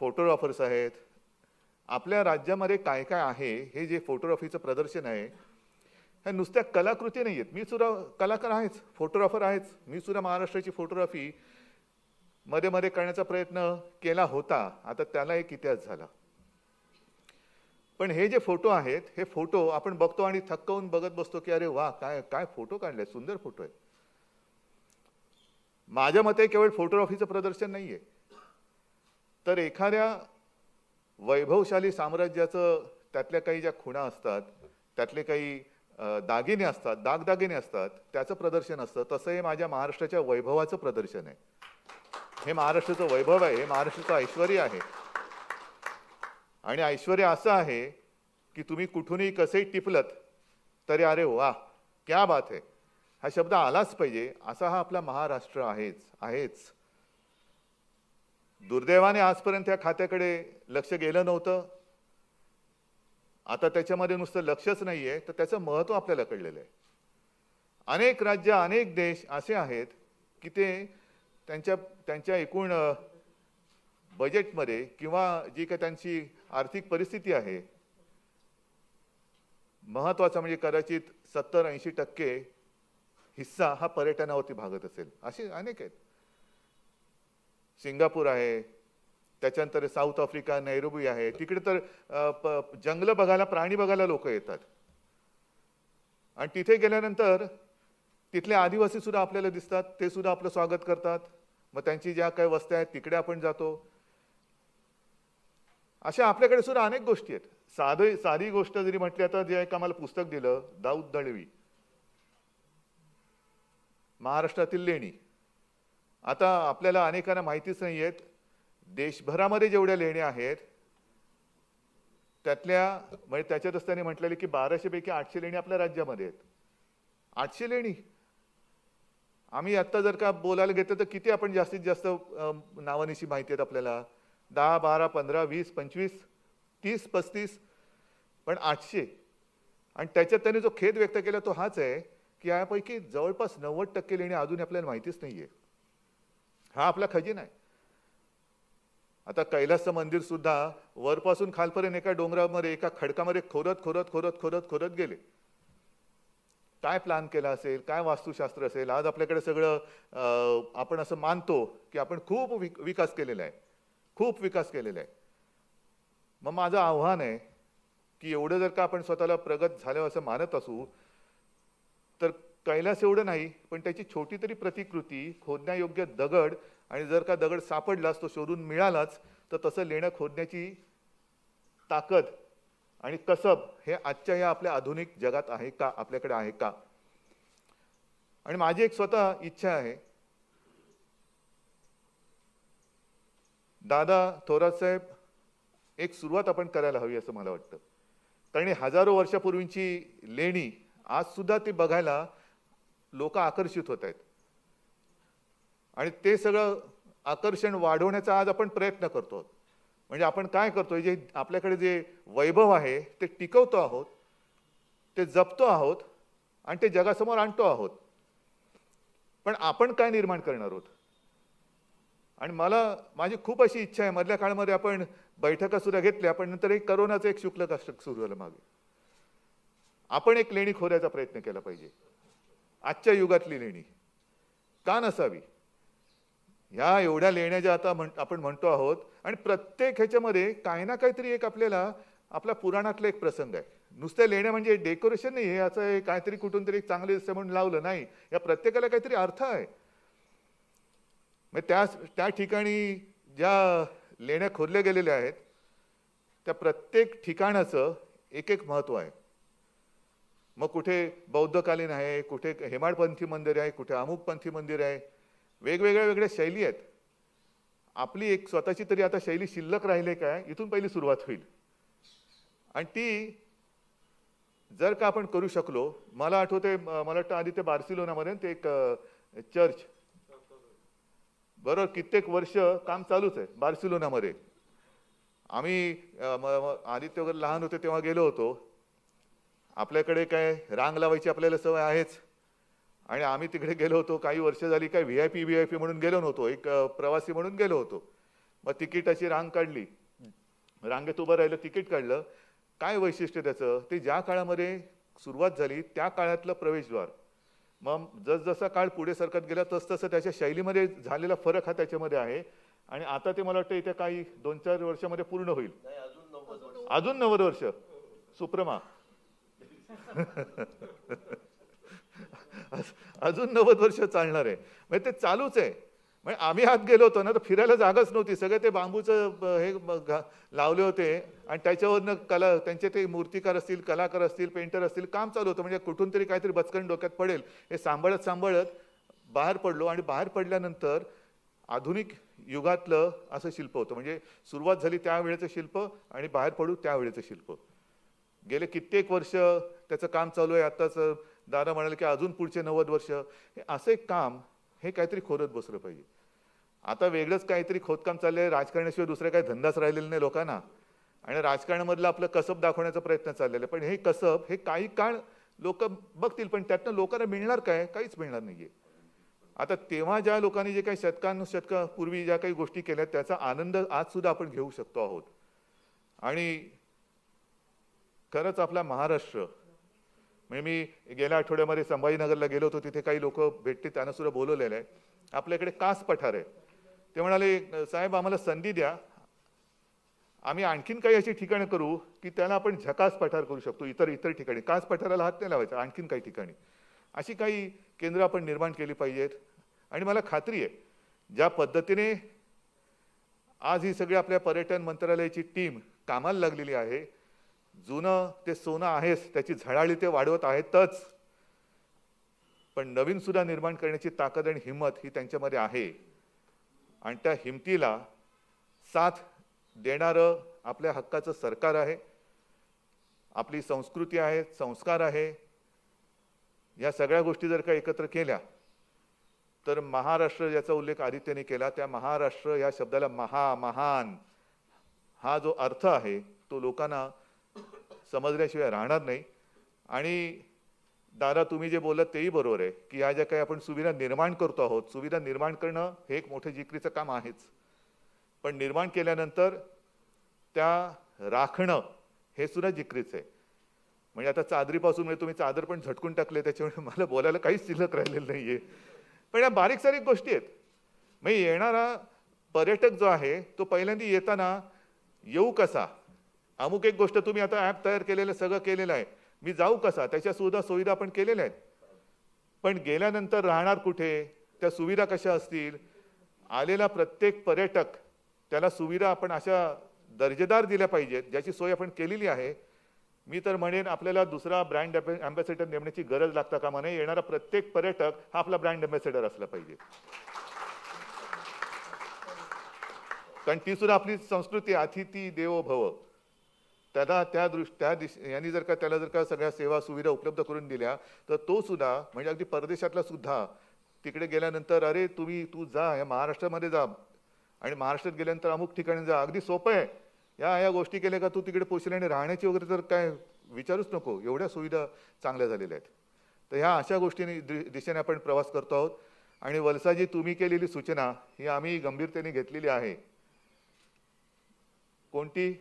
फोटोग्राफर्स आहेत. आपल्या राज्यामध्ये काय काय आहे हे जे फोटोग्राफीचं प्रदर्शन आहे ह्या नुसत्या कलाकृती नाही आहेत. मी सुद्धा कलाकार आहेच, फोटोग्राफर आहेच. मी सुद्धा महाराष्ट्राची फोटोग्राफी मध्ये मध्ये करण्याचा प्रयत्न केला होता, आता त्याला एक इतिहास झाला. पण हे जे फोटो आहेत हे फोटो आपण बघतो आणि थक्क होऊन बघत बसतो की अरे वा, काय काय फोटो काढले, सुंदर फोटो आहे. माझ्या मते केवळ फोटोग्राफीचं प्रदर्शन नाहीये, तर एखाद्या वैभवशाली साम्राज्याचं त्यातल्या काही ज्या खुणा असतात, त्यातले काही दागिने असतात, दागदागिने असतात, त्याचं प्रदर्शन असतं. तसं हे माझ्या महाराष्ट्राच्या वैभवाचं प्रदर्शन आहे. हे महाराष्ट्राचं वैभव आहे, हे महाराष्ट्राचं ऐश्वर्य आहे. आणि ऐश्वर्य असं आहे की तुम्ही कुठूनही कसंही टिपलत तरी अरे वा क्या बात है हा शब्द आलाच पाहिजे, असा हा आपला महाराष्ट्र आहेच. दुर्दैवाने आजपर्यंत या खात्याकडे लक्ष गेलं नव्हतं. आता त्याच्यामध्ये नुसतं लक्षच नाहीये, तर त्याचं महत्त्व आपल्याला कळलेलं आहे. अनेक राज्य, अनेक देश असे आहेत की ते त्यांच्या एकूण बजेटमध्ये किंवा जी काही त्यांची आर्थिक परिस्थिती आहे, महत्त्वाचा म्हणजे कदाचित 70-80% हिस्सा हा पर्यटनावरती भागत असेल. असे अनेक आहेत. सिंगापूर आहे, त्याच्यानंतर साऊथ आफ्रिका, नैरोबी आहे. तिकडे तर जंगल बघायला, प्राणी बघायला लोक येतात. आणि तिथे गेल्यानंतर तिथले आदिवासी सुद्धा आपल्याला दिसतात, ते सुद्धा आपलं स्वागत करतात. मग त्यांची ज्या काही वस्त्या आहेत तिकडे आपण जातो. अशा आपल्याकडे सुद्धा अनेक गोष्टी आहेत. साधी गोष्ट जरी म्हटली, आता जे एक आम्हाला पुस्तक दिलं दाऊद दळवी, महाराष्ट्रातील लेणी. आता आपल्याला अनेकांना माहितीच नाही आहेत, देशभरामध्ये जेवढ्या लेण्या आहेत त्यातल्या म्हणजे त्याच्यातच त्यांनी म्हटलेले की 1200 पैकी 800 लेणी आपल्या राज्यामध्ये आहेत. 800 लेणी. आम्ही आता जर का बोलायला घेतलं तर किती आपण जास्तीत जास्त नावानिशी माहिती आहेत आपल्याला. 10, 12, 15, 20, 25, 30, 35, पण 800. आणि त्याच्यात त्यांनी जो खेद व्यक्त केला तो हाच आहे की यापैकी जवळपास 90% लेणी अजून आपल्याला माहितीच नाहीये. हा आपला खजिना आहे. आता कैलासचं मंदिर सुद्धा वरपासून खालपर्यंत एका डोंगरामध्ये एका खडकामध्ये खोदत खोदत खोदत खोदत खोदत गेले. काय प्लॅन केला असेल, काय वास्तुशास्त्र असेल. आज आपल्याकडे सगळं आपण असं मानतो की आपण खूप विकास केलेला आहे, खूप विकास केलेला आहे. मग माझं आव्हान आहे की एवढं जर का आपण स्वतःला प्रगत झालं असं मानत असू तर कैलास एवढं नाही पण त्याची छोटी तरी प्रतिकृती, खोदण्यायोग्य दगड, आणि जर का दगड सापडलाच तो शोधून मिळालाच तर तसं लेणं खोदण्याची ताकद आणि कसब हे आजच्या या आपल्या आधुनिक जगात आहे का, आपल्याकडे आहे का. आणि माझी एक स्वतः इच्छा आहे, दादा थोरात साहेब, एक सुरुवात आपण करायला हवी असं मला वाटतं. कारण हजारो वर्षापूर्वीची लेणी आज सुद्धा ती बघायला लोक आकर्षित होत आहेत. आणि ते सगळं आकर्षण वाढवण्याचा आज आपण प्रयत्न करतो. म्हणजे आपण काय करतोय, जे आपल्याकडे जे वैभव आहे ते टिकवतो आहोत, ते जपतो आहोत आणि ते जगासमोर आणतो आहोत. पण आपण काय निर्माण करणार आहोत. आणि माझी खूप अशी इच्छा आहे, मधल्या काळामध्ये आपण बैठका सुद्धा घेतल्या, पण नंतर एक करोनाचं एक शुक्ल कष्ट सुरू झालं मागे. आपण एक लेणी खोदायचा प्रयत्न केला पाहिजे. आजच्या युगातली लेणी का नसावी. ह्या एवढ्या लेण्या ज्या आता आपण म्हणतो आहोत, आणि प्रत्येक ह्याच्यामध्ये काही ना काहीतरी एक आपल्याला आपला पुराणातला एक प्रसंग आहे. नुसत्या लेण्या म्हणजे डेकोरेशन नाही, हे असं काहीतरी कुठून तरी चांगले दिसतं म्हणून लावलं नाही. या प्रत्येकाला काहीतरी अर्थ आहे. त्या ठिकाणी ज्या लेण्या खोदल्या गेलेल्या आहेत त्या प्रत्येक ठिकाणाचं एक एक महत्व आहे. मग कुठे बौद्धकालीन आहे, कुठे हेमाडपंथी मंदिर आहे, कुठे अमुकपंथी मंदिर आहे. वेगवेगळ्या शैली आहेत. आपली एक स्वतःची तरी आता शैली शिल्लक राहिले काय, इथून पहिली सुरुवात होईल. आणि ती जर का आपण करू शकलो, मला आठवते, मला वाटतं आधी ते बार्सिलोनामध्ये ते एक चर्च, बरोबर, कित्येक वर्ष काम चालूच आहे बार्सिलोनामध्ये. आम्ही आदित्य वगैरे लहान होते तेव्हा गेलो होतो. आपल्याकडे काय रांग लावायची आपल्याला सवय आहेच. आणि आम्ही तिकडे गेलो होतो, काही वर्ष झाली, काय VIP म्हणून गेलो नव्हतो, एक प्रवासी म्हणून गेलो होतो. मग तिकिटाची रांग काढली, रांगेत उभं राहिलं, तिकीट काढलं. काय वैशिष्ट्य त्याचं, ते ज्या काळामध्ये सुरुवात झाली त्या काळातलं प्रवेशद्वार. मग जसजसा काळ पुढे सरकत गेला तसतसं त्याच्या शैलीमध्ये झालेला फरक हा त्याच्यामध्ये आहे. आणि आता ते मला वाटतं इथे काही 2-4 वर्षामध्ये पूर्ण होईल. अजून 90 वर्ष सुप्रमा अजून 90 वर्ष चालणार आहे. म्हणजे ते चालूच आहे. म्हणजे आम्ही आत गेलो होतो ना तर फिरायला जागाच नव्हती. सगळे ते बांबूचं हे लावले होते आणि त्याच्यावरनं कला, त्यांचे ते मूर्तिकार असतील, कलाकार असतील, पेंटर असतील, काम चालू होतं. म्हणजे कुठून तरी काहीतरी बचकन डोक्यात पडेल हे सांभाळत बाहेर पडलो. आणि बाहेर पडल्यानंतर आधुनिक युगातलं असं शिल्प होतं. म्हणजे सुरुवात झाली त्यावेळेचं शिल्प आणि बाहेर पडू त्यावेळेचं शिल्प. गेले कित्येक वर्ष त्याचं काम चालू आहे. आत्ताच दादा म्हणाले की अजून पुढचे 90 वर्ष हे असं एक काम हे काहीतरी खोदत बसलं पाहिजे. आता वेगळंच काहीतरी खोदकाम चाललं आहे. राजकारणाशिवाय दुसरा काही धंदाच राहिलेला नाही लोकांना. आणि राजकारणामधलं आपलं कसब दाखवण्याचा प्रयत्न चाललेला आहे. पण हे कसब हे काही काळ लोक बघतील, पण त्यातनं लोकांना मिळणार काय, काहीच मिळणार नाहीये. आता तेव्हा ज्या लोकांनी जे काही शतकापूर्वी ज्या काही गोष्टी केल्या त्याचा आनंद आज सुद्धा आपण घेऊ शकतो आहोत. आणि खरंच आपला महाराष्ट्र, म्हणजे मी गेल्या आठवड्यामध्ये संभाजीनगरला गेलो होतो, तिथे काही लोक भेटते, त्यांना सुद्धा बोलवलेलं आहे. आपल्याकडे कास पठार आहे. ते म्हणाले साहेब आम्हाला संधी द्या, आम्ही आणखीन काही अशी ठिकाणं करू की त्याला आपण झकास पठार करू शकतो. इतर ठिकाणी कास पठाराला हात नाही लावायचा. आणखीन काही ठिकाणी अशी काही केंद्र आपण निर्माण केली पाहिजेत. आणि मला खात्री आहे ज्या पद्धतीने आज ही सगळी आपल्या पर्यटन मंत्रालयाची टीम कामाला लागलेली आहे, जुनं ते सोनं आहेच, त्याची झळाळी ते वाढवत आहेतच, पण नवीन सुद्धा निर्माण करण्याची ताकद आणि हिंमत ही त्यांच्यामध्ये आहे. आणि त्या हिमतीला साथ देणारं आपल्या हक्काचं सरकार आहे, आपली संस्कृती आहे, संस्कार आहे. या सगळ्या गोष्टी जर का एकत्र केल्या तर महाराष्ट्र, ज्याचा उल्लेख आदित्यने केला, त्या महाराष्ट्र या शब्दाला महान हा जो अर्थ आहे तो लोकांना समजल्याशिवाय राहणार नाही. आणि दादा तुम्ही जे बोलत तेही बरोबर आहे की या ज्या काही आपण सुविधा निर्माण करतो आहोत, सुविधा निर्माण करणं हे एक मोठं जिकरीचं काम आहेच, पण निर्माण केल्यानंतर त्या राखणं हे सुद्धा जिकरीचं आहे. म्हणजे आता चादरीपासून म्हणजे तुम्ही चादर पण झटकून टाकले, त्याच्यामुळे मला बोलायला काहीच शिल्लक राहिलेलं नाहीये. पण या बारीक सारीक गोष्टी आहेत. म्हणजे येणारा पर्यटक जो आहे तो पहिल्यांदा येताना येऊ कसा, अमुक एक गोष्ट तुम्ही आता ॲप तयार केलेलं सगळं केलेलं आहे, मी जाऊ कसा, त्याच्या सुविधा आपण केलेल्या आहेत. पण गेल्यानंतर राहणार कुठे, त्या सुविधा कशा असतील, आलेला प्रत्येक पर्यटक त्याला सुविधा आपण अशा दर्जेदार दिल्या पाहिजेत ज्याची सोय आपण केलेली आहे. मी तर म्हणेन आपल्याला दुसरा ब्रँड अँबॅसेडर नेमण्याची गरज लागता कामा नये. येणारा प्रत्येक पर्यटक हा आपला ब्रँड अँबॅसेडर असला पाहिजे, कारण ती सुद्धा आपली संस्कृती, अतिथी देवो भव. यांनी जर का त्याला जर का सगळ्या सेवा सुविधा उपलब्ध करून दिल्या तर तो सुद्धा म्हणजे अगदी परदेशातला सुद्धा तिकडे गेल्यानंतर अरे तू जा या महाराष्ट्रामध्ये जा आणि महाराष्ट्रात गेल्यानंतर अमुक ठिकाणी जा, अगदी सोपं आहे, या गोष्टी केल्या का तू तिकडे पोचले आणि राहण्याची वगैरे तर काय विचारूच नको, एवढ्या सुविधा चांगल्या झालेल्या आहेत. तर ह्या अशा गोष्टींनी दिशेने आपण प्रवास करतो आहोत. आणि वलसाजी तुम्ही केलेली सूचना ही आम्ही गंभीरतेने घेतलेली आहे. कोणती?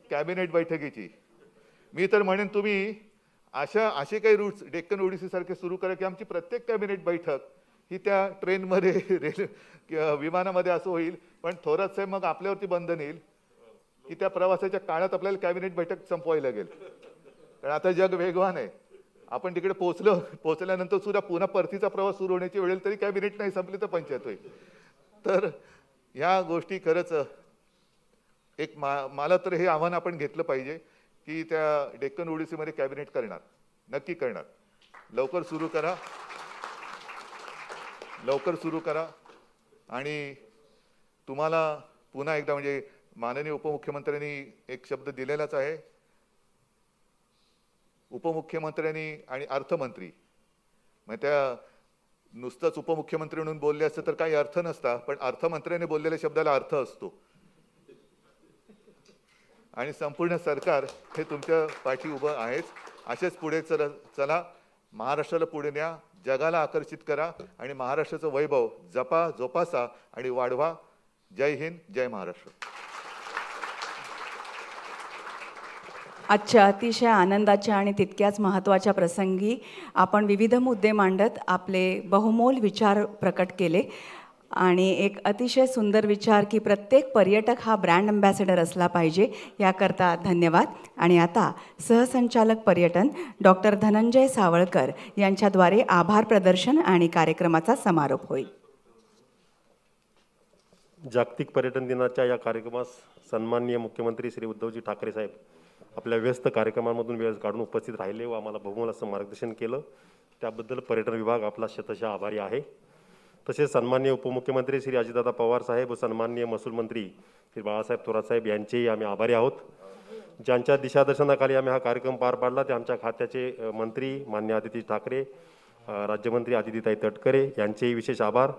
कॅबिनेट बैठकीची. मी तर म्हणेन तुम्ही असे काही रूट्स डेक्कन ओडिसी सारखे सुरू करा की आमची प्रत्येक कॅबिनेट बैठक ही त्या ट्रेनमध्ये विमानामध्ये असं होईल. पण थोरात साहेब मग आपल्यावरती बंधन येईल की त्या प्रवासाच्या काळात आपल्याला कॅबिनेट बैठक संपवायला लागेल, कारण आता जग वेगवान आहे. आपण तिकडे पोहोचल्यानंतर सुद्धा पुन्हा परतीचा प्रवास सुरू होण्याची वेळ तरी कॅबिनेट नाही संपली तर पंचायत होईल. तर ह्या गोष्टी खरंच एक मला तर हे आव्हान आपण घेतलं पाहिजे की त्या डेक्कन ओडिसीमध्ये कॅबिनेट करणार, नक्की करणार. लवकर सुरू करा. आणि तुम्हाला पुन्हा एकदा म्हणजे माननीय उपमुख्यमंत्र्यांनी एक शब्द दिलेलाच आहे. उपमुख्यमंत्र्यांनी आणि अर्थमंत्री म्हणजे त्या नुसतंच उपमुख्यमंत्री म्हणून बोलले असतं तर काही अर्थ नसता, पण अर्थमंत्र्यांनी बोललेल्या शब्दाला अर्थ असतो. आणि संपूर्ण सरकार हे तुमच्या पाठी उभं आहेच. असेच पुढे चला, महाराष्ट्राला पुढे न्या, जगाला आकर्षित करा आणि महाराष्ट्राचं वैभव जोपासा आणि वाढवा. जय हिंद, जय महाराष्ट्र. आजच्या अतिशय आनंदाच्या आणि तितक्याच महत्त्वाच्या प्रसंगी आपण विविध मुद्दे मांडत आपले बहुमोल विचार प्रकट केले. आणि एक अतिशय सुंदर विचार की प्रत्येक पर्यटक हा ब्रँड अँबॅसेडर असला पाहिजे, याकरता धन्यवाद. आणि आता सहसंचालक पर्यटन डॉक्टर धनंजय सावळकर यांच्याद्वारे आभार प्रदर्शन आणि कार्यक्रमाचा समारोप होईल. जागतिक पर्यटन दिनाच्या या कार्यक्रमास सन्माननीय मुख्यमंत्री श्री उद्धवजी ठाकरे साहेब आपल्या व्यस्त कार्यक्रमांमधून वेळ काढून उपस्थित राहिले व आम्हाला बहुमोल असं मार्गदर्शन केलं, त्याबद्दल पर्यटन विभाग आपला शतशः आभारी आहे. तसेच सन्माननीय उपमुख्यमंत्री श्री अजितदादा पवार साहेब व सन्माननीय महसूल मंत्री श्री बाळासाहेब थोरात साहेब यांचेही आम्ही आभारी आहोत. ज्यांच्या दिशादर्शनाखाली आम्ही हा कार्यक्रम पार पाडला ते आमच्या खात्याचे मंत्री मान्य आदिती ठाकरे, राज्यमंत्री आदितीताई तटकरे यांचेही विशेष आभार.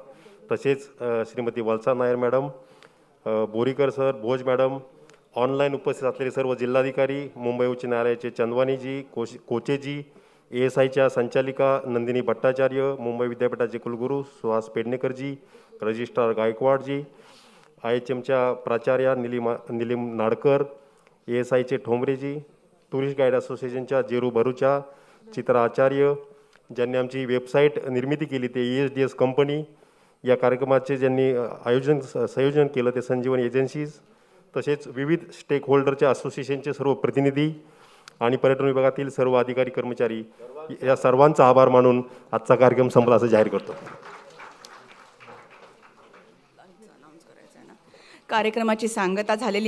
तसेच Shrimati Valsa Nair madam, Borikar sir, Bhoj madam, online उपस्थित असलेले सर्व जिल्हाधिकारी, मुंबई उच्च न्यायालयाचे चंदवानीजी, कोचेजी, ASIच्या संचालिका नंदिनी भट्टाचार्य, मुंबई विद्यापीठाचे कुलगुरू सुहास पेडणेकरजी, रजिस्ट्रार गायकवाडजी, IHMच्या प्राचार्या निलिम नाडकर, ASIचे ठोंबरेजी, टुरिस्ट गाईड असोसिएशनच्या जेरू भरूचा, चित्रा आचार्य, ज्यांनी आमची वेबसाईट निर्मिती केली ते ESDS कंपनी, या कार्यक्रमाचे ज्यांनी संयोजन केलं ते संजीवनी एजन्सीज, तसेच विविध स्टेक होल्डरच्या असोसिएशनचे सर्व प्रतिनिधी आणि पर्यटन विभागातील सर्व अधिकारी कर्मचारी या सर्वांचा आभार मानून आजचा कार्यक्रम संपला असं जाहीर करतो. कार्यक्रमाची सांगता झालेली